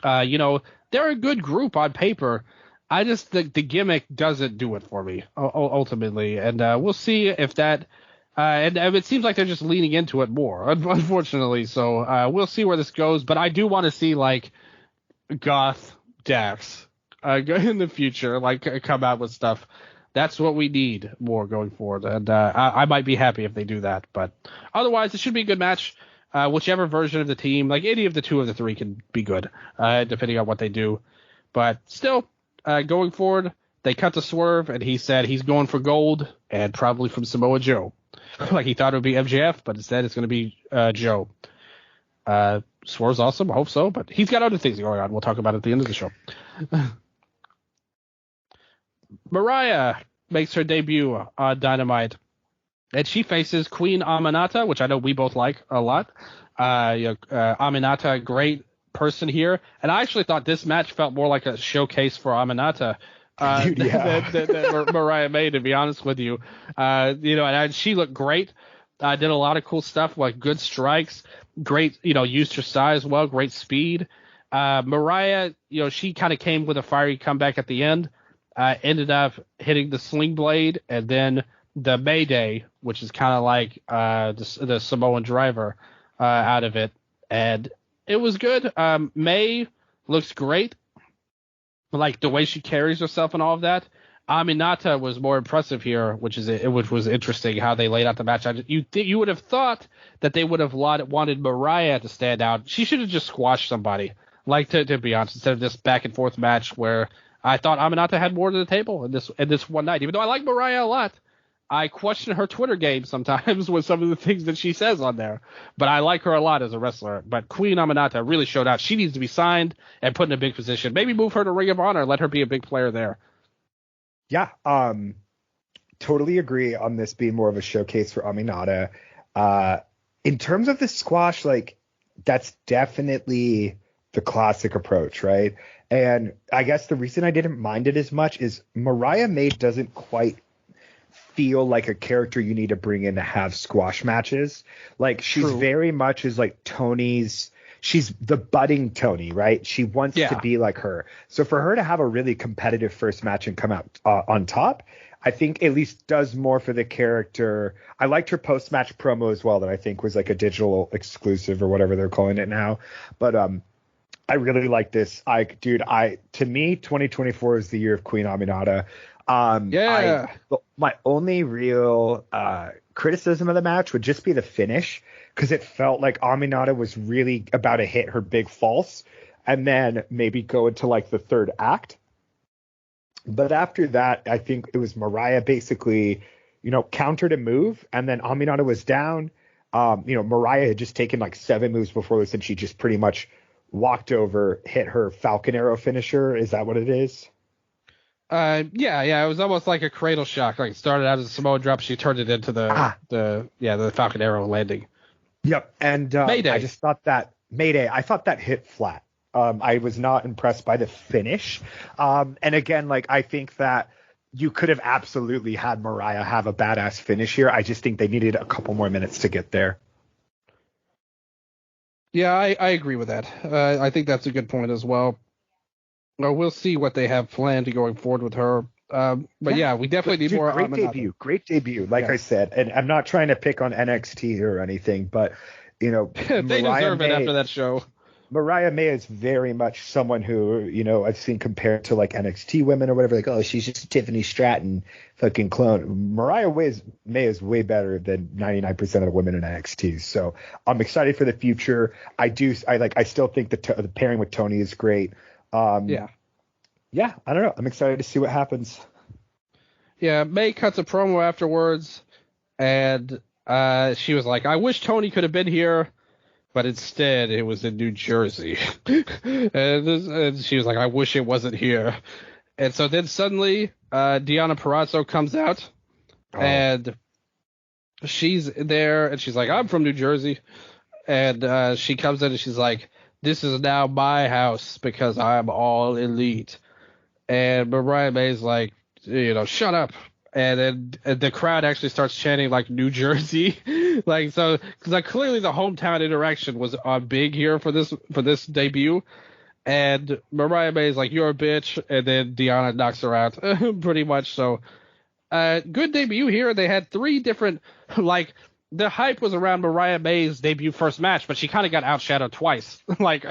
They're a good group on paper. I just think the gimmick doesn't do it for me ultimately. And we'll see if that and it seems like they're just leaning into it more, unfortunately. So we'll see where this goes. But I do want to see like Goth Dax in the future, like come out with stuff. That's what we need more going forward, and I might be happy if they do that. But otherwise, it should be a good match. Whichever version of the team, like any of the two of the three, can be good, depending on what they do. But still, going forward, they cut the Swerve, and he said he's going for gold, and probably from Samoa Joe. Like he thought it would be MJF, but instead it's going to be Joe. Swerve's awesome, I hope so, but he's got other things going on. We'll talk about it at the end of the show. Mariah makes her debut on Dynamite, and she faces Queen Aminata, which I know we both like a lot. Aminata, great person here, and I actually thought this match felt more like a showcase for Aminata than Mariah made, to be honest with you. And she looked great. Did a lot of cool stuff, like good strikes, great, used her size well, great speed. Mariah, she kind of came with a fiery comeback at the end. Ended up hitting the sling blade and then the Mayday, which is kind of like the Samoan driver out of it. And it was good. May looks great. Like the way she carries herself and all of that. Aminata was more impressive here, which was interesting how they laid out the match. You would have thought that they would have wanted Mariah to stand out. She should have just squashed somebody, like to be honest, instead of this back and forth match where I thought Aminata had more to the table in this one night. Even though I like Mariah a lot, I question her Twitter game sometimes with some of the things that she says on there. But I like her a lot as a wrestler. But Queen Aminata really showed out. She needs to be signed and put in a big position. Maybe move her to Ring of Honor and let her be a big player there.
Yeah, totally agree on this being more of a showcase for Aminata. In terms of the squash, like that's definitely the classic approach, right? And I guess the reason I didn't mind it as much is Mariah May doesn't quite feel like a character you need to bring in to have squash matches. Like she's very much is like Tony's. She's the budding Tony, right? She wants to be like her. So for her to have a really competitive first match and come out on top, I think at least does more for the character. I liked her post-match promo as well, that I think was like a digital exclusive or whatever they're calling it now. But I really like this. To me, 2024 is the year of Queen Aminata. My only real criticism of the match would just be the finish, because it felt like Aminata was really about to hit her big false and then maybe go into like the third act. But after that, I think it was Mariah basically, countered a move, and then Aminata was down. Mariah had just taken like 7 moves before this, and she just pretty much walked over, hit her Falcon Arrow finisher. Is that what it is?
Yeah. It was almost like a cradle shock. Like it started out as a Samoa drop, she turned it into the Falcon Arrow landing.
Yep. And
Mayday.
I just thought that I thought that hit flat. I was not impressed by the finish. And again, like I think that you could have absolutely had Mariah have a badass finish here. I just think they needed a couple more minutes to get there.
Yeah, I agree with that. I think that's a good point as well. We'll see what they have planned going forward with her. But yeah, we definitely need more.
Great debut. Like I said, and I'm not trying to pick on NXT or anything, but
they deserve it after that show.
Mariah May is very much someone who, I've seen compared to like NXT women or whatever, like, oh, she's just a Tiffany Stratton fucking clone. Mariah May is way better than 99% of the women in NXT. So I'm excited for the future. I still think the pairing with Tony is great. Yeah, I don't know. I'm excited to see what happens.
Yeah, May cuts a promo afterwards, and she was like, I wish Tony could have been here, but instead it was in New Jersey. and she was like, I wish it wasn't here. And so then suddenly Deonna Purrazzo comes out, and she's there, and she's like, I'm from New Jersey. And she comes in and she's like, this is now my house because I'm all elite. And Mariah May's like, shut up. And then the crowd actually starts chanting like New Jersey. Like, so, because clearly the hometown interaction was big here for this debut. And Mariah May's like, you're a bitch. And then Deonna knocks her out pretty much. So, good debut here. They had 3 different, the hype was around Mariah May's debut first match, but she kind of got outshadowed twice, like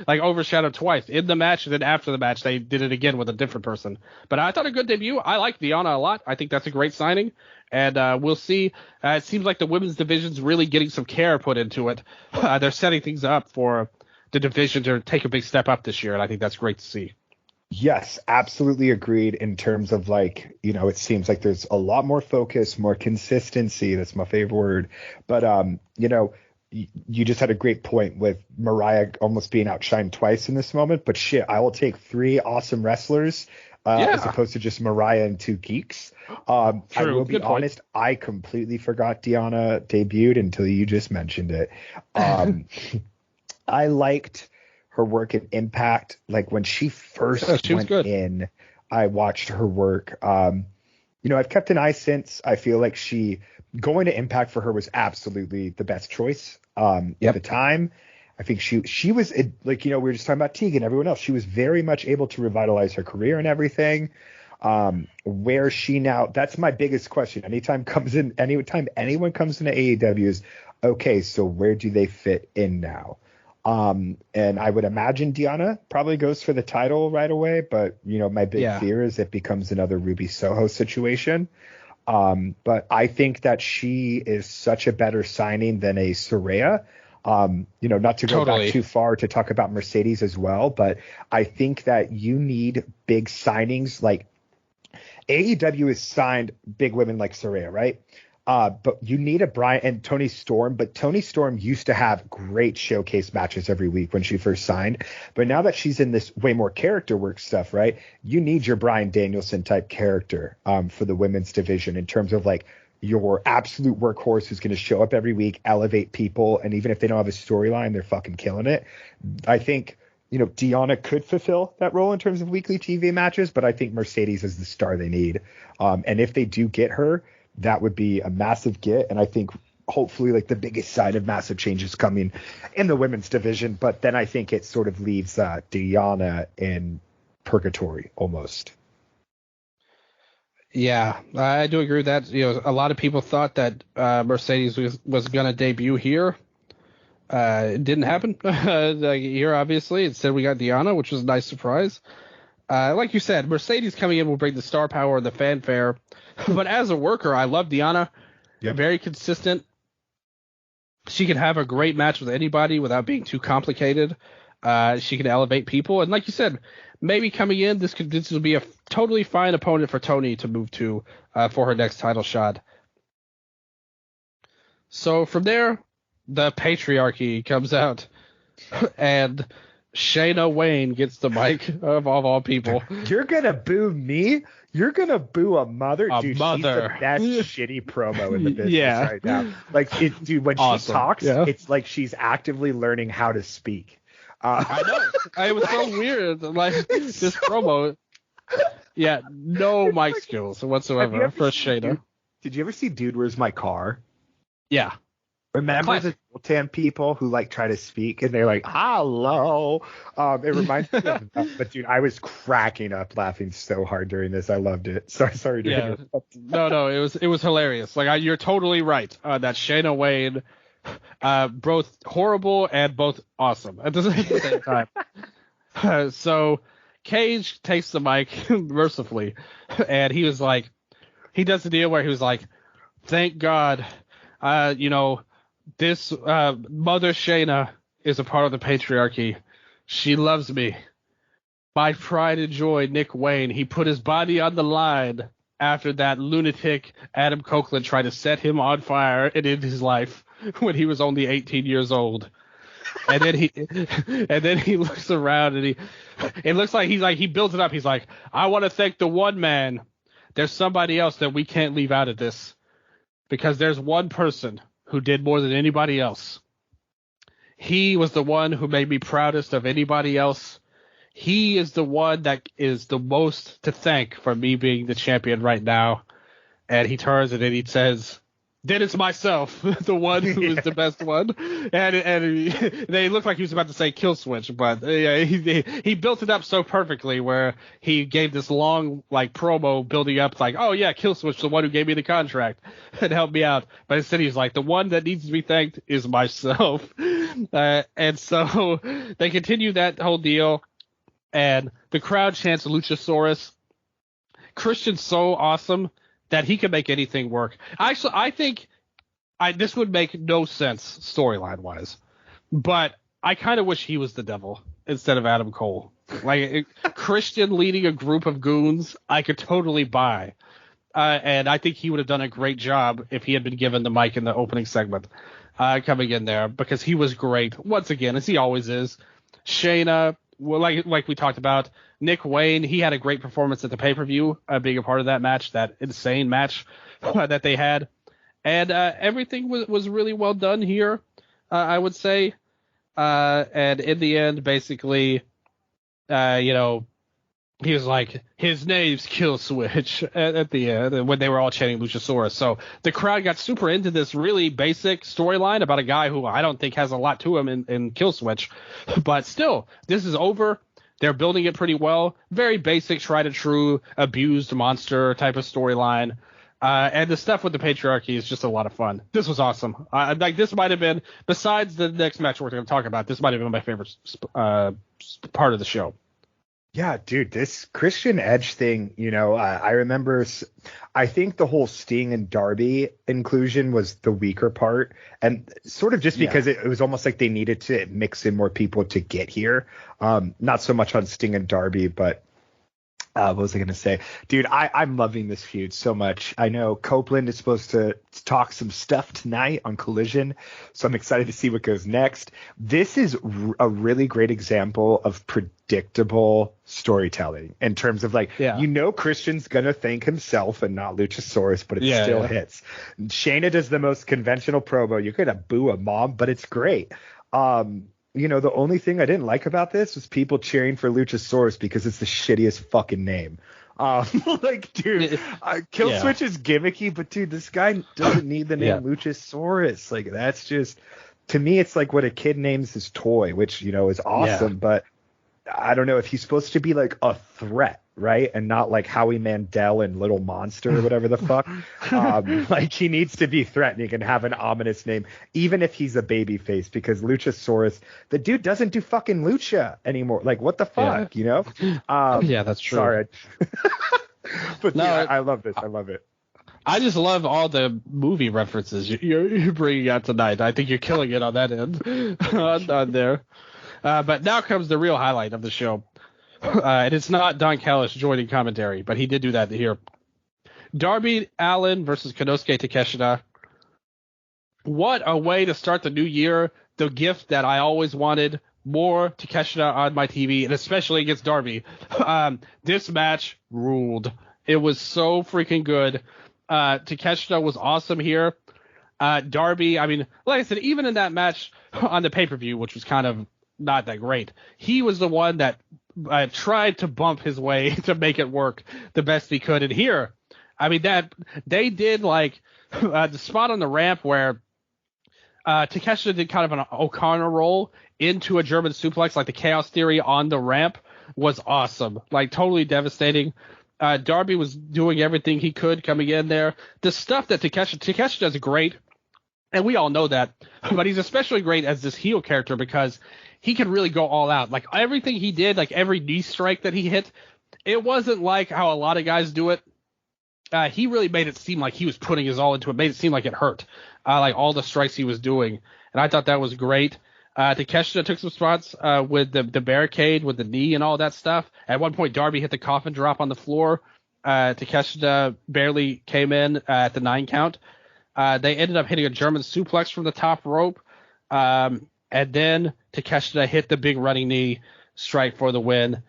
overshadowed twice in the match, and then after the match they did it again with a different person. But I thought a good debut. I like Deonna a lot. I think that's a great signing, and we'll see. It seems like the women's division's really getting some care put into it. They're setting things up for the division to take a big step up this year, and I think that's great to see.
Yes, absolutely agreed in terms of it seems like there's a lot more focus, more consistency. That's my favorite word. But, you just had a great point with Mariah almost being outshined twice in this moment. But shit, I will take 3 awesome wrestlers as opposed to just Mariah and 2 geeks. I will be honest, I completely forgot Deonna debuted until you just mentioned it. I liked her work in Impact. Like when she first went in, I watched her work. I've kept an eye since. I feel like going to Impact for her was absolutely the best choice at the time. I think she was we were just talking about Tegan, everyone else. She was very much able to revitalize her career and everything. Where she now? That's my biggest question. Anytime anyone comes into AEW is, okay, so where do they fit in now? And I would imagine Deonna probably goes for the title right away, but my big fear is it becomes another Ruby Soho situation. But I think that she is such a better signing than a Saraya. Not to go back too far to talk about Mercedes as well, but I think that you need big signings. Like AEW has signed big women like Saraya, right? But you need a Brian and Tony Storm. But Tony Storm used to have great showcase matches every week when she first signed. But now that she's in this way more character work stuff, right? You need your Bryan Danielson type character for the women's division in terms of your absolute workhorse who's going to show up every week, elevate people. And even if they don't have a storyline, they're fucking killing it. I think, Deonna could fulfill that role in terms of weekly TV matches, but I think Mercedes is the star they need. And if they do get her, that would be a massive get. And I think hopefully the biggest sign of massive changes coming in the women's division. But then I think it sort of leaves Deonna in purgatory almost.
Yeah, I do agree with that. A lot of people thought that Mercedes was going to debut here. It didn't happen here, obviously. Instead, we got Deanna, which was a nice surprise. Like you said, Mercedes coming in will bring the star power and the fanfare. But as a worker, I love Deanna.
Yep.
Very consistent. She can have a great match with anybody without being too complicated. She can elevate people. And like you said, maybe coming in, this will be a totally fine opponent for Tony to move to for her next title shot. So from there, the patriarchy comes out, and Shayna Wayne gets the mic of all people.
You're gonna boo me? You're gonna boo a mother? Dude,
mother.
She's the best shitty promo in the business right now. Like, dude, when awesome. She talks, it's like she's actively learning how to speak.
I know. It was so weird. Like, this promo. Yeah, no mic skills whatsoever for Shayna.
Did you ever see Dude, Where's My Car?
Yeah.
Remember the Zoltan people who like try to speak and they're like, hello. It reminds me of that. But dude, I was cracking up laughing so hard during this. I loved it. Sorry to interrupt.
No, it was hilarious. Like, you're totally right that Shayna Wayne, both horrible and both awesome at the same time. So Cage takes the mic mercifully, and he was like, he does the deal where he was like, thank God, this Mother Shayna is a part of the patriarchy. She loves me. My pride and joy, Nick Wayne. He put his body on the line after that lunatic Adam Copeland tried to set him on fire and end his life when he was only 18 years old. And then he looks around and it looks like he builds it up. He's like, I want to thank the one man. There's somebody else that we can't leave out of this, because there's one person who did more than anybody else. He was the one who made me proudest of anybody else. He is the one that is the most to thank for me being the champion right now. And he turns and then he says, then it's myself, the one who is the best one. And they looked like he was about to say kill switch, but he built it up so perfectly where he gave this long like promo building up like, oh yeah, kill switch, the one who gave me the contract and helped me out. But instead he's like, the one that needs to be thanked is myself. And so they continue that whole deal, and the crowd chants Luchasaurus. Christian's so awesome that he can make anything work. Actually, I think this would make no sense storyline-wise, but I kind of wish he was the devil instead of Adam Cole. Like, Christian leading a group of goons, I could totally buy. And I think he would have done a great job if he had been given the mic in the opening segment coming in there, because he was great, once again, as he always is. Shayna, well, like we talked about, Nick Wayne, he had a great performance at the pay-per-view, being a part of that match, that insane match that they had. And everything was really well done here, I would say. And in the end, basically, he was like, his name's Kill Switch at the end when they were all chanting Luchasaurus. So the crowd got super into this really basic storyline about a guy who I don't think has a lot to him in Kill Switch. But still, this is over. They're building it pretty well. Very basic, tried and true, abused monster type of storyline. And the stuff with the patriarchy is just a lot of fun. This was awesome. This might have been, besides the next match we're going to talk about, this might have been my favorite part of the show.
Yeah, dude, this Christian Edge thing, I remember, I think the whole Sting and Darby inclusion was the weaker part. And sort of just because it was almost like they needed to mix in more people to get here. Not so much on Sting and Darby, but what was I going to say? Dude, I'm loving this feud so much. I know Copeland is supposed to talk some stuff tonight on Collision, so I'm excited to see what goes next. This is a really great example of predictable storytelling in terms of Christian's going to thank himself and not Luchasaurus, but it still hits. Shayna does the most conventional promo. You're going to boo a mom, but it's great. The only thing I didn't like about this was people cheering for Luchasaurus because it's the shittiest fucking name. Dude, Kill Switch is gimmicky, but dude, this guy doesn't need the name Luchasaurus. Like, that's just, to me, it's like what a kid names his toy, which, is awesome. But I don't know if he's supposed to be like a threat. right? And not like Howie Mandel and Little Monster or whatever the fuck. Like he needs to be threatening and have an ominous name, even if he's a baby face, because Luchasaurus, the dude doesn't do fucking lucha anymore. Like what the fuck, you know?
Yeah, that's true.
Sorry. But
no,
I love this. I love it.
I just love all the movie references you're bringing out tonight. I think you're killing it on that end, on there. But now comes the real highlight of the show. And it's not Don Callis joining commentary, but he did do that here. Darby Allin versus Konosuke Takeshita. What a way to start the new year. The gift that I always wanted. More Takeshita on my TV, and especially against Darby. This match ruled. It was so freaking good. Takeshita was awesome here. Darby, I mean, like I said, even in that match on the pay-per-view, which was kind of not that great, he was the one that tried to bump his way to make it work the best he could. And here, I mean, that they did like the spot on the ramp where Takeshita did kind of an O'Connor roll into a German suplex, like the Chaos Theory on the ramp, was awesome. Like totally devastating. Darby was doing everything he could coming in there. The stuff that Takeshita does great, and we all know that, but he's especially great as this heel character because he can really go all out. Like everything he did, like every knee strike that he hit, it wasn't like how a lot of guys do it. He really made it seem like he was putting his all into it, made it seem like it hurt, like all the strikes he was doing. And I thought that was great. Takeshita took some spots with the barricade, with the knee and all that stuff. At one point, Darby hit the coffin drop on the floor. Takeshita barely came in at the 9 count. They ended up hitting a German suplex from the top rope. And then Takeshita hit the big running knee strike for the win.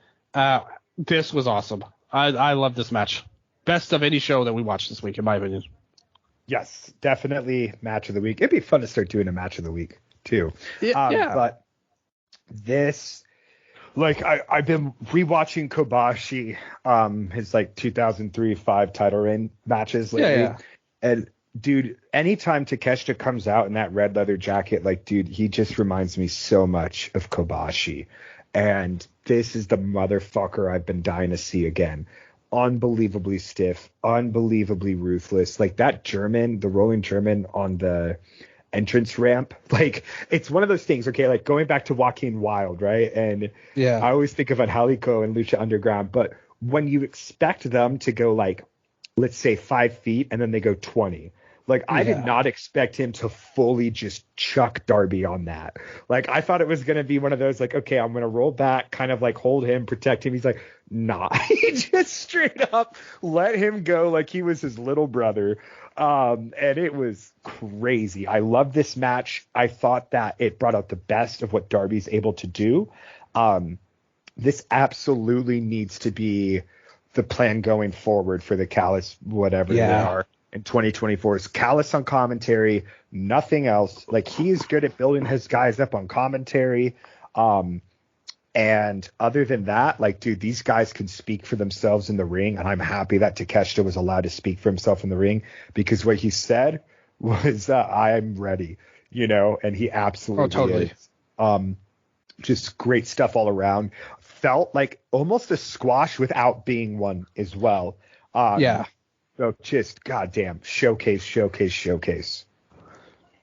This was awesome. I love this match. Best of any show that we watched this week, in my opinion.
Yes, definitely match of the week. It'd be fun to start doing a match of the week too. Yeah. But this, like, I've been rewatching Kobashi, his like 2003-5 title reign matches lately. Yeah. And dude, anytime Takeshita comes out in that red leather jacket, like, dude, he just reminds me so much of Kobashi. And this is the motherfucker I've been dying to see again. Unbelievably stiff, unbelievably ruthless. Like that German, the rolling German on the entrance ramp, like it's one of those things. Okay, like going back to Joaquin Wilde, right? And yeah, I always think of Angelico and Lucha Underground, but when you expect them to go like, let's say 5 feet, and then they go 20. Like, I did not expect him to fully just chuck Darby on that. Like, I thought it was going to be one of those, like, okay, I'm going to roll back, kind of like hold him, protect him. He's like, nah. He just straight up let him go like he was his little brother. And it was crazy. I love this match. I thought that it brought out the best of what Darby's able to do. This absolutely needs to be the plan going forward for the Callis, whatever they are. In 2024 is Callis on commentary, nothing else. Like, he is good at building his guys up on commentary. And other than that, like, dude, these guys can speak for themselves in the ring. And I'm happy that Takeshita was allowed to speak for himself in the ring, because what he said was, I'm ready, you know, and he absolutely is. Just great stuff all around. Felt like almost a squash without being one as well. So just goddamn showcase.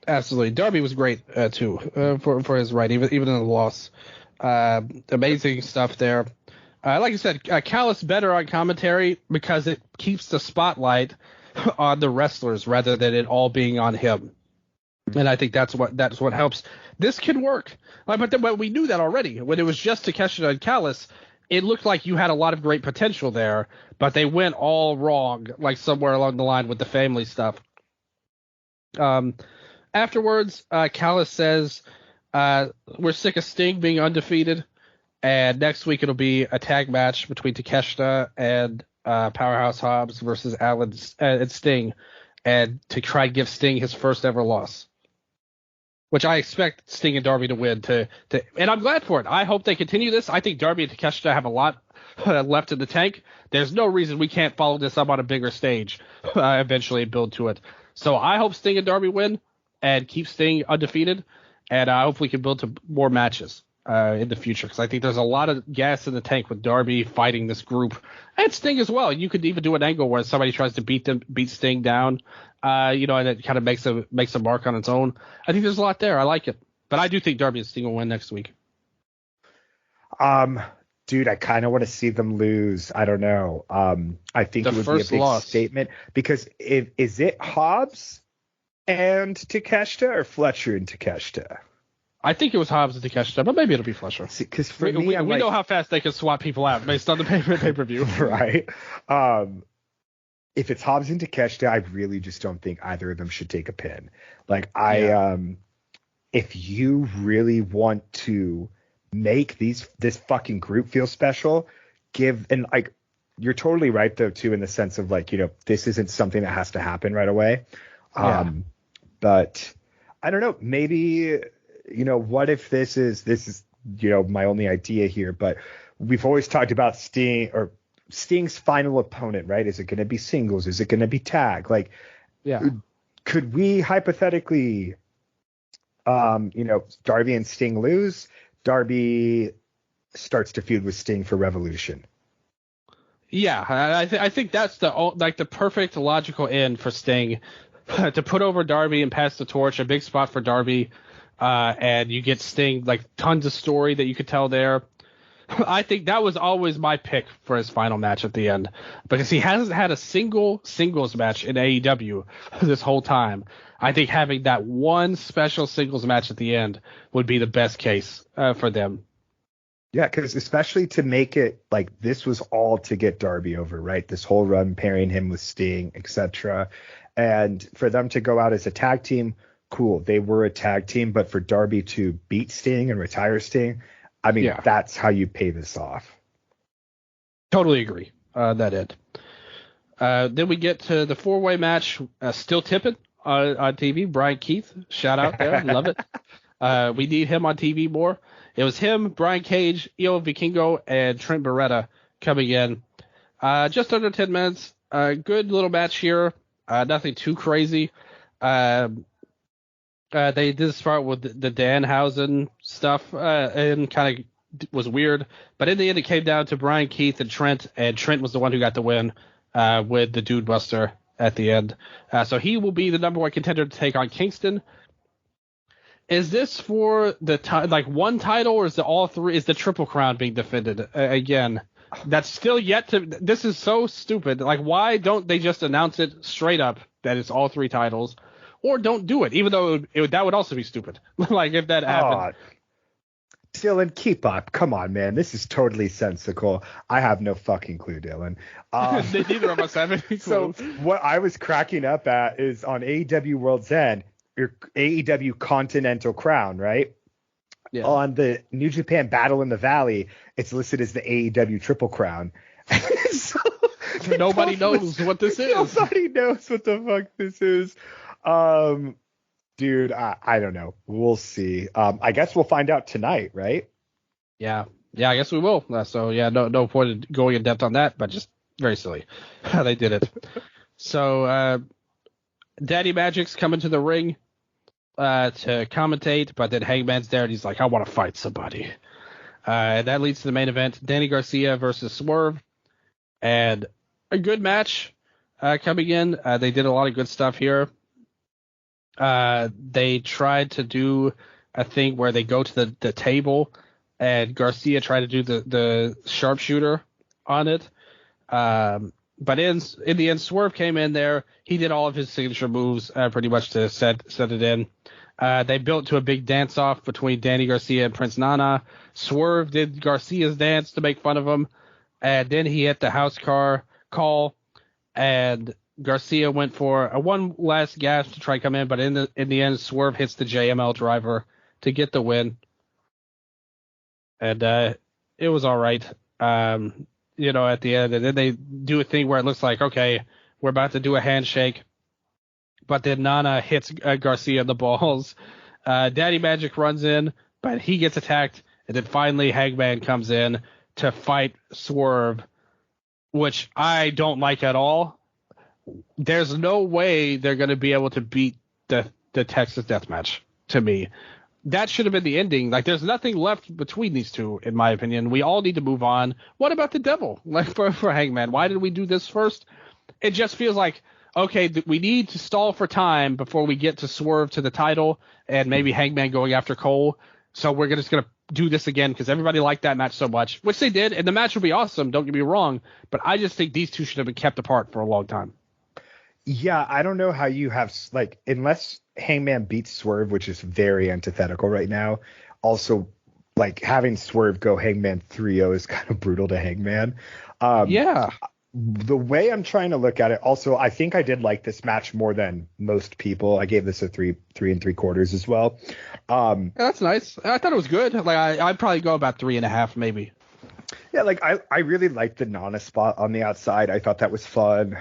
Absolutely, Darby was great too for his right, even in the loss. Amazing stuff there. Like I said, Callis better on commentary because it keeps the spotlight on the wrestlers rather than it all being on him. And I think that's what helps. This can work, but we knew that already when it was just Takeshita and Callis. It looked like you had a lot of great potential there, but they went all wrong, like somewhere along the line with the family stuff. Afterwards, Callis says, we're sick of Sting being undefeated, and next week it'll be a tag match between Takeshita and Powerhouse Hobbs versus Allin and Sting, and to try and give Sting his first ever loss. Which I expect Sting and Darby to win, and I'm glad for it. I hope they continue this. I think Darby and Takeshita have a lot left in the tank. There's no reason we can't follow this up on a bigger stage eventually and build to it. So I hope Sting and Darby win and keep Sting undefeated, and I hope we can build to more matches. in the future, because I think there's a lot of gas in the tank with Darby fighting this group and Sting as well. You could even do an angle where somebody tries to beat Sting down, and it kind of makes a mark on its own. I think there's a lot there. I like it, but I do think Darby and Sting will win next week.
Dude, I kind of want to see them lose. I don't know. I think it would be a big statement, because is it Hobbs and Takeshita or Fletcher and Takeshita?
I think it was Hobbs and Takeshita, but maybe it'll be Fletcher.
Because
we know how fast they can swap people out based on the pay-per-view.
Right. If it's Hobbs and Takeshita, I really just don't think either of them should take a pin. If you really want to make this fucking group feel special, you're totally right though too, in the sense of this isn't something that has to happen right away. But I don't know, maybe, what if this is my only idea here, but we've always talked about Sting's final opponent, right? Is it going to be singles? Is it going to be tag? Could we hypothetically, Darby and Sting lose? Darby starts to feud with Sting for Revolution.
Yeah, I think that's the perfect logical end for Sting, to put over Darby and pass the torch. A big spot for Darby, and you get Sting, tons of story that you could tell there. I think that was always my pick for his final match at the end, because he hasn't had a singles match in AEW this whole time. I think having that one special singles match at the end would be the best case for them.
Yeah, because especially to make it this was all to get Darby over, right? This whole run pairing him with Sting, etc. And for them to go out as a tag team, cool. They were a tag team, but for Darby to beat Sting and retire Sting, that's how you pay this off.
Totally agree. That it. Then we get to the 4-way match. Still tipping on TV. Brian Keith, shout out there. Love it. We need him on TV more. It was him, Brian Cage, Io Vikingo, and Trent Beretta coming in. Just under 10 minutes. Good little match here. Nothing too crazy. They did start with the Danhausen stuff, and kind of was weird. But in the end, it came down to Brian Keith and Trent was the one who got the win with the Dude Buster at the end. So he will be the number one contender to take on Kingston. Is this for the one title, or is it all three? Is the Triple Crown being defended again? That's still yet to. This is so stupid. Why don't they just announce it straight up that it's all three titles, or don't do it? Even though that would also be stupid. If that happened.
Dylan, keep up. Come on, man. This is totally sensical. I have no fucking clue, Dylan.
Neither of us have any clue.
So what I was cracking up at is on AEW World's End, your AEW Continental Crown, right? Yeah. On the New Japan Battle in the Valley, it's listed as the AEW Triple Crown. So
nobody knows what this is.
Nobody knows what the fuck this is. Dude, I don't know. We'll see. I guess we'll find out tonight, right?
Yeah, I guess we will. No point in going in depth on that, but just very silly how they did it. So Daddy Magic's coming to the ring to commentate, but then Hangman's there and he's like, I want to fight somebody. And that leads to the main event, Danny Garcia versus Swerve. And a good match coming in. They did a lot of good stuff here. They tried to do a thing where they go to the table, and Garcia tried to do the sharpshooter on it. But in the end, Swerve came in there. He did all of his signature moves pretty much to set it in. They built to a big dance-off between Danny Garcia and Prince Nana. Swerve did Garcia's dance to make fun of him. And then he hit the house call, and Garcia went for a one last gasp to try to come in, but in the end, Swerve hits the JML driver to get the win. And it was all right. At the end, and then they do a thing where it looks like, okay, we're about to do a handshake, but then Nana hits Garcia in the balls. Daddy Magic runs in, but he gets attacked, and then finally Hangman comes in to fight Swerve, which I don't like at all. There's no way they're going to be able to beat the Texas Deathmatch to me. that should have been the ending. Like, there's nothing left between these two, in my opinion. We all need to move on. What about the devil? Like, for Hangman, why did we do this first? It just feels like, okay, we need to stall for time before we get to Swerve to the title and maybe Hangman going after Cole. So we're just going to do this again because everybody liked that match so much, which they did, and the match would be awesome, don't get me wrong, but I just think these two should have been kept apart for a long time.
Yeah, I don't know how you have, like, unless Hangman beats Swerve, which is very antithetical right now. Also, like, having Swerve go Hangman 3-0 is kind of brutal to Hangman.
Yeah.
The way I'm trying to look at it, also, I think I did like this match more than most people. I gave this a 3 3/4 as well.
That's nice. I thought it was good. Like, I'd probably go about 3.5, maybe.
Yeah, like I really liked the Nana spot on the outside. I thought that was fun.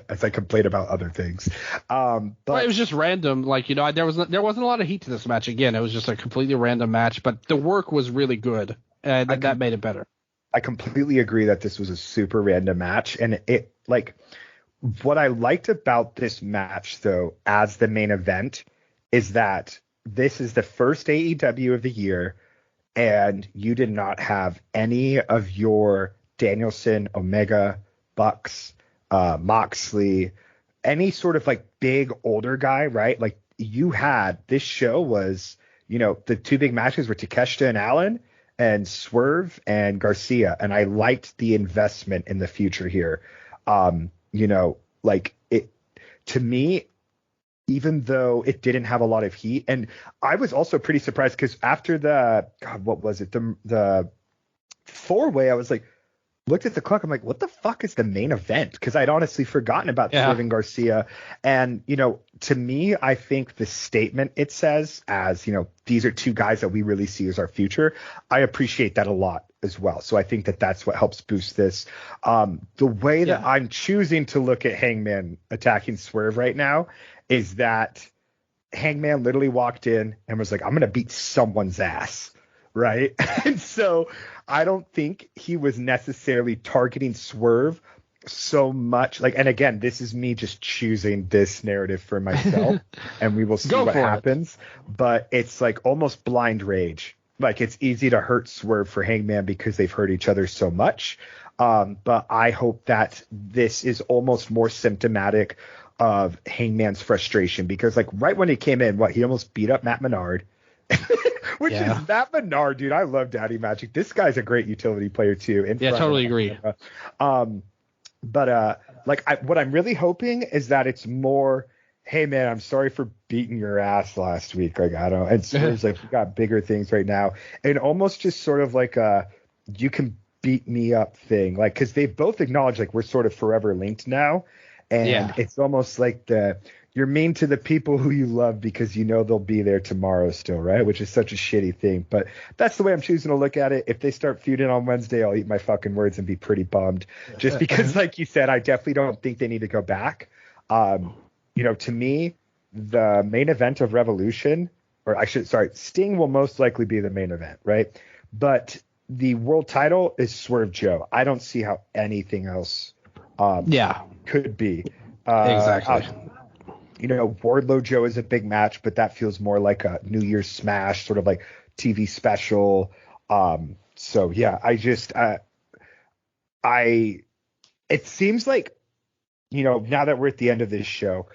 As I complained about other things. But
it was just random. Like, there wasn't a lot of heat to this match. Again, it was just a completely random match, but the work was really good, and that made it better.
I completely agree that this was a super random match, and it, like, what I liked about this match though as the main event is that this is the first AEW of the year. And you did not have any of your Danielson, Omega, Bucks, Moxley, any sort of like big older guy, right? Like, you had, this show was, the two big matches were Takeshita and Allen and Swerve and Garcia. And I liked the investment in the future here. Like, it, to me, even though it didn't have a lot of heat. And I was also pretty surprised because after what was it? The 4-way, I was like, looked at the clock. I'm like, what the fuck is the main event? Because I'd honestly forgotten about Swerve and Garcia. And, to me, I think the statement it says as, these are two guys that we really see as our future. I appreciate that a lot as well. So I think that that's what helps boost this. The way that I'm choosing to look at Hangman attacking Swerve right now is that Hangman literally walked in and was like, I'm going to beat someone's ass, right? And so I don't think he was necessarily targeting Swerve so much. Like, and again, this is me just choosing this narrative for myself, and we will see what happens. But it's like almost blind rage. Like, it's easy to hurt Swerve for Hangman because they've hurt each other so much. But I hope that this is almost more symptomatic of Hangman's frustration, because like right when he came in, he almost beat up Matt Menard, which is Matt Menard, dude. I love Daddy Magic. This guy's a great utility player too.
Totally agree.
But what I'm really hoping is that it's more, hey man, I'm sorry for beating your ass last week. Like, I don't, and Swerve's like, we got bigger things right now, and almost just sort of like you can beat me up thing, like, because they've both acknowledged like we're sort of forever linked now. And it's almost like you're mean to the people who you love because they'll be there tomorrow still, right? Which is such a shitty thing. But that's the way I'm choosing to look at it. If they start feuding on Wednesday, I'll eat my fucking words and be pretty bummed. Just because, like you said, I definitely don't think they need to go back. To me, the main event of Revolution, Sting will most likely be the main event, right? But the world title is Swerve Joe. I don't see how anything else could be.
Exactly.
Wardlow Joe is a big match, but that feels more like a New Year's Smash, sort of like TV special. So yeah, it seems like, now that we're at the end of this show,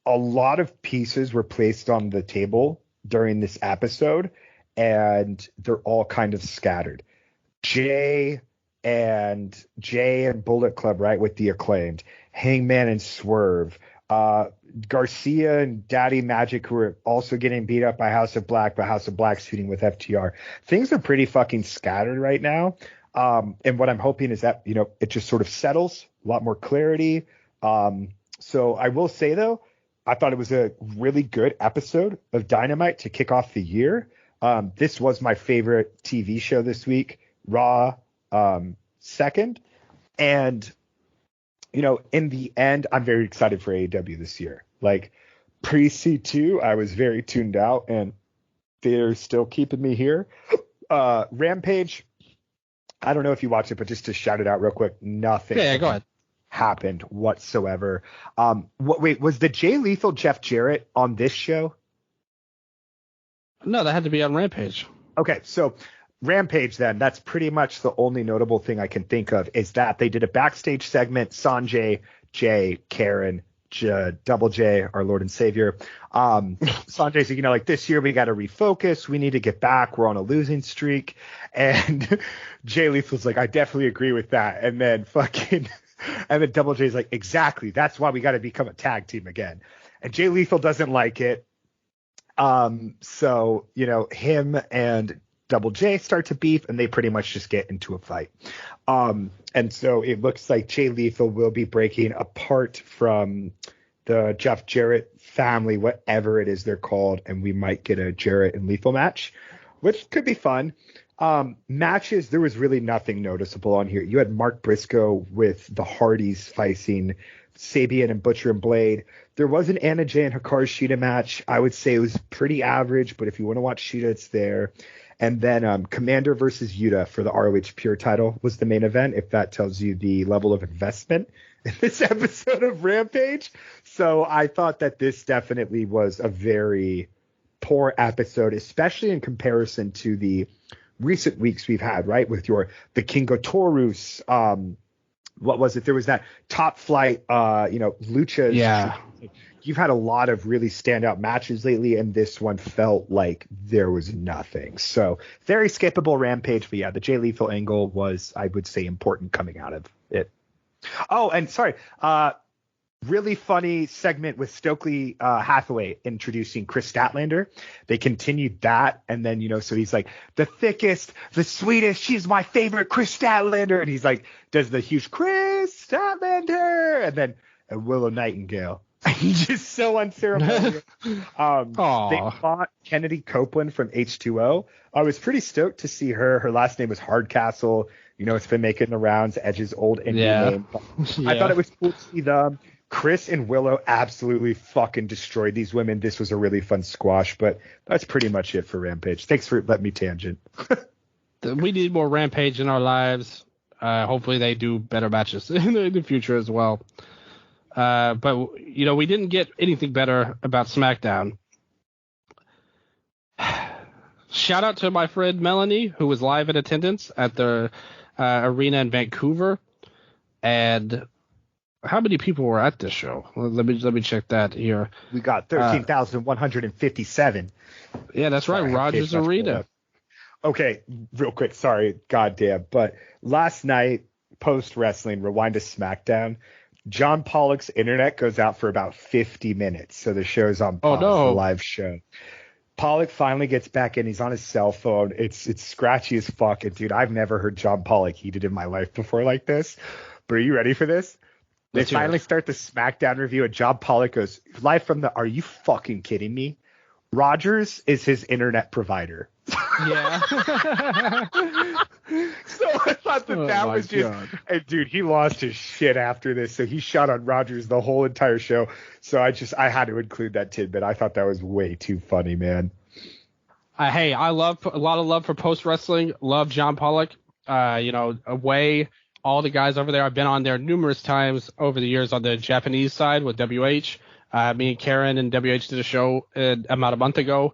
a lot of pieces were placed on the table during this episode, and they're all kind of scattered. Jay and Bullet Club, right, with the Acclaimed, Hangman and Swerve, Garcia and Daddy Magic, who are also getting beat up by House of Black, but House of Black's feuding with FTR. Things are pretty fucking scattered right now. And what I'm hoping is that, it just sort of settles, a lot more clarity. So I will say, though, I thought it was a really good episode of Dynamite to kick off the year. This was my favorite TV show this week. Raw, second. And, in the end, I'm very excited for AEW this year. Like, pre-C2, I was very tuned out, and they're still keeping me here. Rampage, I don't know if you watched it, but just to shout it out real quick, nothing
go ahead.
happened whatsoever. Wait, was the Jay Lethal Jeff Jarrett on this show?
No, that had to be on Rampage.
Okay, so Rampage then, that's pretty much the only notable thing I can think of is that they did a backstage segment, Sanjay, Jay, Karen, Double J, our Lord and Savior. Sanjay said, like this year we got to refocus. We need to get back. We're on a losing streak. And Jay Lethal's like, I definitely agree with that. And then Double J's like, exactly. That's why we got to become a tag team again. And Jay Lethal doesn't like it. So, him and Double J start to beef and they pretty much just get into a fight. And so it looks like Jay Lethal will be breaking apart from the Jeff Jarrett family, whatever it is they're called, and we might get a Jarrett and Lethal match, which could be fun. Matches, there was really nothing noticeable on here. You had Mark Briscoe with the Hardys facing Sabian and Butcher and Blade. There was an Anna Jay and Hikaru Shida match. I would say it was pretty average, but if you want to watch Shida, it's there. And then Commander versus Yuta for the ROH Pure title was the main event, if that tells you the level of investment in this episode of Rampage. So I thought that this definitely was a very poor episode, especially in comparison to the recent weeks we've had, right? With the King of Taurus, what was it? There was that Top Flight, luchas.
Yeah.
You've had a lot of really standout matches lately, and this one felt like there was nothing. So very skippable Rampage. But yeah, the Jay Lethal angle was, I would say, important coming out of it. Oh, and sorry, really funny segment with Stokely Hathaway introducing Chris Statlander. They continued that, and then so he's like, the thickest, the sweetest, she's my favorite, Chris Statlander, and he's like, does the huge Chris Statlander, and then a Willow Nightingale. He's just so unceremonious. They fought Kennedy Copeland from H2O. I was pretty stoked to see her. Her last name was Hardcastle. It's been making the rounds, Edge's old indie name. Yeah. I thought it was cool to see them. Chris and Willow absolutely fucking destroyed these women. This was a really fun squash, but that's pretty much it for Rampage. Thanks for letting me tangent.
We need more Rampage in our lives. Hopefully they do better matches in the future as well. But we didn't get anything better about Smackdown. Shout out to my friend Melanie, who was live in attendance at the arena in Vancouver. And how many people were at this show? Let me check that here.
We got 13,157.
Yeah, that's right. Rogers Arena.
Okay, real quick. Sorry, goddamn. But last night, post wrestling, rewind to Smackdown. John Pollock's internet goes out for about 50 minutes. So the show's on pause, the live show. Pollock finally gets back in. He's on his cell phone. It's scratchy as fuck. And dude, I've never heard John Pollock heated in my life before like this. But are you ready for this? They finally start the Smackdown review and John Pollock goes, live from are you fucking kidding me? Rogers is his internet provider.
Yeah.
So I thought that was just, and dude, he lost his shit after this. So he shot on Rogers the whole entire show. So I had to include that tidbit. I thought that was way too funny, man.
Hey, I love a lot of love for post wrestling. Love John Pollock. Away all the guys over there. I've been on there numerous times over the years on the Japanese side with WH. Me and Karen and WH did a show about a month ago.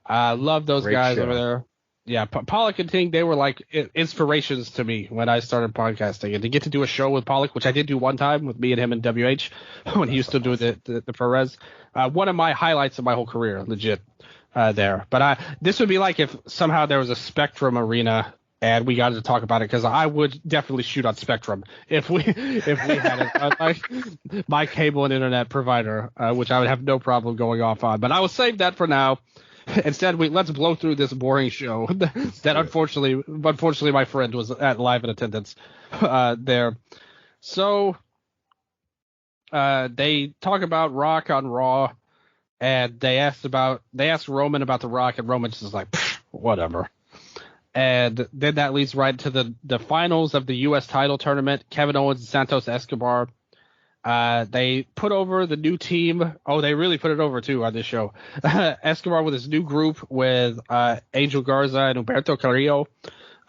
Love those Great guys show. Over there. Yeah, Pollock and Ting, they were like inspirations to me when I started podcasting. And to get to do a show with Pollock, which I did do one time with me and him and WH when he used to do the Perez, one of my highlights of my whole career, legit, there. But this would be like if somehow there was a Spectrum arena and we got to talk about it, because I would definitely shoot on Spectrum if we had my cable and internet provider, which I would have no problem going off on. But I will save that for now. Instead, let's blow through this boring show that unfortunately my friend was live in attendance there. So they talk about Rock on Raw, and they asked Roman about the Rock, and Roman's just like, whatever. And then that leads right to the finals of the U.S. title tournament. Kevin Owens and Santos Escobar. They put over the new team. Oh, they really put it over too on this show. Escobar with his new group with Angel Garza and Humberto Carrillo.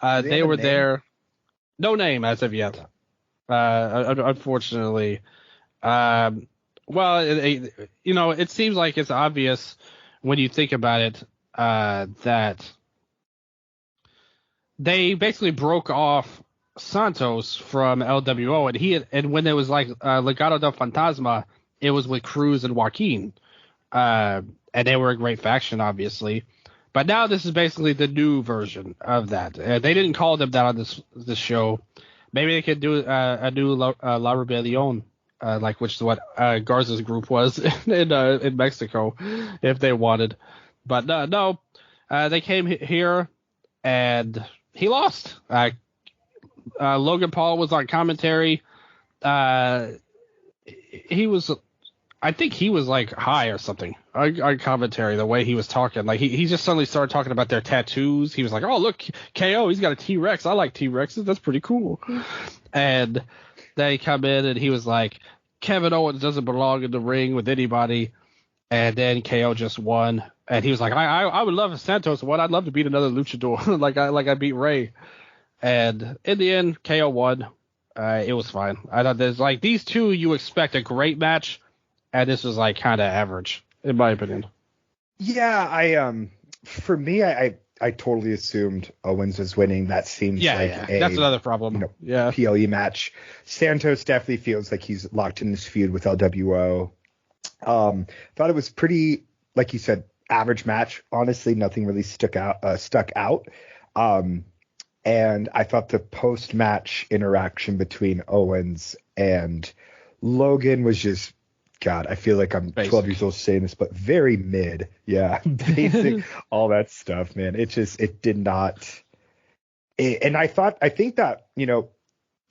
They were there. No name as of yet. Unfortunately. It seems like it's obvious when you think about it. that they basically broke off Santos from LWO, and when it was like Legado del Fantasma, it was with Cruz and Joaquin, and they were a great faction, obviously. But now this is basically the new version of that. They didn't call them that on this show. Maybe they could do a new La Rebellion, which is what Garza's group was in Mexico, if they wanted. But no, they came here and he lost. Logan Paul was on commentary. I think he was like high or something on commentary, the way he was talking. Like he just suddenly started talking about their tattoos. He was like, oh, look, KO, he's got a T-Rex. I like T-Rexes. That's pretty cool. And they come in and he was like, Kevin Owens doesn't belong in the ring with anybody. And then KO just won. And he was like, I would love if Santos won. I'd love to beat another luchador like I beat Ray. And in the end, KO won. It was fine. I thought there's like these two, you expect a great match. And this was like kind of average, in my opinion.
Yeah, for me, I totally assumed Owens was winning. That seems
that's another problem.
PLE match. Santos definitely feels like he's locked in this feud with LWO. Thought it was pretty, like you said, average match. Honestly, nothing really stuck out. And I thought the post-match interaction between Owens and Logan was just, God, I feel like I'm basic. 12 years old saying this, but very mid. Yeah, basic, all that stuff, man. It did not. And I think that,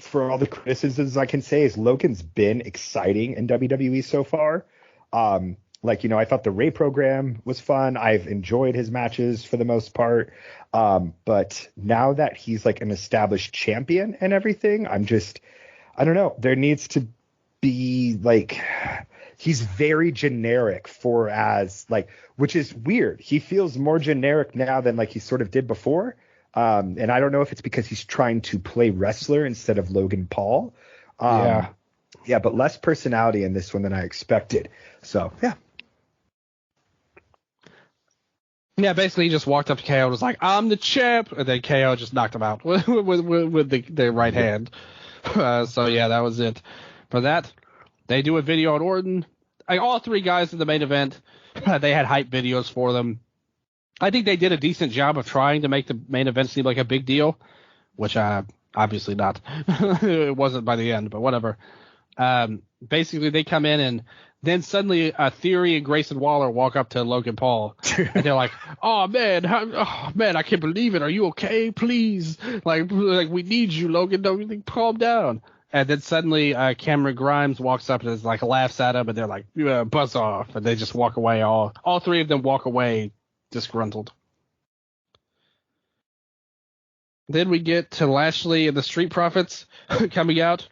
for all the criticisms I can say is Logan's been exciting in WWE so far. I thought the Ray program was fun. I've enjoyed his matches for the most part. But now that he's like an established champion and everything, I don't know. There needs to be like, he's very generic which is weird. He feels more generic now than like he sort of did before. And I don't know if it's because he's trying to play wrestler instead of Logan Paul. Yeah, but less personality in this one than I expected. So, yeah.
Yeah, basically he just walked up to KO and was like, I'm the champ. And then KO just knocked him out with the right hand. So, yeah, that was it. For that, they do a video on Orton. All three guys in the main event, they had hype videos for them. I think they did a decent job of trying to make the main event seem like a big deal, which obviously not. It wasn't by the end, but whatever. Basically, they come in and then suddenly Theory and Grayson Waller walk up to Logan Paul and they're like, oh man, I can't believe it. Are you okay? Please. Like we need you, Logan. Don't calm down. And then suddenly Cameron Grimes walks up and is like laughs at him and they're like, buzz off. And they just walk away. All three of them walk away disgruntled. Then we get to Lashley and the Street Profits coming out.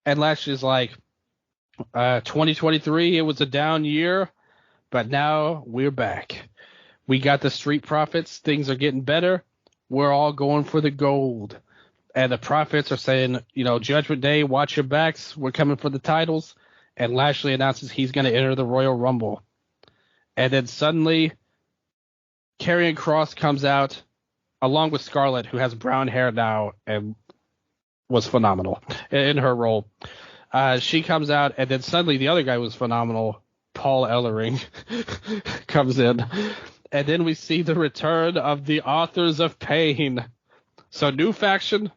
And Lashley's like, 2023, it was a down year, but now we're back. We got the Street Profits. Things are getting better. We're all going for the gold. And the Profits are saying, Judgment Day, watch your backs. We're coming for the titles. And Lashley announces he's going to enter the Royal Rumble. And then suddenly, Karrion Kross comes out along with Scarlett, who has brown hair now and was phenomenal in her role. She comes out, and then suddenly the other guy was phenomenal. Paul Ellering comes in. And then we see the return of the Authors of Pain. So new faction,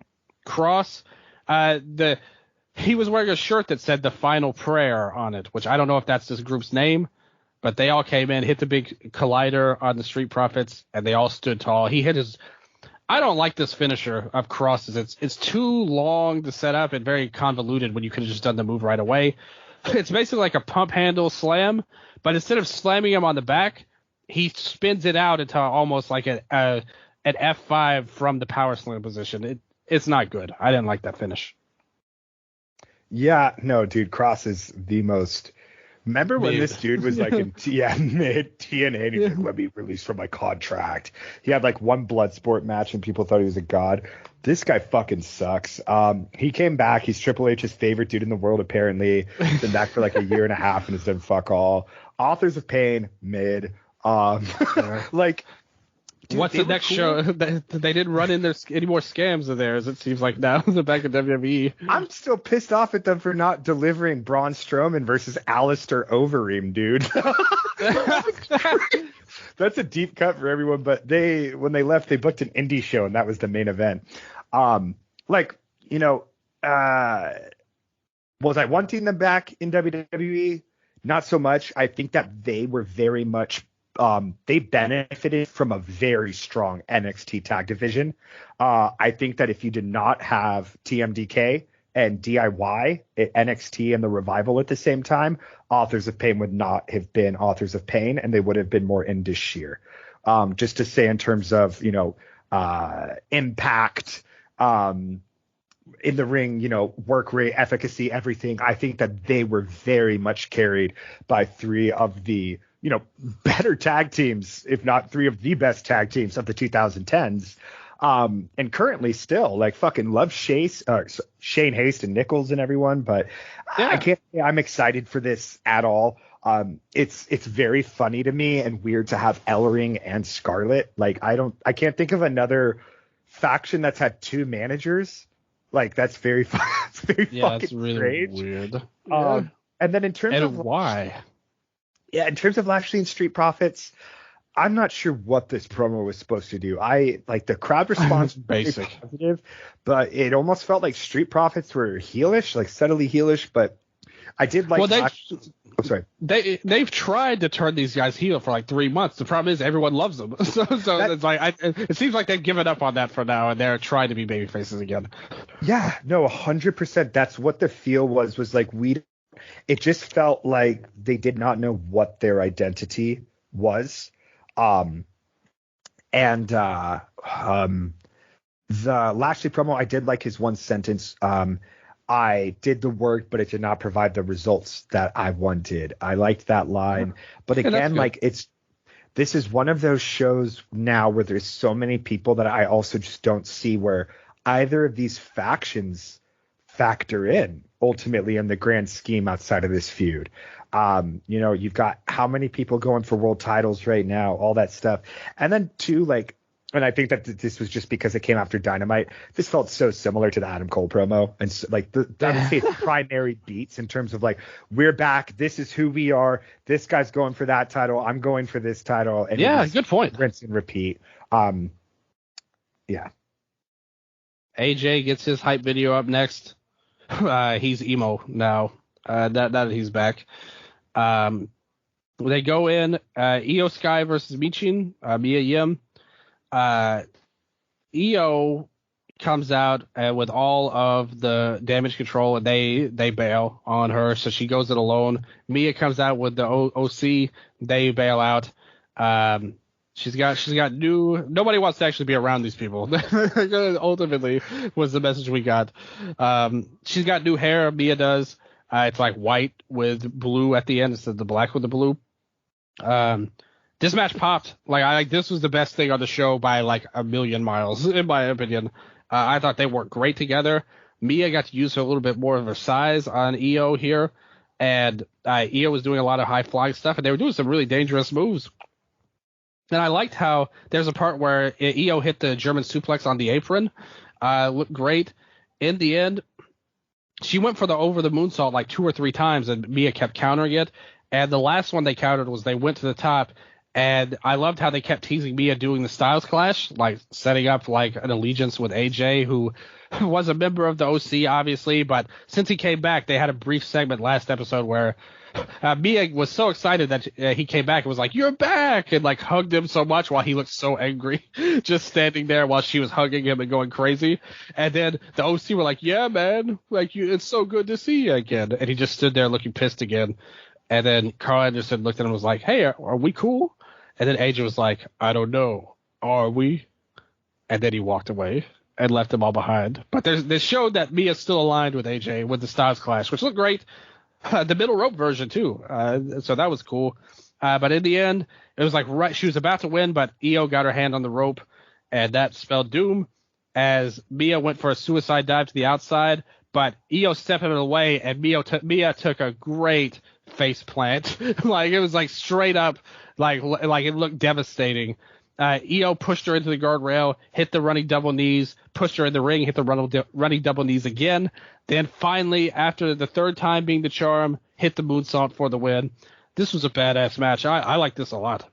Cross. He was wearing a shirt that said The Final Prayer on it, which I don't know if that's this group's name. But they all came in, hit the big collider on the Street Profits, and they all stood tall. He hit his... I don't like this finisher of Cross's. It's too long to set up and very convoluted when you could have just done the move right away. It's basically like a pump handle slam, but instead of slamming him on the back, he spins it out into almost like an F5 from the power slam position. It's not good. I didn't like that finish.
Yeah, no, dude, Cross is the most... Remember when this dude was like in TNA and he was like, let me release from my contract. He had like one Bloodsport match and people thought he was a god. This guy fucking sucks. He came back. He's Triple H's favorite dude in the world, apparently. Been back for like a year and a half and has done fuck all. Authors of Pain, mid. Yeah. Like, dude,
what's the next show? They didn't run in any more scams of theirs, it seems like now. They're back in WWE.
I'm still pissed off at them for not delivering Braun Strowman versus Alistair Overeem, dude. That's a deep cut for everyone, but when they left, they booked an indie show, and that was the main event. Was I wanting them back in WWE? Not so much. I think that they were very much they benefited from a very strong NXT tag division. I think that if you did not have TMDK and DIY at NXT and the Revival at the same time, Authors of Pain would not have been Authors of Pain, and they would have been more indie sheer. Just to say in terms of, impact, in the ring, work rate, efficacy, everything. I think that they were very much carried by three of the, better tag teams, if not three of the best tag teams of the 2010s. And currently still, like, fucking love Shane Haste and Nichols and everyone, but yeah. I can't say I'm excited for this at all. It's very funny to me and weird to have Ellering and Scarlett. Like, I can't think of another faction that's had two managers. Like, that's very
that's really
strange.
Weird.
And then in terms of
why?
Yeah, in terms of Lashley and Street Profits, I'm not sure what this promo was supposed to do. The crowd response was
basic,
positive, but it almost felt like Street Profits were heelish, like subtly heelish. But I did like.
Well,
I'm sorry.
They've tried to turn these guys heel for like 3 months. The problem is everyone loves them, so it's like it seems like they've given up on that for now, and they're trying to be baby faces again. Yeah,
no, 100%. That's what the feel was like. It just felt like they did not know what their identity was. The Lashley promo, I did like his one sentence. I did the work, but it did not provide the results that I wanted. I liked that line. But again, this is one of those shows now where there's so many people that I also just don't see where either of these factions factor in ultimately in the grand scheme outside of this feud. You've got how many people going for world titles right now, all that stuff. And then and I think that this was just because it came after Dynamite. This felt so similar to the Adam Cole promo. And the primary beats in terms of we're back. This is who we are. This guy's going for that title. I'm going for this title. And
good point.
Rinse and repeat.
AJ gets his hype video up next. He's emo now. That he's back. They go in Io Sky versus Michin, Mia Yim. Io comes out with all of the damage control, and they bail on her, so she goes it alone. Mia comes out with the OC. They bail out. She's got new. Nobody wants to actually be around these people. Ultimately, was the message we got. She's got new hair. Mia does. It's like white with blue at the end instead of the black with the blue. This match popped. This was the best thing on the show by a million miles, in my opinion. I thought they worked great together. Mia got to use her a little bit more of her size on Io here, and Io was doing a lot of high flying stuff, and they were doing some really dangerous moves. And I liked how there's a part where Io hit the German suplex on the apron. Looked great. In the end, she went for the over the moonsault 2 or 3 times, and Mia kept countering it. And the last one they countered was they went to the top. And I loved how they kept teasing Mia doing the Styles Clash, setting up an allegiance with AJ, who was a member of the OC, obviously. But since he came back, they had a brief segment last episode where Mia was so excited that he came back and was like, "You're back!" and hugged him so much while he looked so angry, just standing there while she was hugging him and going crazy. And then the OC were like, "Yeah, man, it's so good to see you again." And he just stood there looking pissed again. And then Carl Anderson looked at him and was like, "Hey, are we cool?" And then AJ was like, "I don't know. Are we?" And then he walked away and left them all behind. But they showed that Mia's still aligned with AJ with the Styles Clash, which looked great. The middle rope version, too. So that was cool. But in the end, it was she was about to win, but Io got her hand on the rope, and that spelled doom as Mia went for a suicide dive to the outside. But Io stepped him away, and Mia took a great face plant. It was straight up Like it looked devastating. Io pushed her into the guardrail, hit the running double knees, pushed her in the ring, hit the running double knees again. Then finally, after the third time being the charm, hit the moonsault for the win. This was a badass match. I like this a lot.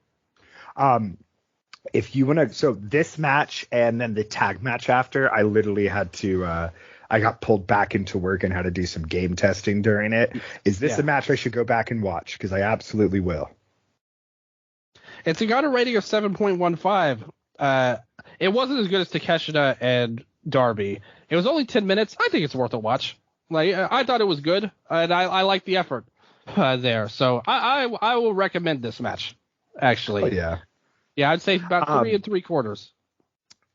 If you want to, so this match and then the tag match after, I literally had to, I got pulled back into work and had to do some game testing during it. Is this a match I should go back and watch? Because I absolutely will.
It's got a rating of 7.15. It wasn't as good as Takeshita and Darby. It was only 10 minutes. I think it's worth a watch. Like I thought it was good, and I like the effort there. So I will recommend this match. Actually,
yeah,
I'd say about 3 3/4.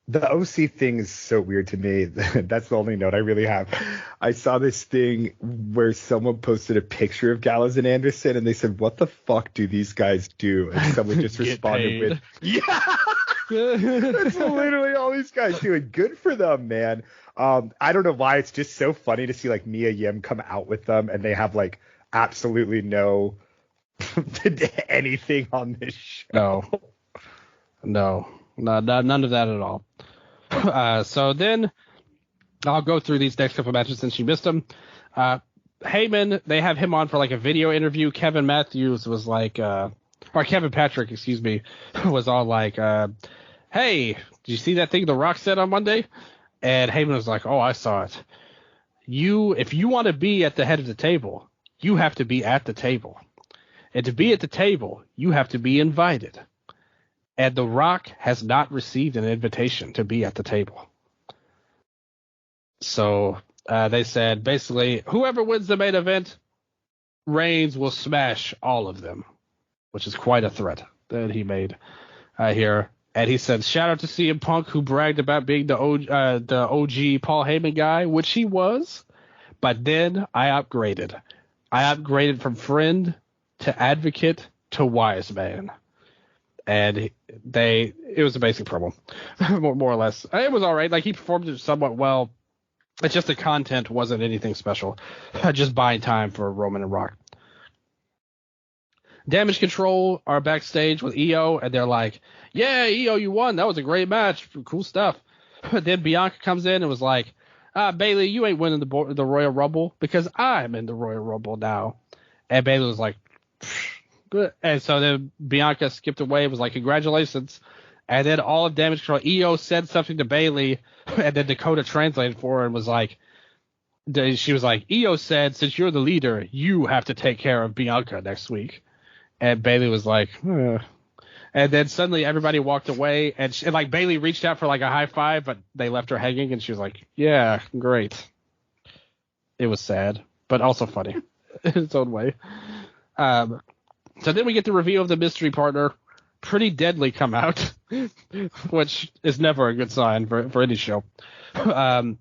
The OC thing is so weird to me. That's the only note I really have. I saw this thing where someone posted a picture of Gallows and Anderson, and they said, "What the fuck do these guys do?" And someone just responded with, "Yeah, that's literally all these guys do." And good for them, man. I don't know why. It's just so funny to see like Mia Yim come out with them, and they have like absolutely no anything on this show.
No, none of that at all. So then I'll go through these next couple matches since you missed them. Heyman, they have him on for like a video interview. Kevin Matthews was like, or Kevin Patrick, excuse me, was all like, hey, did you see that thing The Rock said on Monday? And Heyman was like, oh, I saw it. If you want to be at the head of the table, you have to be at the table. And to be at the table, you have to be invited. And The Rock has not received an invitation to be at the table. So they said, basically, whoever wins the main event, Reigns will smash all of them, which is quite a threat that he made here. And he said, shout out to CM Punk, who bragged about being the OG Paul Heyman guy, which he was. But then I upgraded. I upgraded from friend to advocate to wise man. And it was a basic promo, more or less. It was all right. Like, he performed it somewhat well. It's just the content wasn't anything special. Just buying time for Roman and Rock. Damage Control are backstage with Io, and they're like, yeah, Io, you won. That was a great match. Cool stuff. Then Bianca comes in and was like, Bayley, you ain't winning the Royal Rumble because I'm in the Royal Rumble now. And Bayley was like, good. And so then Bianca skipped away and was like, congratulations. And then all of Damage Control, Io said something to Bayley, and then Dakota translated for her and was like, she was like, Io said, since you're the leader, you have to take care of Bianca next week. And Bayley was like, and then suddenly everybody walked away, and like Bayley reached out for like a high five, but they left her hanging, and she was like, yeah, great. It was sad, but also funny in its own way. So then we get the reveal of the mystery partner, Pretty Deadly, come out, which is never a good sign for any show. And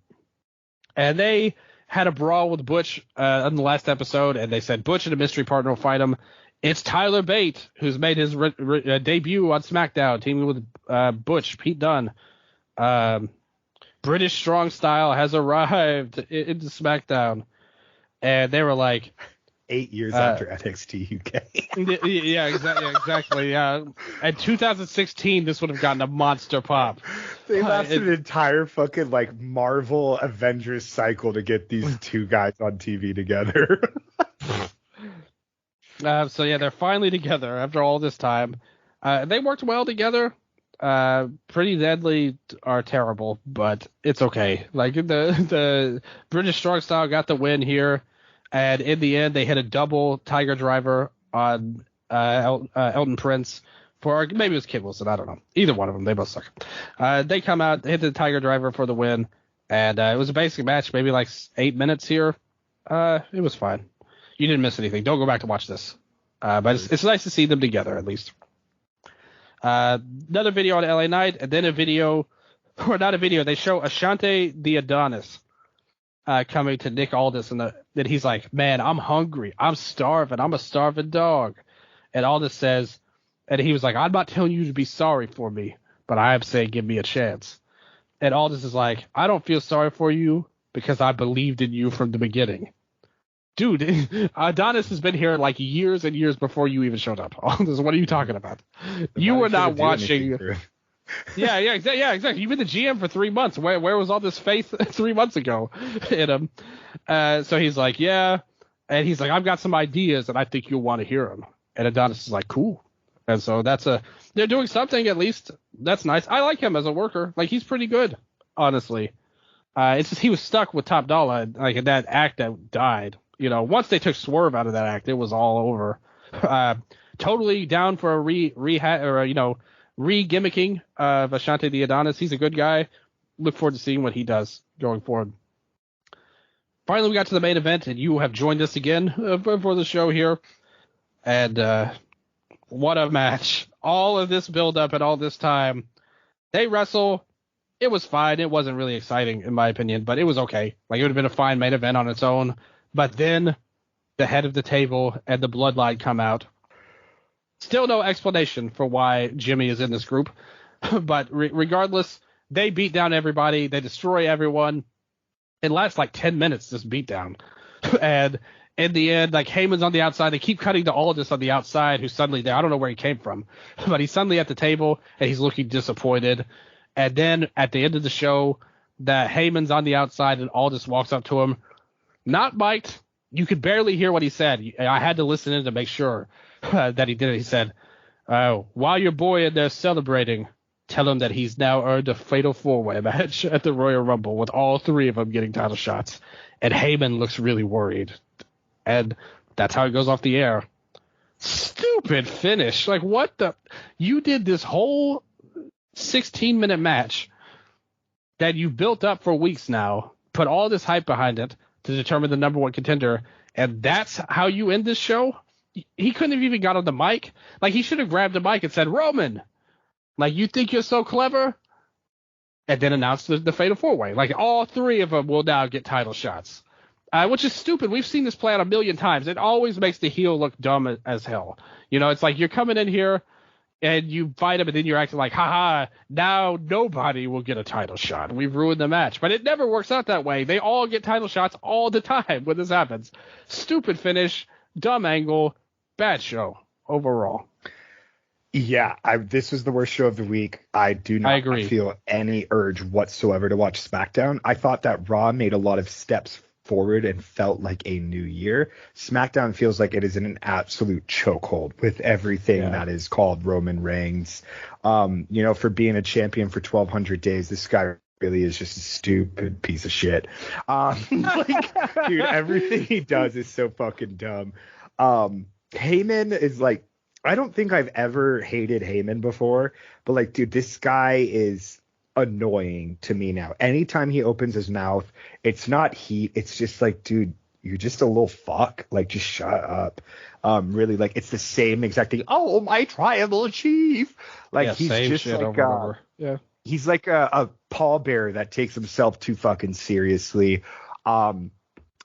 they had a brawl with Butch in the last episode, and they said Butch and a mystery partner will fight him. It's Tyler Bate, who's made his debut on SmackDown, teaming with Butch, Pete Dunne. British Strong Style has arrived into SmackDown. And they were like,
8 years after NXT UK.
Yeah, exactly. Yeah. In 2016, this would have gotten a monster pop.
They lasted an entire fucking like Marvel Avengers cycle to get these two guys on TV together.
So yeah, they're finally together after all this time. They worked well together. Pretty Deadly are terrible, but it's okay. Like the British Strong Style got the win here. And in the end, they hit a double Tiger Driver on Elton Prince maybe it was Kid Wilson. I don't know. Either one of them. They both suck. They come out, hit the Tiger Driver for the win. And it was a basic match, maybe like 8 minutes here. It was fine. You didn't miss anything. Don't go back to watch this. But it's nice to see them together, at least. Another video on LA Knight, and then a video, or not a video, they show Ashante the Adonis coming to Nick Aldis, and then he's like, man, I'm hungry. I'm starving. I'm a starving dog. And Aldis says, and he was like, I'm not telling you to be sorry for me, but I am saying give me a chance. And Aldis is like, I don't feel sorry for you because I believed in you from the beginning. Dude, Adonis has been here like years and years before you even showed up. What are you talking about? You were not watching. Yeah, exactly. You've been the GM for 3 months. Where was all this faith 3 months ago in him? So he's like, yeah. And he's like, I've got some ideas and I think you'll want to hear them. And Adonis is like, cool. And so they're doing something at least. That's nice. I like him as a worker. Like, he's pretty good, honestly. It's just he was stuck with Top Dollar, like in that act that died. Once they took Swerve out of that act, it was all over. Totally down for a re-gimmicking of Ashante the Adonis. He's a good guy. Look forward to seeing what he does going forward. Finally, we got to the main event, and you have joined us again for the show here. And what a match. All of this build-up and all this time. They wrestle. It was fine. It wasn't really exciting, in my opinion, but it was okay. Like, it would have been a fine main event on its own. But then the head of the table and the bloodline come out. Still no explanation for why Jimmy is in this group. But regardless, they beat down everybody. They destroy everyone. It lasts like 10 minutes, this beatdown. And in the end, like, Heyman's on the outside. They keep cutting to Aldis on the outside, who's suddenly there. I don't know where he came from. But he's suddenly at the table, and he's looking disappointed. And then at the end of the show, that Heyman's on the outside, and Aldis walks up to him. Not mic'd. You could barely hear what he said. I had to listen in to make sure that he did it. He said, while your boy in there celebrating, tell him that he's now earned a fatal four-way match at the Royal Rumble with all three of them getting title shots. And Heyman looks really worried. And that's how it goes off the air. Stupid finish. Like, what the? You did this whole 16-minute match that you built up for weeks now, put all this hype behind it to determine the number one contender, and that's how you end this show? He couldn't have even got on the mic. Like, he should have grabbed the mic and said, Roman, like, you think you're so clever? And then announced the fatal four-way. Like, all three of them will now get title shots, which is stupid. We've seen this play out a million times. It always makes the heel look dumb as hell. It's like you're coming in here and you fight him, and then you're acting like, haha, now nobody will get a title shot. We've ruined the match. But it never works out that way. They all get title shots all the time when this happens. Stupid finish, dumb angle, bad show overall.
Yeah, this was the worst show of the week. I do not feel any urge whatsoever to watch SmackDown. I thought that Raw made a lot of steps forward and felt like a new year. SmackDown feels like it is in an absolute chokehold with everything that is called Roman Reigns. For being a champion for 1,200 days, this guy really is just a stupid piece of shit. Dude, everything he does is so fucking dumb. Heyman is like, I don't think I've ever hated Heyman before, but like, dude, this guy is annoying to me now. Anytime he opens his mouth, it's not heat. It's just like, dude, you're just a little fuck. Like, just shut up. Really, like, it's the same exact thing. Oh, my tribal chief. Like, he's just like, he's like a pallbearer that takes himself too fucking seriously.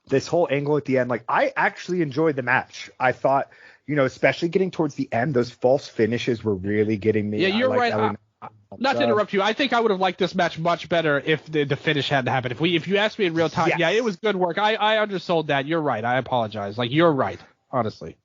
This whole angle at the end, like, I actually enjoyed the match. I thought, especially getting towards the end, those false finishes were really getting me.
Yeah, you're right. Not to interrupt you, I think I would have liked this match much better if the finish hadn't happened. If you asked me in real time, yeah, it was good work. I undersold that. You're right. I apologize. Like, you're right, honestly.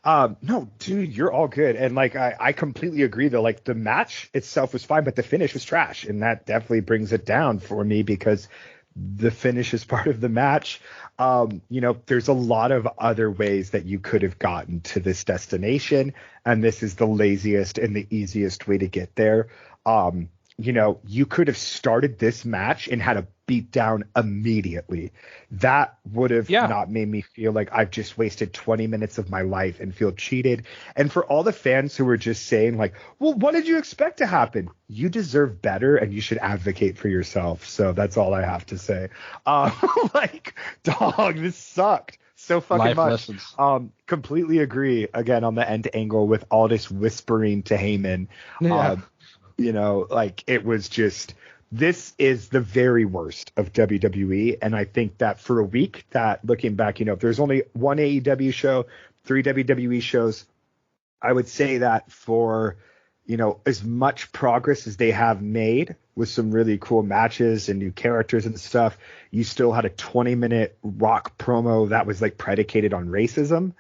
No, dude, you're all good. And like, I completely agree though. Like, the match itself was fine, but the finish was trash. And that definitely brings it down for me because the finish is part of the match. There's a lot of other ways that you could have gotten to this destination, and this is the laziest and the easiest way to get there. You could have started this match and had a beatdown immediately. That would have not made me feel like I've just wasted 20 minutes of my life and feel cheated. And for all the fans who were just saying like, well, what did you expect to happen? You deserve better and you should advocate for yourself. So that's all I have to say. Like, dog, this sucked so fucking
Life
much.
Lessons.
Completely agree again on the end angle with all this whispering to Heyman. Like, it was just, this is the very worst of WWE. And I think that for a week, that looking back, if there's only one AEW show, 3 WWE shows, I would say that for, as much progress as they have made with some really cool matches and new characters and stuff, you still had a 20-minute Rock promo that was like predicated on racism.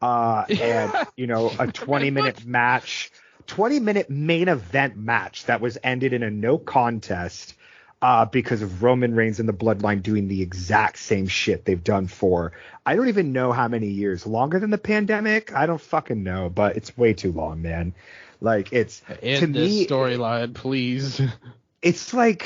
And, a 20-minute match, 20-minute main event match that was ended in a no contest because of Roman Reigns and the Bloodline doing the exact same shit they've done for, I don't even know how many years. Longer than the pandemic? I don't fucking know, but it's way too long, man. Like, it's
in this storyline, please.
It's like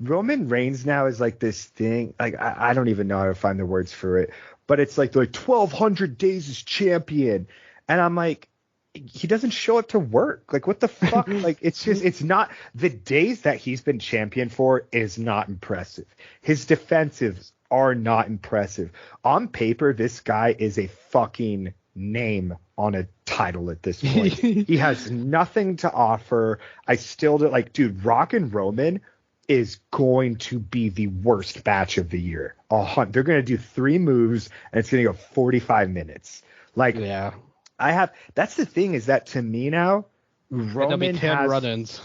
Roman Reigns now is like this thing. Like, I don't even know how to find the words for it, but it's like 1,200 days as champion, and I'm like, he doesn't show up to work. Like, what the fuck? Like, it's not, the days that he's been champion for is not impressive. His defensives are not impressive. On paper, this guy is a fucking name on a title at this point. He has nothing to offer. I still do, like, dude, Rock and Roman is going to be the worst match of the year. They're going to do 3 moves and it's going to go 45 minutes. Like, yeah. That's the thing, is that to me now, Roman has
run-ins.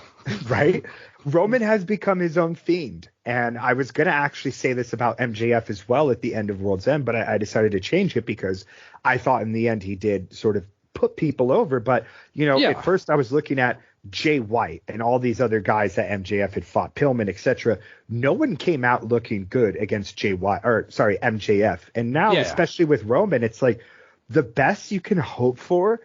Right? Roman has become his own fiend. And I was going to actually say this about MJF as well at the end of World's End, but I decided to change it because I thought in the end he did sort of put people over. But, At first I was looking at Jay White and all these other guys that MJF had fought, Pillman, etc. No one came out looking good against MJF. And now, especially with Roman, it's like the best you can hope for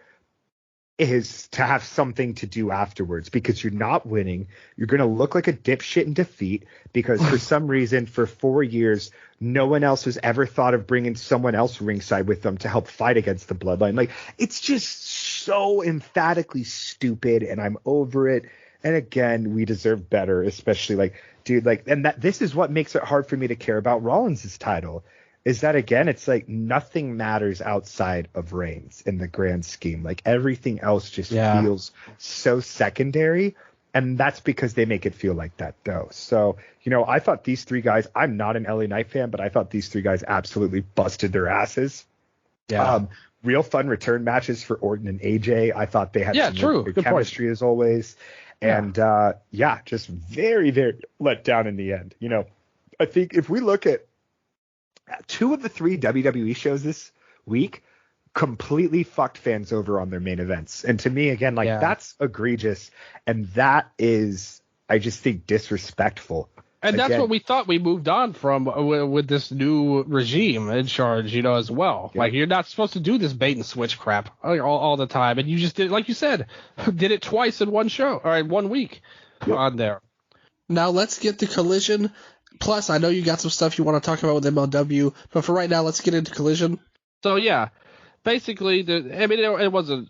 is to have something to do afterwards, because you're not winning. You're going to look like a dipshit in defeat because for some reason for 4 years, no one else has ever thought of bringing someone else ringside with them to help fight against the Bloodline. Like, it's just so emphatically stupid, and I'm over it. And again, we deserve better, especially this is what makes it hard for me to care about Rollins' title. Is that, again, it's like nothing matters outside of Reigns in the grand scheme. Like, everything else just feels so secondary. And that's because they make it feel like that, though. So, I thought these 3 guys, I'm not an LA Knight fan, but I thought these 3 guys absolutely busted their asses. Yeah. Real fun return matches for Orton and AJ. I thought they had some good chemistry as always. And, just very, very let down in the end. I think if we look at 2 of the 3 WWE shows this week, completely fucked fans over on their main events. And to me, again, that's egregious. And that is, I just think, disrespectful.
And that's what we thought we moved on from with this new regime in charge, as well. Yeah. Like, you're not supposed to do this bait and switch crap all the time. And you just did, like you said, did it twice in one show or in 1 week on there.
Now let's get to Collision. Plus, I know you got some stuff you want to talk about with MLW, but for right now, let's get into Collision.
So, basically, it wasn't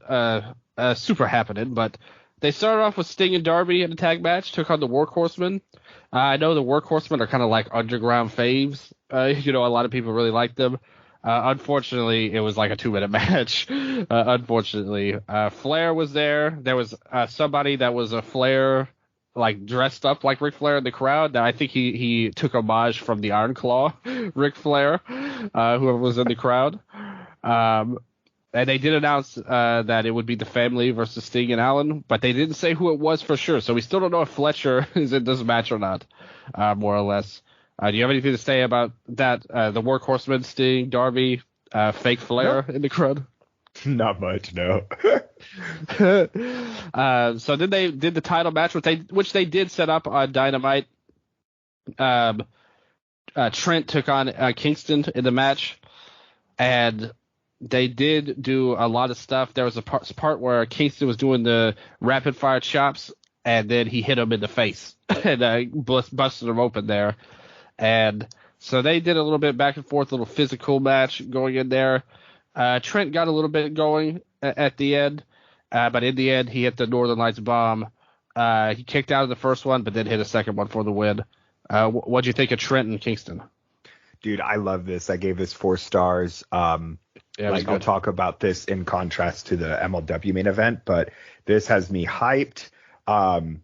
super happening, but they started off with Sting and Darby in a tag match, took on the Workhorsemen. I know the Workhorsemen are kind of like underground faves. A lot of people really like them. Unfortunately, it was like a 2-minute match. Unfortunately, Flair was there. There was somebody that was a Flair, like, dressed up like Ric Flair in the crowd. Now, I think he took homage from the Iron Claw, Ric Flair, whoever was in the crowd. And they did announce that it would be the family versus Sting and Allen, but they didn't say who it was for sure. So we still don't know if Fletcher is in this match or not, more or less. Do you have anything to say about that? The Workhorsemen, Sting, Darby, fake Flair in the crowd?
Not much, no.
So then they did the title match, which they did set up on Dynamite. Trent took on Kingston in the match, and they did do a lot of stuff. There was a part where Kingston was doing the rapid fire chops, and then he hit him in the face and busted him open there. And so they did a little bit back and forth, little physical match going in there. Trent got a little bit going at the end, but in the end, he hit the Northern Lights bomb. He kicked out of the first one, but then hit a second one for the win. What'd you think of Trent and Kingston?
Dude, I love this. I gave this 4 stars. I'll talk about this in contrast to the MLW main event, but this has me hyped. The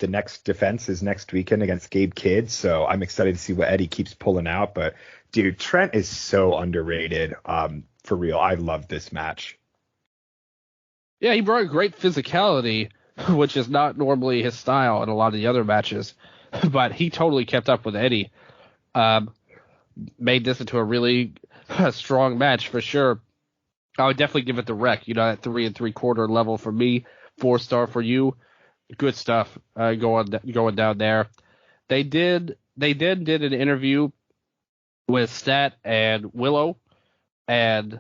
next defense is next weekend against Gabe Kidd, so I'm excited to see what Eddie keeps pulling out. But dude, Trent is so underrated. For real, I love this match.
Yeah, he brought great physicality, which is not normally his style in a lot of the other matches, but he totally kept up with Eddie. Made this into a really strong match for sure. I would definitely give it the rec, at 3 3/4 level for me, 4-star for you. Good stuff going down there. They did an interview with Stat and Willow, and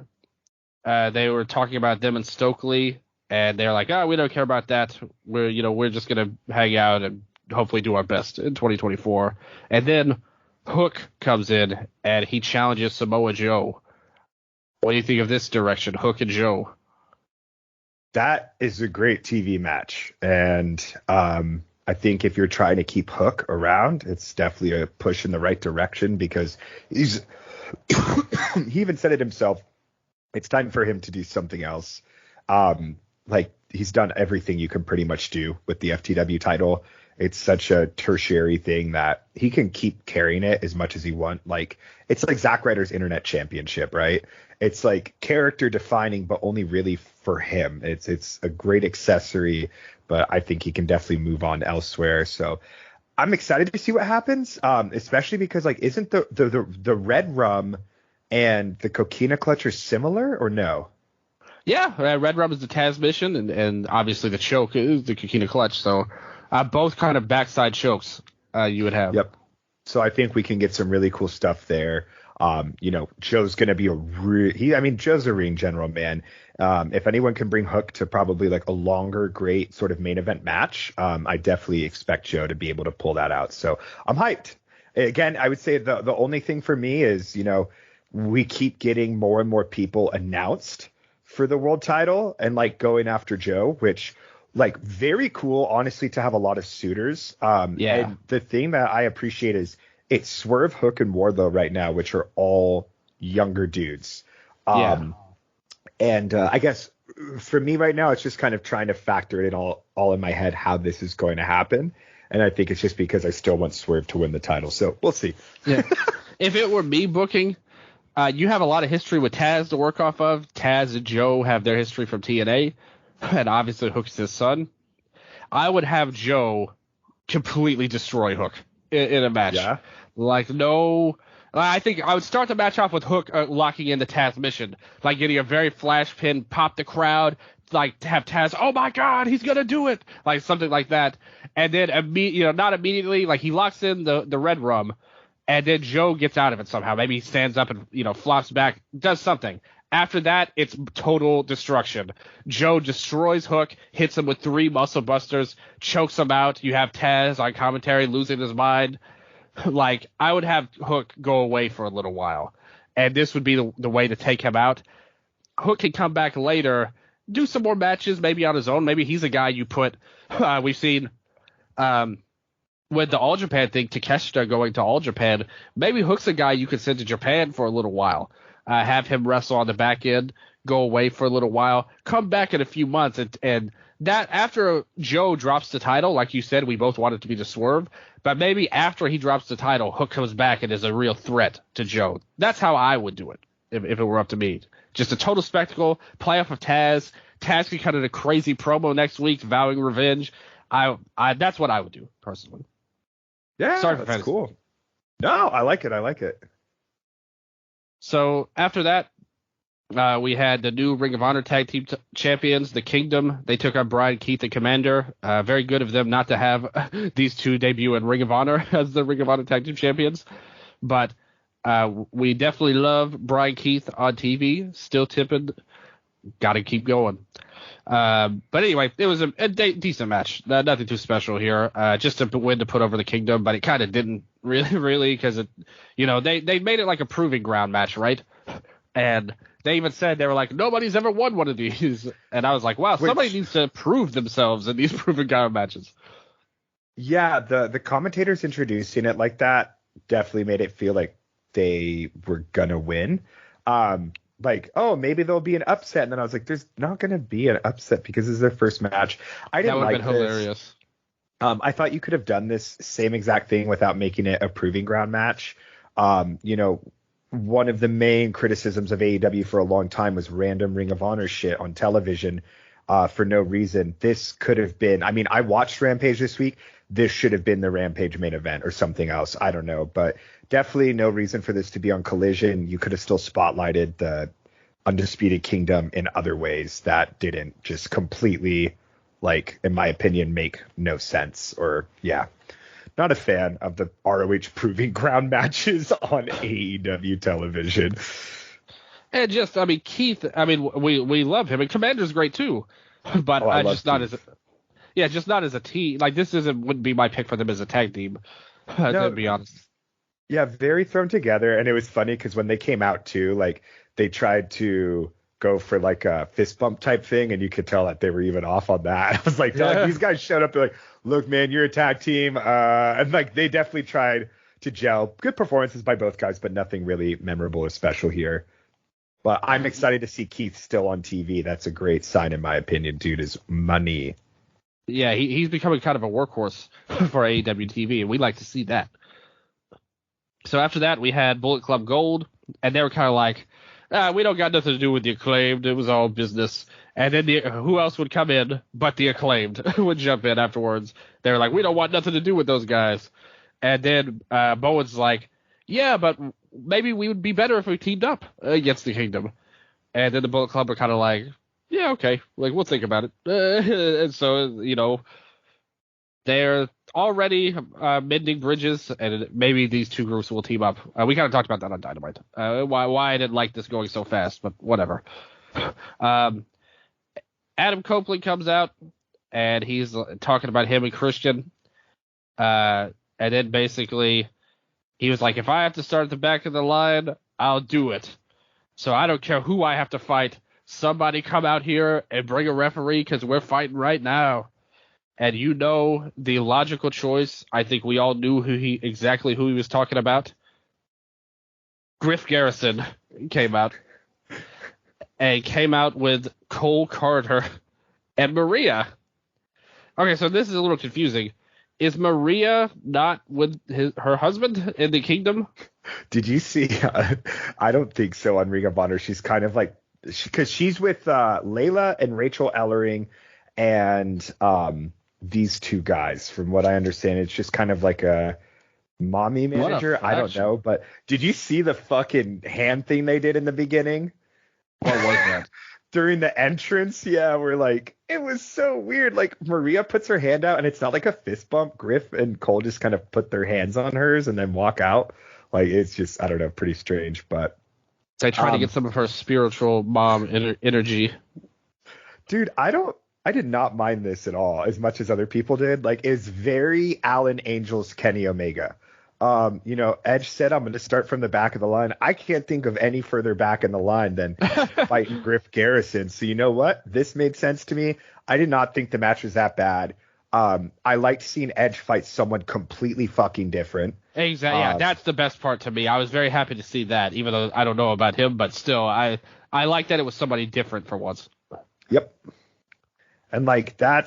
they were talking about them and Stokely, and they're like, we don't care about that. We're just gonna hang out and hopefully do our best in 2024. And then Hook comes in and he challenges Samoa Joe. What do you think of this direction, Hook and Joe?
That is a great TV match, and I think if you're trying to keep Hook around, it's definitely a push in the right direction because he's he even said it himself. It's time for him to do something else. He's done everything you can pretty much do with the FTW title. It's such a tertiary thing that he can keep carrying it as much as he wants. Like, it's like Zack Ryder's internet championship, right? It's like character defining, but only really for him. It's a great accessory, but I think he can definitely move on elsewhere. So I'm excited to see what happens, especially because isn't the Red Rum and the Coquina Clutch are similar or no?
Yeah, Red Rum is the Taz mission, and obviously the choke is the Coquina Clutch. So both kind of backside chokes you would have.
Yep. So I think we can get some really cool stuff there. Joe's going to be Joe's a ring general, man. If anyone can bring Hook to probably a longer, great sort of main event match, I definitely expect Joe to be able to pull that out. So I'm hyped. Again, I would say the only thing for me is, we keep getting more and more people announced for the world title and going after Joe, which very cool, honestly, to have a lot of suitors. And the thing that I appreciate is it's Swerve, Hook, and Wardlow right now, which are all younger dudes. And I guess for me right now, it's just kind of trying to factor it in all in my head how this is going to happen. And I think it's just because I still want Swerve to win the title. So we'll see.
Yeah. If it were me booking, you have a lot of history with Taz to work off of. Taz and Joe have their history from TNA, and obviously Hook's his son. I would have Joe completely destroy Hook in a match.
Yeah.
I think I would start the match off with Hook locking in the Taz mission, getting a very flash pin, pop the crowd, have Taz, oh my God, he's gonna do it, something like that, and then not immediately, he locks in the Red Rum, and then Joe gets out of it somehow. Maybe he stands up and flops back, does something. After that, it's total destruction. Joe destroys Hook, hits him with 3 muscle busters, chokes him out. You have Taz on commentary losing his mind. I would have Hook go away for a little while, and this would be the way to take him out. Hook can come back later, do some more matches, maybe on his own. Maybe he's a guy you put. We've seen with the All Japan thing, Takeshita going to All Japan. Maybe Hook's a guy you could send to Japan for a little while. Have him wrestle on the back end, go away for a little while, come back in a few months, and that after Joe drops the title, like you said, we both want it to be the Swerve, but maybe after he drops the title, Hook comes back and is a real threat to Joe. That's how I would do it if it were up to me. Just a total spectacle, playoff of Taz. Taz can cut in a crazy promo next week, vowing revenge. That's what I would do personally.
Yeah,
sorry for
that's
fantasy.
cool. No, I like it.
So after that, we had the new Ring of Honor Tag Team Champions, the Kingdom. They took on Brian Keith and Commander. Very good of them not to have these two debut in Ring of Honor as the Ring of Honor Tag Team Champions. But we definitely love Brian Keith on TV. Still tipping. Got to keep going. But anyway, it was a decent match. Nothing too special here. Just a win to put over the Kingdom, but it kind of didn't really because they made it like a proving ground match, right? And they even said they were like, nobody's ever won one of these. And I was like, wow, somebody needs to prove themselves in these proving ground matches.
Yeah, the commentators introducing it like that definitely made it feel like they were gonna win. Maybe there'll be an upset, and then I was like, there's not gonna be an upset because this is their first match. I didn't like this. That would have been hilarious. I thought you could have done this same exact thing without making it a proving ground match. One of the main criticisms of AEW for a long time was random Ring of Honor shit on television. for no reason. This could have been, I mean, I watched Rampage this week. This should have been the Rampage main event or something else. I don't know, but definitely no reason for this to be on Collision. You could have still spotlighted the Undisputed Kingdom in other ways that didn't just completely, like, in my opinion, make no sense. Or, yeah, not a fan of the ROH Proving Ground matches on AEW television.
And just, I mean, Keith, I mean, we love him, and Commander's great too, but just not as a team. Like, this wouldn't be my pick for them as a tag team, to be honest.
Yeah, very thrown together, and it was funny because when they came out too, like, they tried to go for like a fist bump type thing, and you could tell that they were even off on that. I was like, these guys showed up, they're like, look, man, you're a tag team, and like they definitely tried to gel. Good performances by both guys, but nothing really memorable or special here. But I'm excited to see Keith still on TV. That's a great sign, in my opinion. Dude is money.
Yeah, he's becoming kind of a workhorse for AEW TV, and we like to see that. So after that, we had Bullet Club Gold, and they were kind of like, we don't got nothing to do with the Acclaimed. It was all business. And then who else would come in but the Acclaimed would jump in afterwards. They were like, we don't want nothing to do with those guys. And then Bowen's like, yeah, but maybe we would be better if we teamed up against the Kingdom. And then the Bullet Club are kind of like, yeah, okay, like, we'll think about it. And so, you know, they're already mending bridges, and maybe these two groups will team up. We kind of talked about that on Dynamite. Why I didn't like this going so fast, but whatever. Adam Copeland comes out, and he's talking about him and Christian. And then basically he was like, if I have to start at the back of the line, I'll do it. So I don't care who I have to fight. Somebody come out here and bring a referee because we're fighting right now. And you know the logical choice. I think we all knew exactly who he was talking about. Griff Garrison came out. And came out with Cole Carter and Maria. Okay, so this is a little confusing. Is Maria not with her husband in the Kingdom?
Did you see? I don't think so on Ring of Honor. She's kind of like, because she's with Layla and Rachel Ellering and these two guys. From what I understand, it's just kind of like a mommy manager. I don't know. But did you see the fucking hand thing they did in the beginning?
What was that?
During the entrance, yeah, we're like, it was so weird. Like, Maria puts her hand out, and it's not like a fist bump. Griff and Cole just kind of put their hands on hers and then walk out. Like, it's just, I don't know, pretty strange. But
they try to get some of her spiritual mom energy.
Dude, I did not mind this at all, as much as other people did. Like, it's very Alan Angels, Kenny Omega. You know, Edge said, I'm going to start from the back of the line. I can't think of any further back in the line than fighting Griff Garrison. So you know what? This made sense to me. I did not think the match was that bad. I liked seeing Edge fight someone completely fucking different.
Exactly. Yeah, that's the best part to me. I was very happy to see that, even though I don't know about him, but still, I like that it was somebody different for once.
Yep. And like, that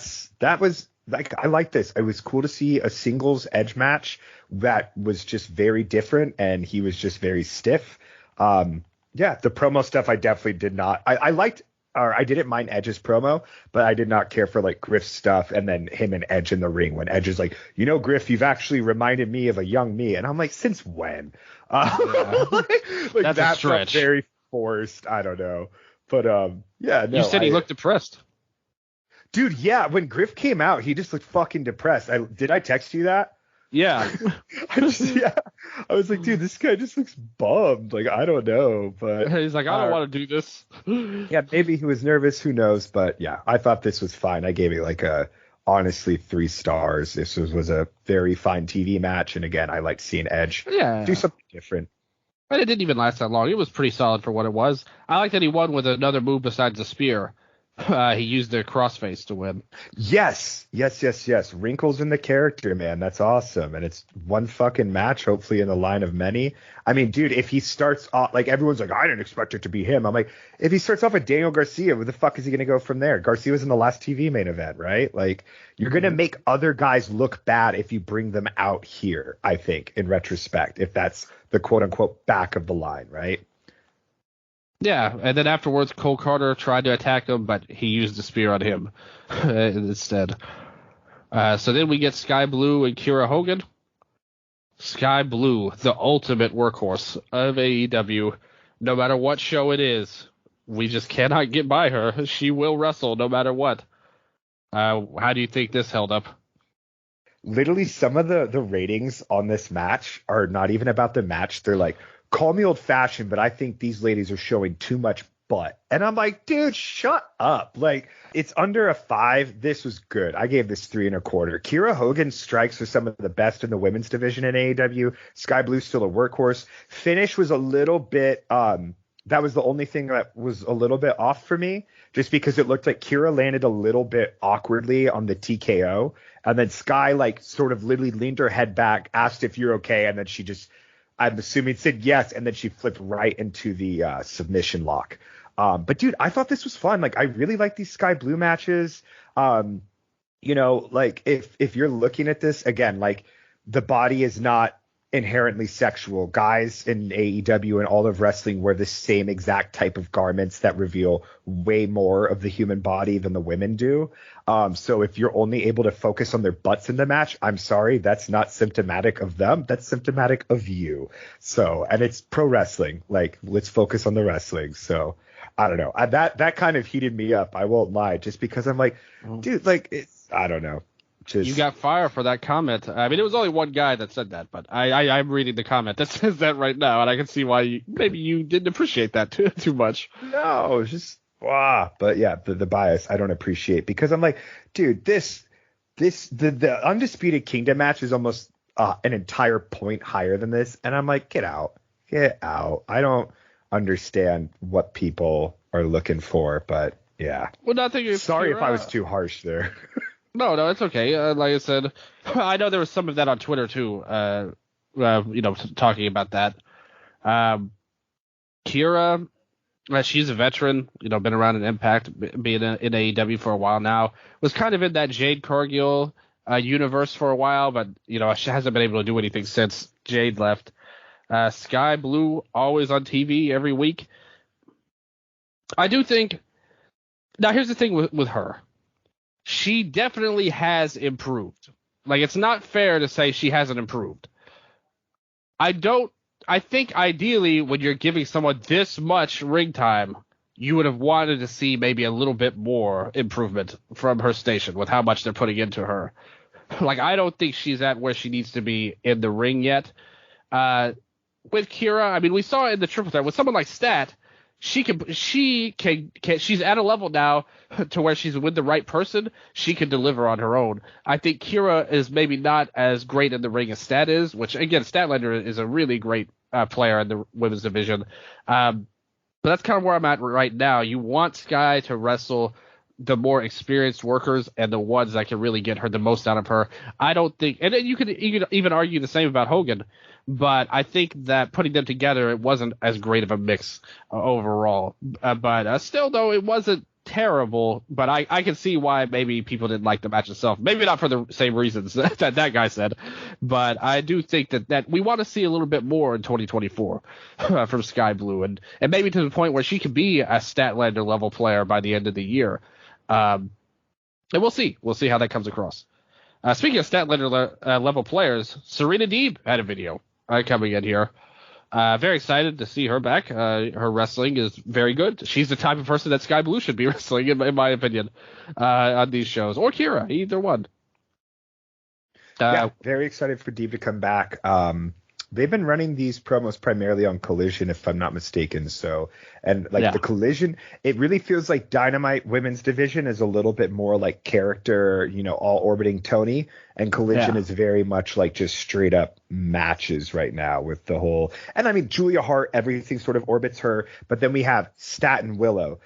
was like, I like this. It was cool to see a singles Edge match that was just very different, and he was just very stiff. Yeah, the promo stuff I definitely did not. I liked, or I didn't mind Edge's promo, but I did not care for like Griff's stuff, and then him and Edge in the ring when Edge is like, you know, Griff, you've actually reminded me of a young me, and I'm like, since when?
That's
that
a stretch.
Felt very forced. I don't know, but yeah. No,
you said he looked depressed.
Dude, yeah, when Griff came out, he just looked fucking depressed. Did I text you that?
Yeah.
I was like, dude, this guy just looks bummed. Like, I don't know, but
he's like, I don't want to do this.
Yeah, maybe he was nervous. Who knows? But yeah, I thought this was fine. I gave it like honestly 3 stars. This was a very fine TV match, and again, I liked seeing Edge do something different.
But it didn't even last that long. It was pretty solid for what it was. I like that he won with another move besides the spear. He used the crossface to win.
Yes. Wrinkles in the character, man. That's awesome. And it's one fucking match, hopefully in the line of many. I mean, dude, if he starts off, like, everyone's like, I didn't expect it to be him. I'm like, if he starts off with Daniel Garcia, where the fuck is he going to go from there? Garcia was in the last TV main event, right? Like, you're going to make other guys look bad if you bring them out here, I think, in retrospect, if that's the quote unquote back of the line, right?
Yeah, and then afterwards, Cole Carter tried to attack him, but he used the spear on him instead. So then we get Sky Blue and Kira Hogan. Sky Blue, the ultimate workhorse of AEW. No matter what show it is, we just cannot get by her. She will wrestle no matter what. How do you think this held up?
Literally, some of the ratings on this match are not even about the match. They're like, call me old fashioned, but I think these ladies are showing too much butt. And I'm like, dude, shut up. Like, it's under a 5. This was good. I gave this 3.25. Kira Hogan strikes for some of the best in the women's division in AEW. Sky Blue's still a workhorse. Finish was a little bit, that was the only thing that was a little bit off for me, just because it looked like Kira landed a little bit awkwardly on the TKO. And then Sky, like, sort of literally leaned her head back, asked if you're okay. And then she just, I'm assuming, said yes. And then she flipped right into the submission lock. But dude, I thought this was fun. Like, I really like these Sky Blue matches. You know, like, if you're looking at this again, like, the body is not inherently sexual. Guys in AEW and all of wrestling wear the same exact type of garments that reveal way more of the human body than the women do. So if you're only able to focus on their butts in the match, I'm sorry, that's not symptomatic of them. That's symptomatic of you. So, and it's pro wrestling. Like, let's focus on the wrestling. So, I don't know. That kind of heated me up. I won't lie, just because I'm like, dude, like, it's, I don't know. Just,
you got fire for that comment. I mean, it was only one guy that said that, but I'm reading the comment that says that right now, and I can see why maybe you didn't appreciate that too much.
No, it's just But yeah, the bias I don't appreciate, because I'm like, dude, the Undisputed Kingdom match is almost an entire point higher than this, and I'm like, get out. I don't understand what people are looking for, but yeah.
Well, nothing.
Sorry if I was too harsh there.
No, it's okay. Like I said, I know there was some of that on Twitter too. Talking about that. Kira, she's a veteran. Been around in Impact, being in AEW for a while now. Was kind of in that Jade Cargill universe for a while, but she hasn't been able to do anything since Jade left. Sky Blue, always on TV every week. I do think. Now, here's the thing with her. She definitely has improved. Like, it's not fair to say she hasn't improved. I think ideally when you're giving someone this much ring time, you would have wanted to see maybe a little bit more improvement from her station with how much they're putting into her. Like, I don't think she's at where she needs to be in the ring yet. With Kira, I mean, we saw it in the triple threat. With someone like Stat, she's at a level now to where she's with the right person. She can deliver on her own. I think Kira is maybe not as great in the ring as Stat is, which, again, Statlander is a really great player in the women's division. But that's kind of where I'm at right now. You want Sky to wrestle the more experienced workers and the ones that can really get her the most out of her. I don't think, and you could even argue the same about Hogan, but I think that putting them together, it wasn't as great of a mix overall. But still, though, it wasn't terrible. But I can see why maybe people didn't like the match itself. Maybe not for the same reasons that guy said. But I do think that we want to see a little bit more in 2024 from Sky Blue, and maybe to the point where she could be a Statlander level player by the end of the year. And we'll see. We'll see how that comes across. Speaking of Statlander level players, Serena Deeb had a video coming in here. Very excited to see her back. Her wrestling is very good. She's the type of person that Sky Blue should be wrestling, in my opinion, on these shows. Or Kira, either one.
Yeah, very excited for Deeb to come back. They've been running these promos primarily on Collision, if I'm not mistaken. So, and like the Collision, it really feels like Dynamite women's division is a little bit more like character, all orbiting Tony, and Collision is very much like just straight up matches right now with the whole. And I mean, Julia Hart, everything sort of orbits her, but then we have Stat and Willow.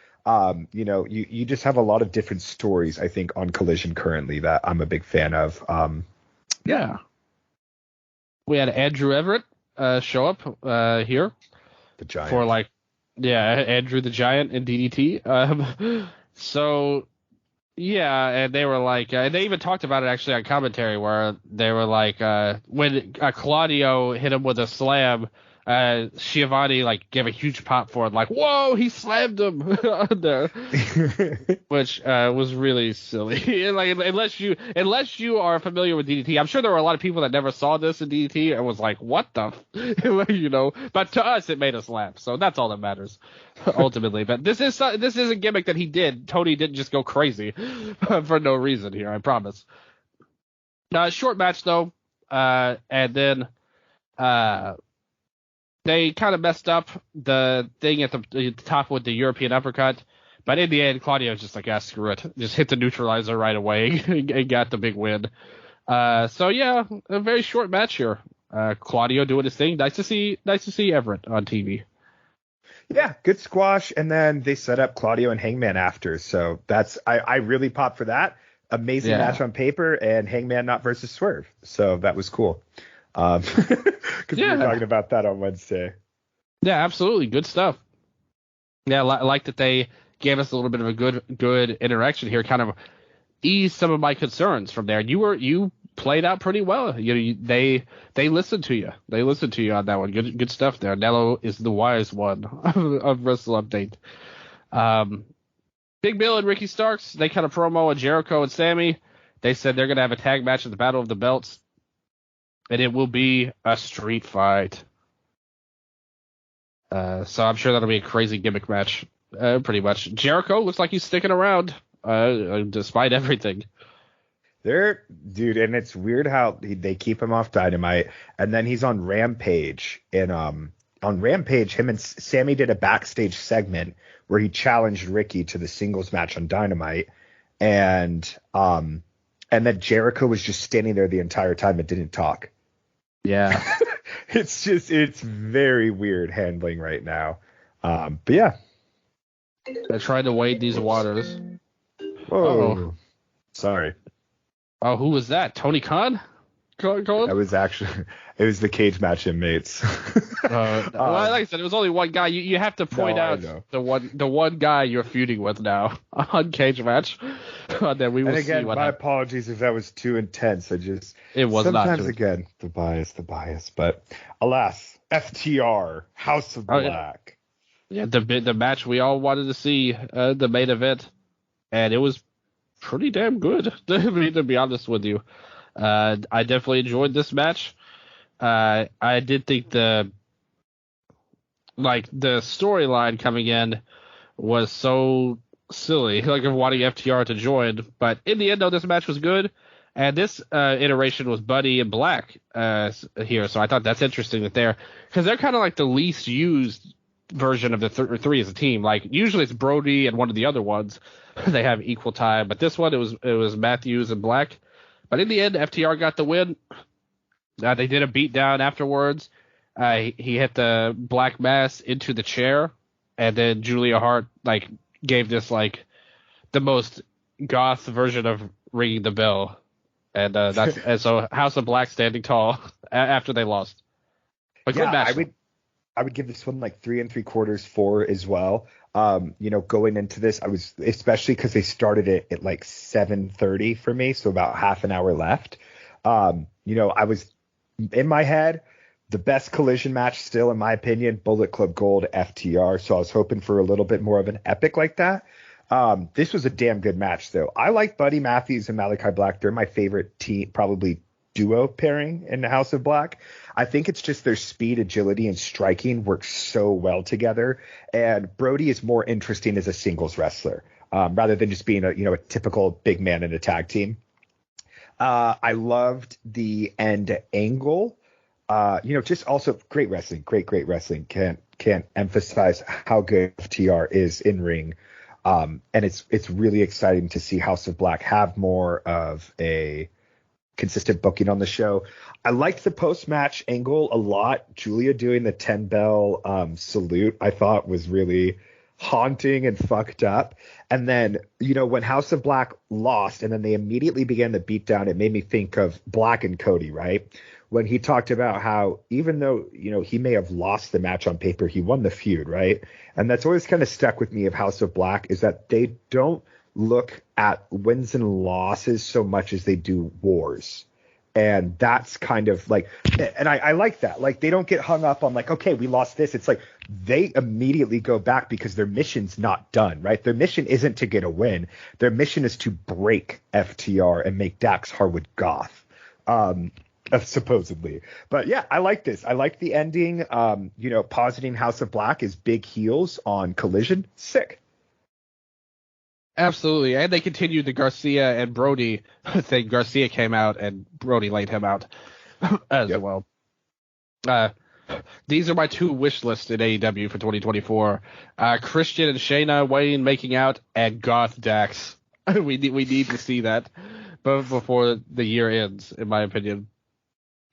You just have a lot of different stories, I think, on Collision currently that I'm a big fan of.
Yeah. We had Andrew Everett show up here.
The Giant.
For Andrew the Giant in DDT. So, yeah, and they were like, and they even talked about it actually on commentary, where they were like, when Claudio hit him with a slam, Schiavone like gave a huge pop for it, like, whoa, he slammed him on there, which was really silly. And, like, unless you are familiar with DDT, I'm sure there were a lot of people that never saw this in DDT and was like, what the, But to us, it made us laugh, so that's all that matters ultimately. But this is a gimmick that he did. Tony didn't just go crazy for no reason here, I promise. Short match though, and then they kind of messed up the thing at the top with the European uppercut, but in the end, Claudio was just like, screw it. Just hit the neutralizer right away and got the big win. So yeah, a very short match here. Claudio doing his thing. Nice to see Everett on TV.
Yeah, good squash, and then they set up Claudio and Hangman after. So I really popped for that. Amazing match on paper, and Hangman not versus Swerve. So that was cool. Because we were talking about that on Wednesday.
Yeah, absolutely. Good stuff. Yeah, I like that they gave us a little bit of a good interaction here, kind of eased some of my concerns from there. You played out pretty well. They listened to you. They listened to you on that one. Good stuff there. Nello is the wise one of Wrestle Update. Big Bill and Ricky Starks, they kind of promo Jericho and Sammy. They said they're going to have a tag match at the Battle of the Belts, and it will be a street fight. So I'm sure that'll be a crazy gimmick match, pretty much. Jericho looks like he's sticking around, despite everything.
Dude, and it's weird how they keep him off Dynamite, and then he's on Rampage. And on Rampage, him and Sammy did a backstage segment where he challenged Ricky to the singles match on Dynamite, and then Jericho was just standing there the entire time and didn't talk.
Yeah.
it's very weird handling right now. But yeah.
They're trying to wade these waters.
Whoa. Uh-oh. Sorry.
Oh, who was that? Tony Khan?
It was the cage match inmates.
Well, like I said, it was only one guy. You have to point out the one guy you're feuding with now on cage match. Then we will see what
my
happens.
Apologies if that was too intense.
It was
sometimes not again the bias. But alas, FTR House of Black.
Yeah, the match we all wanted to see, the main event, and it was pretty damn good. To be honest with you. I definitely enjoyed this match. I did think the storyline coming in was so silly, like of wanting FTR to join. But in the end, though, this match was good. And this iteration was Buddy and Black here. So I thought that's interesting because they're kind of like the least used version of the three as a team. Like usually it's Brody and one of the other ones. They have equal time. But this one, it was Matthews and Black. But in the end, FTR got the win. They did a beatdown afterwards. He hit the Black Mass into the chair, and then Julia Hart gave this the most goth version of ringing the bell, and and so House of Black standing tall after they lost. But good match.
I would give this one 3 3/4, 4 as well. Going into this, I was, especially because they started it at 7:30 for me, so about half an hour left. I was in my head, the best Collision match still, in my opinion, Bullet Club Gold FTR. So I was hoping for a little bit more of an epic like that. This was a damn good match, though. I like Buddy Matthews and Malachi Black. They're my favorite team, probably duo pairing in the House of Black. I think it's just their speed, agility, and striking work so well together. And Brody is more interesting as a singles wrestler rather than just being a typical big man in a tag team. I loved the end angle. Just also great wrestling. Great wrestling. Can't emphasize how good FTR is in ring. And it's really exciting to see House of Black have more of a consistent booking on the show. I liked the post-match angle a lot. Julia doing the 10 bell salute I thought was really haunting and fucked up. And then, when House of Black lost and then they immediately began the beatdown, it made me think of Black and Cody, right? When he talked about how even though, he may have lost the match on paper, he won the feud, right? And that's always kind of stuck with me of House of Black is that they don't look at wins and losses so much as they do wars. And that's kind of like, and I like that. Like, they don't get hung up on like, okay, we lost this. It's like they immediately go back because their mission's not done, right? Their mission isn't to get a win. Their mission is to break FTR and make Dax Harwood goth. Supposedly. But yeah, I like this. I like the ending. Positing House of Black is big heels on Collision. Sick.
Absolutely. And they continued the Garcia and Brody thing. Garcia came out and Brody laid him out as well. These are my two wish lists in AEW for 2024. Christian and Shayna Wayne making out and Goth Dax. we need to see that before the year ends, in my opinion.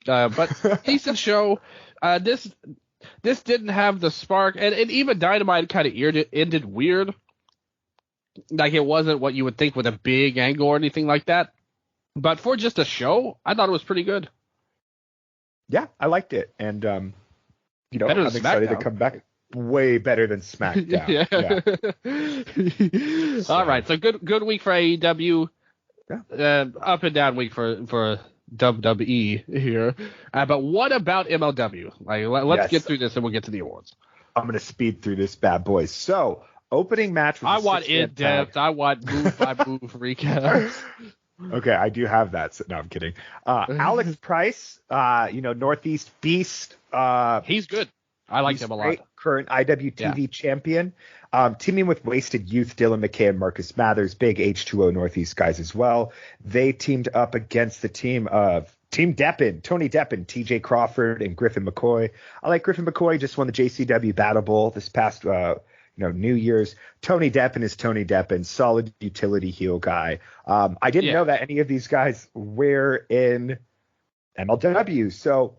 But decent show. This didn't have the spark, and even Dynamite kind of ended weird. Like, it wasn't what you would think with a big angle or anything like that. But for just a show, I thought it was pretty good.
Yeah, I liked it, and I'm excited to come back. Way better than SmackDown.
Yeah. All right, so good week for AEW. Yeah. Up and down week for WWE here. But what about MLW? Like, let's get through this and we'll get to the awards.
I'm going to speed through this bad boy. So, opening match.
I want in-depth. I want move-by-move recaps.
Okay, I do have that. So, no, I'm kidding. Alex Price, Northeast Beast.
He's good. I like him a lot.
Current IWTV champion. Teaming with Wasted Youth, Dylan McKay and Marcus Mathers, big H2O Northeast guys as well. They teamed up against the team of Team Deppen, Tony Deppen, TJ Crawford, and Griffin McCoy. I like Griffin McCoy, just won the JCW Battle Bowl this past New Year's. Tony Deppen is Tony Deppen, solid utility heel guy. I didn't know that any of these guys were in MLW. So,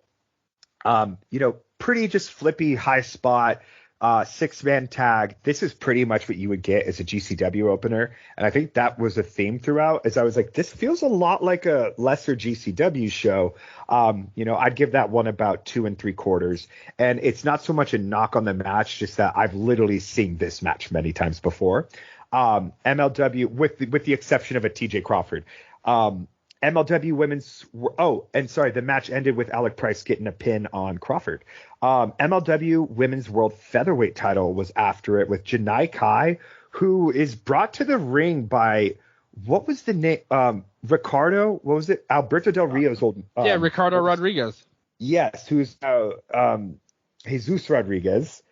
pretty just flippy high spot, 6-man tag. This is pretty much what you would get as a GCW opener. And I think that was a theme throughout, as I was like, this feels a lot like a lesser GCW show. I'd give that one about 2 3/4. And it's not so much a knock on the match, just that I've literally seen this match many times before. MLW, with the exception of a TJ Crawford. MLW women's. The match ended with Alec Price getting a pin on Crawford. MLW women's world featherweight title was after it with Janai Kai, who is brought to the ring by, what was the name? Ricardo. What was it? Alberto Del Rio's old.
Ricardo Rodriguez.
Yes, who's Jesus Rodriguez.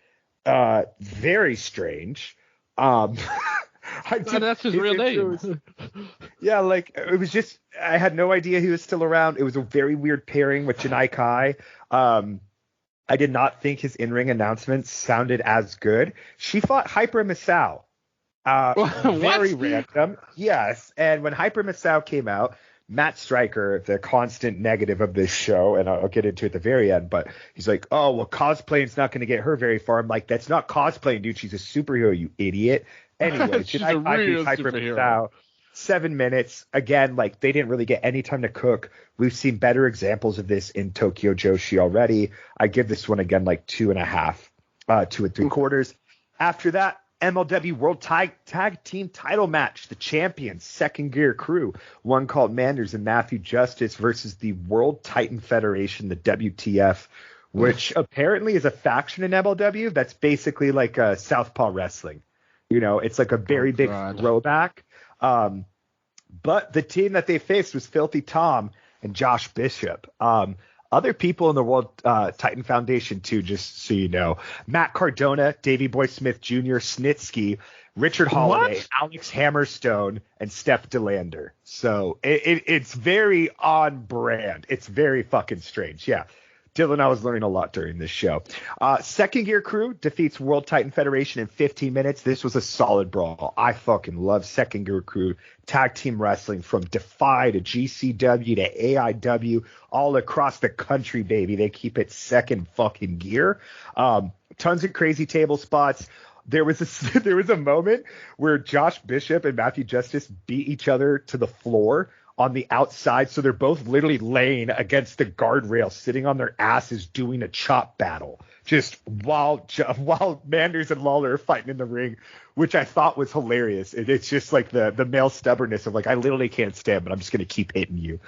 Very strange.
That's his real name.
Yeah, like, it was just, I had no idea he was still around. It was a very weird pairing with Janai Kai. I did not think his in-ring announcements sounded as good. She fought Hyper Misao. Very random. Yes, and when Hyper Misao came out, Matt Stryker, the constant negative of this show, and I'll get into it at the very end, but he's like, oh, well, cosplaying's not going to get her very far. I'm like, that's not cosplaying, dude. She's a superhero, you idiot. Anyway,
she's a real superhero.
7 minutes. Again, like, they didn't really get any time to cook. We've seen better examples of this in Tokyo Joshi already. I give this one again like 2.5, 2 3/4. After that, MLW World Tag Team Title match. The champions, Second Gear Crew, one called Manders and Matthew Justice versus the World Titan Federation, the WTF, which apparently is a faction in MLW that's basically like a Southpaw Wrestling. It's like a very big throwback. But the team that they faced was Filthy Tom and Josh Bishop. Other people in the World Titan Foundation, too, just so you know. Matt Cardona, Davey Boy Smith Jr., Snitsky, Richard Holiday, Alex Hammerstone, and Steph DeLander. So it's very on brand. It's very fucking strange. Yeah. Dylan, I was learning a lot during this show. Second Gear Crew defeats World Titan Federation in 15 minutes. This was a solid brawl. I fucking love Second Gear Crew tag team wrestling, from Defy to GCW to AIW, all across the country, baby. They keep it second fucking gear. Tons of crazy table spots. There was a moment where Josh Bishop and Matthew Justice beat each other to the floor on the outside, so they're both literally laying against the guardrail, sitting on their asses, doing a chop battle, just while Manders and Lawler are fighting in the ring, which I thought was hilarious. It's just like the male stubbornness of like, I literally can't stand, but I'm just going to keep hitting you.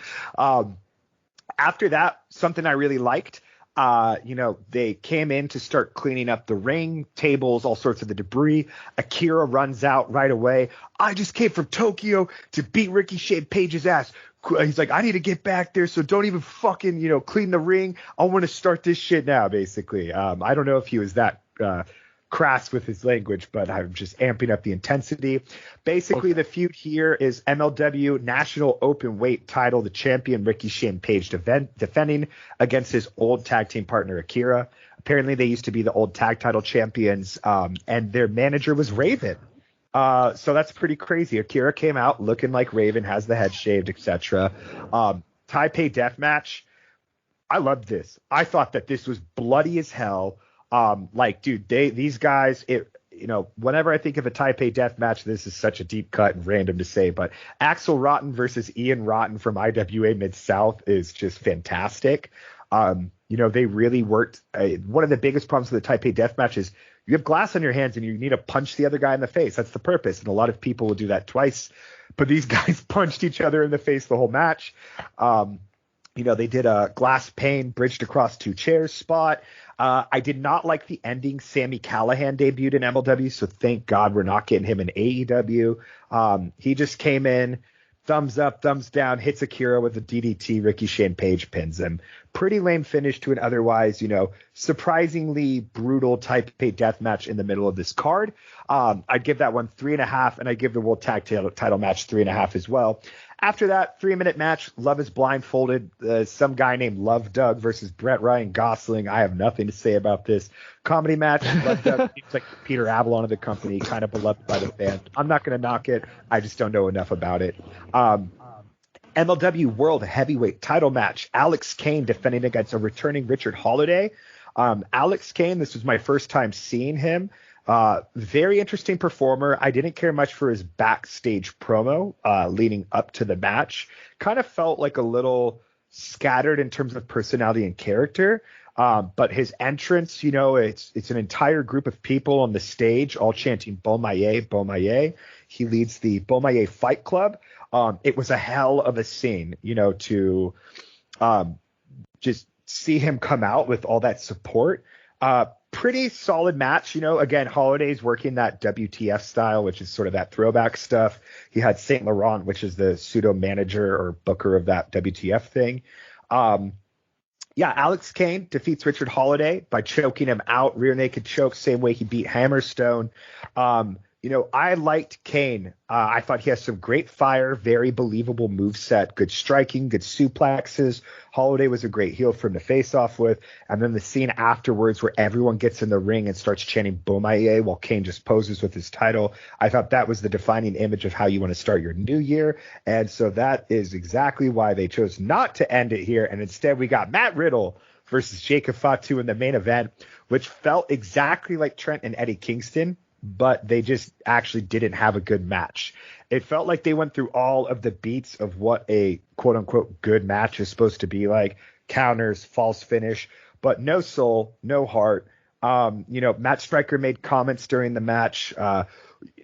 After that, something I really liked, they came in to start cleaning up the ring, tables, all sorts of the debris. Akira runs out right away. I just came from Tokyo to beat Ricky Shane Page's ass. He's like, I need to get back there, so don't even fucking, clean the ring. I want to start this shit now, basically. I don't know if he was that crass with his language, but I'm just amping up the intensity. Basically, The feud here is MLW National Open Weight title, the champion Ricky Shane Page defending against his old tag team partner Akira. Apparently, they used to be the old tag title champions, and their manager was Raven. So that's pretty crazy. Akira came out looking like Raven, has the head shaved, etc. Taipei Deathmatch. I loved this. I thought that this was bloody as hell. These guys, whenever I think of a Taipei Deathmatch, this is such a deep cut and random to say, but Axel Rotten versus Ian Rotten from IWA Mid-South is just fantastic. They really worked. One of the biggest problems with the Taipei Deathmatch is you have glass on your hands and you need to punch the other guy in the face. That's the purpose. And a lot of people will do that twice, but these guys punched each other in the face the whole match. They did a glass pane bridged across two chairs spot. I did not like the ending. Sami Callihan debuted in MLW, so thank God we're not getting him in AEW. He just came in, thumbs up, thumbs down, hits Akira with a DDT. Ricky Shane Page pins him. Pretty lame finish to an otherwise, surprisingly brutal Taipei death match in the middle of this card. I'd give that one 3.5, and I'd give the World Tag Title match 3.5 as well. After that, 3-minute match, Love is Blindfolded. Some guy named Love Doug versus Brett Ryan Gosling. I have nothing to say about this. Comedy match, Love Doug seems like Peter Avalon of the company, kind of beloved by the fans. I'm not going to knock it. I just don't know enough about it. MLW World Heavyweight title match, Alex Kane defending against a returning Richard Holiday. Alex Kane, this was my first time seeing him. Very interesting performer. I didn't care much for his backstage promo leading up to the match. Kind of felt like a little scattered in terms of personality and character. But his entrance, it's an entire group of people on the stage all chanting Bomaye, Bomaye. He leads the Bomaye Fight Club. It was a hell of a scene, to just see him come out with all that support. Pretty solid match, again, Holiday's working that WTF style, which is sort of that throwback stuff. He had Saint Laurent, which is the pseudo manager or booker of that WTF thing. Alex Kane defeats Richard Holiday by choking him out, rear naked choke, same way he beat Hammerstone. I liked Kane. I thought he has some great fire, very believable moveset, good striking, good suplexes. Holiday was a great heel for him to face off with. And then the scene afterwards where everyone gets in the ring and starts chanting Bomaye while Kane just poses with his title. I thought that was the defining image of how you want to start your new year. And so that is exactly why they chose not to end it here. And instead we got Matt Riddle versus Jacob Fatu in the main event, which felt exactly like Trent and Eddie Kingston, but they just actually didn't have a good match. It felt like they went through all of the beats of what a quote unquote good match is supposed to be like: counters, false finish, but no soul, no heart. Matt Striker made comments during the match,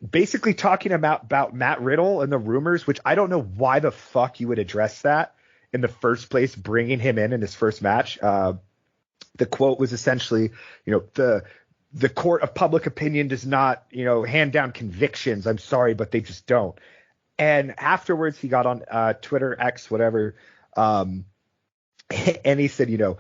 basically talking about Matt Riddle and the rumors, which I don't know why the fuck you would address that in the first place, bringing him in his first match. The quote was essentially, the court of public opinion does not, hand down convictions. I'm sorry, but they just don't. And afterwards, he got on Twitter, X, whatever, and he said,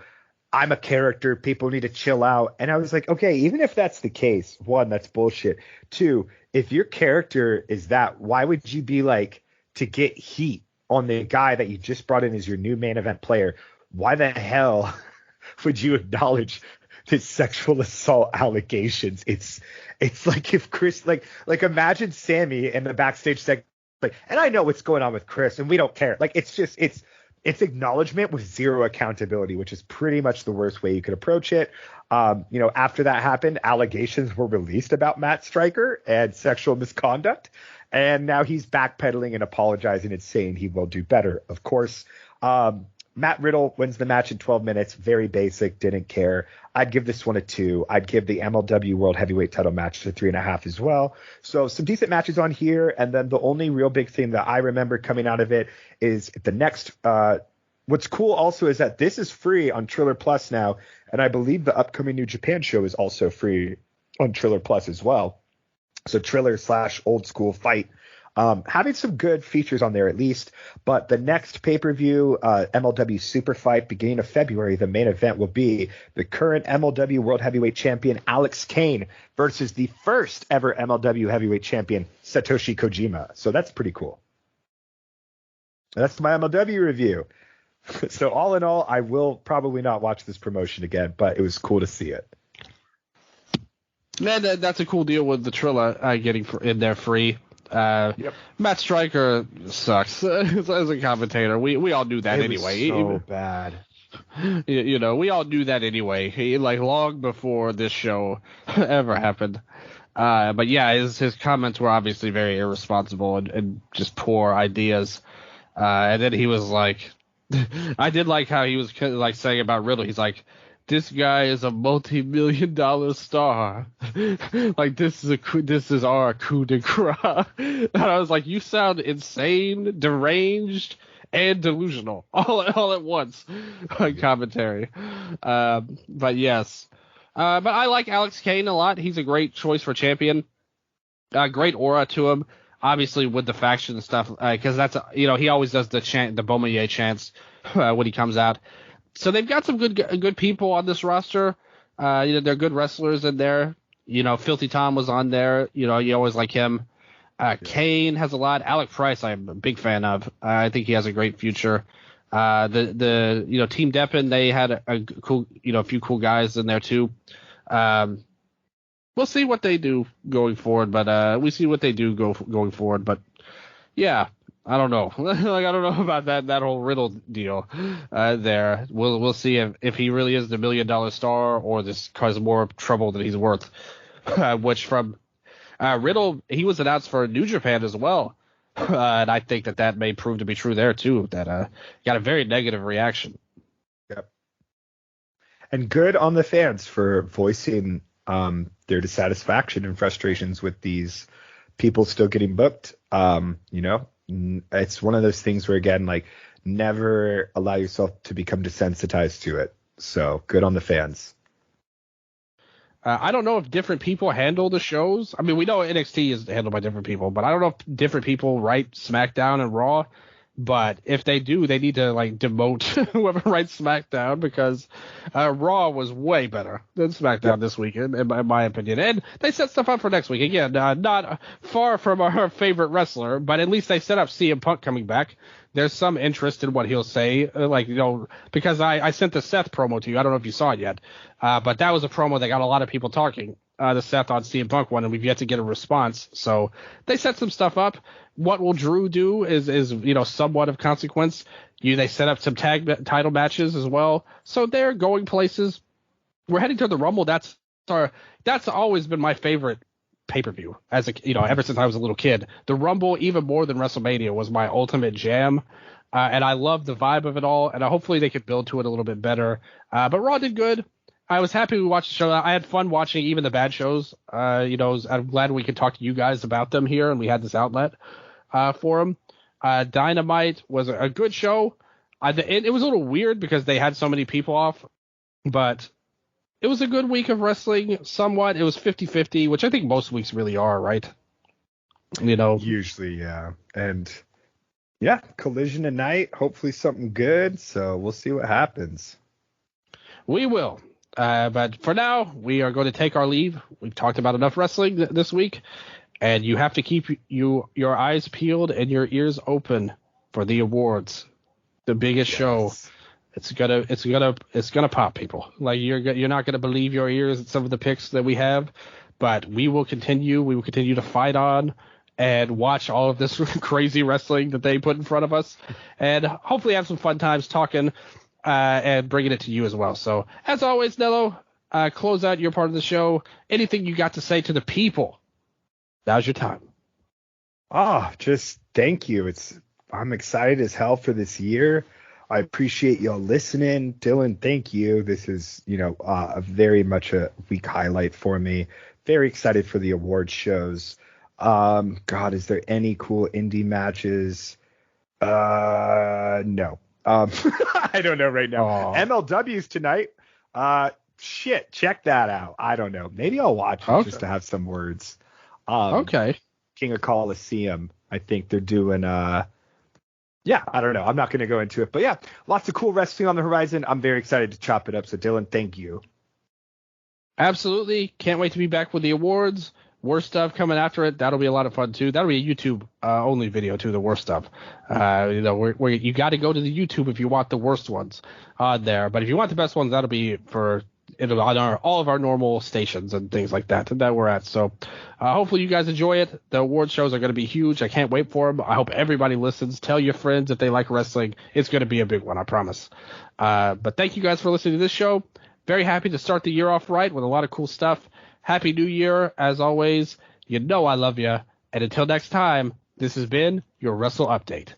I'm a character. People need to chill out. And I was like, okay, even if that's the case, one, that's bullshit. Two, if your character is that, why would you be like to get heat on the guy that you just brought in as your new main event player? Why the hell would you acknowledge his sexual assault allegations? It's like if Chris, like imagine Sammy in the backstage segment, and I know what's going on with Chris and we don't care. Like, it's acknowledgement with zero accountability, which is pretty much the worst way you could approach it. After that happened, allegations were released about Matt Striker and sexual misconduct. And now he's backpedaling and apologizing and saying he will do better. Of course, Matt Riddle wins the match in 12 minutes. Very basic. Didn't care. I'd give this one a 2. I'd give the MLW World Heavyweight title match a 3.5 as well. So some decent matches on here. And then the only real big thing that I remember coming out of it is the next What's cool also is that this is free on Triller Plus now, and I believe the upcoming New Japan show is also free on Triller Plus as well. So Triller/Old School Fight, having some good features on there at least. But the next pay-per-view, MLW Super Fight, beginning of February, the main event will be the current MLW World Heavyweight Champion Alex Kane versus the first ever MLW Heavyweight Champion Satoshi Kojima. So that's pretty cool. That's my MLW review. So all in all, I will probably not watch this promotion again, but it was cool to see it.
Man, that's a cool deal with the Trilla getting in there free. Yep. Matt Stryker sucks as a commentator. We all knew that anyway.
It was so bad.
You know, we all knew that anyway. Like long before this show ever happened. But yeah, his comments were obviously very irresponsible and just poor ideas. And then he was like, I did like how he was like saying about Riddle. He's like, this guy is a multi-million-dollar star. Like this is our coup de grace. And I was like, you sound insane, deranged, and delusional all at once on commentary. But yes, but I like Alex Kane a lot. He's a great choice for champion. Great aura to him. Obviously with the faction stuff, because that's he always does the Beaumonier chants when he comes out. So they've got some good people on this roster. They're good wrestlers in there. Filthy Tom was on there. You always like him. Kane has a lot. Alec Price, I'm a big fan of. I think he has a great future. The Team Deppen, they had a cool, a few cool guys in there too. We'll see what they do going forward, but we see what they do going forward. But yeah, I don't know. Like I don't know about that whole Riddle deal there. We'll see if he really is the $1 million star or this causes more trouble than he's worth. Which from Riddle, he was announced for New Japan as well, and I think that may prove to be true there too. That got a very negative reaction.
Yep. And good on the fans for voicing their dissatisfaction and frustrations with these people still getting booked. It's one of those things where, again, like never allow yourself to become desensitized to it. So good on the fans.
I don't know if different people handle the shows. I mean, we know NXT is handled by different people, but I don't know if different people write SmackDown and Raw. But if they do, they need to like demote whoever writes SmackDown because Raw was way better than SmackDown this weekend, in my opinion. And they set stuff up for next week. Again, not far from our favorite wrestler, but at least they set up CM Punk coming back. There's some interest in what he'll say, because I sent the Seth promo to you. I don't know if you saw it yet, but that was a promo that got a lot of people talking. The Seth on CM Punk one, and we've yet to get a response. So they set some stuff up. What will Drew do is somewhat of consequence. They set up some tag title matches as well. So they're going places. We're heading to the Rumble. That's always been my favorite pay-per-view ever since I was a little kid. The Rumble, even more than WrestleMania, was my ultimate jam. And I love the vibe of it all. And hopefully they could build to it a little bit better. But Raw did good. I was happy we watched the show. I had fun watching even the bad shows. I'm glad we could talk to you guys about them here, and we had this outlet for them. Dynamite was a good show. It was a little weird because they had so many people off, but it was a good week of wrestling somewhat. It was 50-50, which I think most weeks really are, right?
Usually, yeah. And, yeah, Collision tonight. Hopefully something good, so we'll see what happens.
We will. But for now, we are going to take our leave. We've talked about enough wrestling this week, and you have to keep your eyes peeled and your ears open for the awards, the biggest show. It's gonna pop, people. Like you're not gonna believe your ears at some of the picks that we have, but we will continue. We will continue to fight on and watch all of this crazy wrestling that they put in front of us, and hopefully have some fun times talking. And bringing it to you as well. So, as always, Nello, close out your part of the show. Anything you got to say to the people? Now's your time.
Just thank you. I'm excited as hell for this year. I appreciate y'all listening. Dylan, thank you. This is, a very much a week highlight for me. Very excited for the award shows. God, is there any cool indie matches? No. I don't know right now.
Oh.
MLW's tonight. Shit, check that out. I don't know. Maybe I'll watch it just to have some words.
Okay.
King of Colosseum. I think they're doing. Yeah, I don't know. I'm not going to go into it, but yeah, lots of cool wrestling on the horizon. I'm very excited to chop it up. So Dylan, thank you.
Absolutely. Can't wait to be back with the awards. Worst stuff coming after it. That'll be a lot of fun too. That'll be a YouTube only video too. The worst stuff. You got to go to the YouTube if you want the worst ones on there. But if you want the best ones, that'll be on all of our normal stations and things like that we're at. So hopefully you guys enjoy it. The award shows are going to be huge. I can't wait for them. I hope everybody listens. Tell your friends if they like wrestling. It's going to be a big one, I promise. But thank you guys for listening to this show. Very happy to start the year off right with a lot of cool stuff. Happy New Year, as always. You know I love you. And until next time, this has been your Wrestle Update.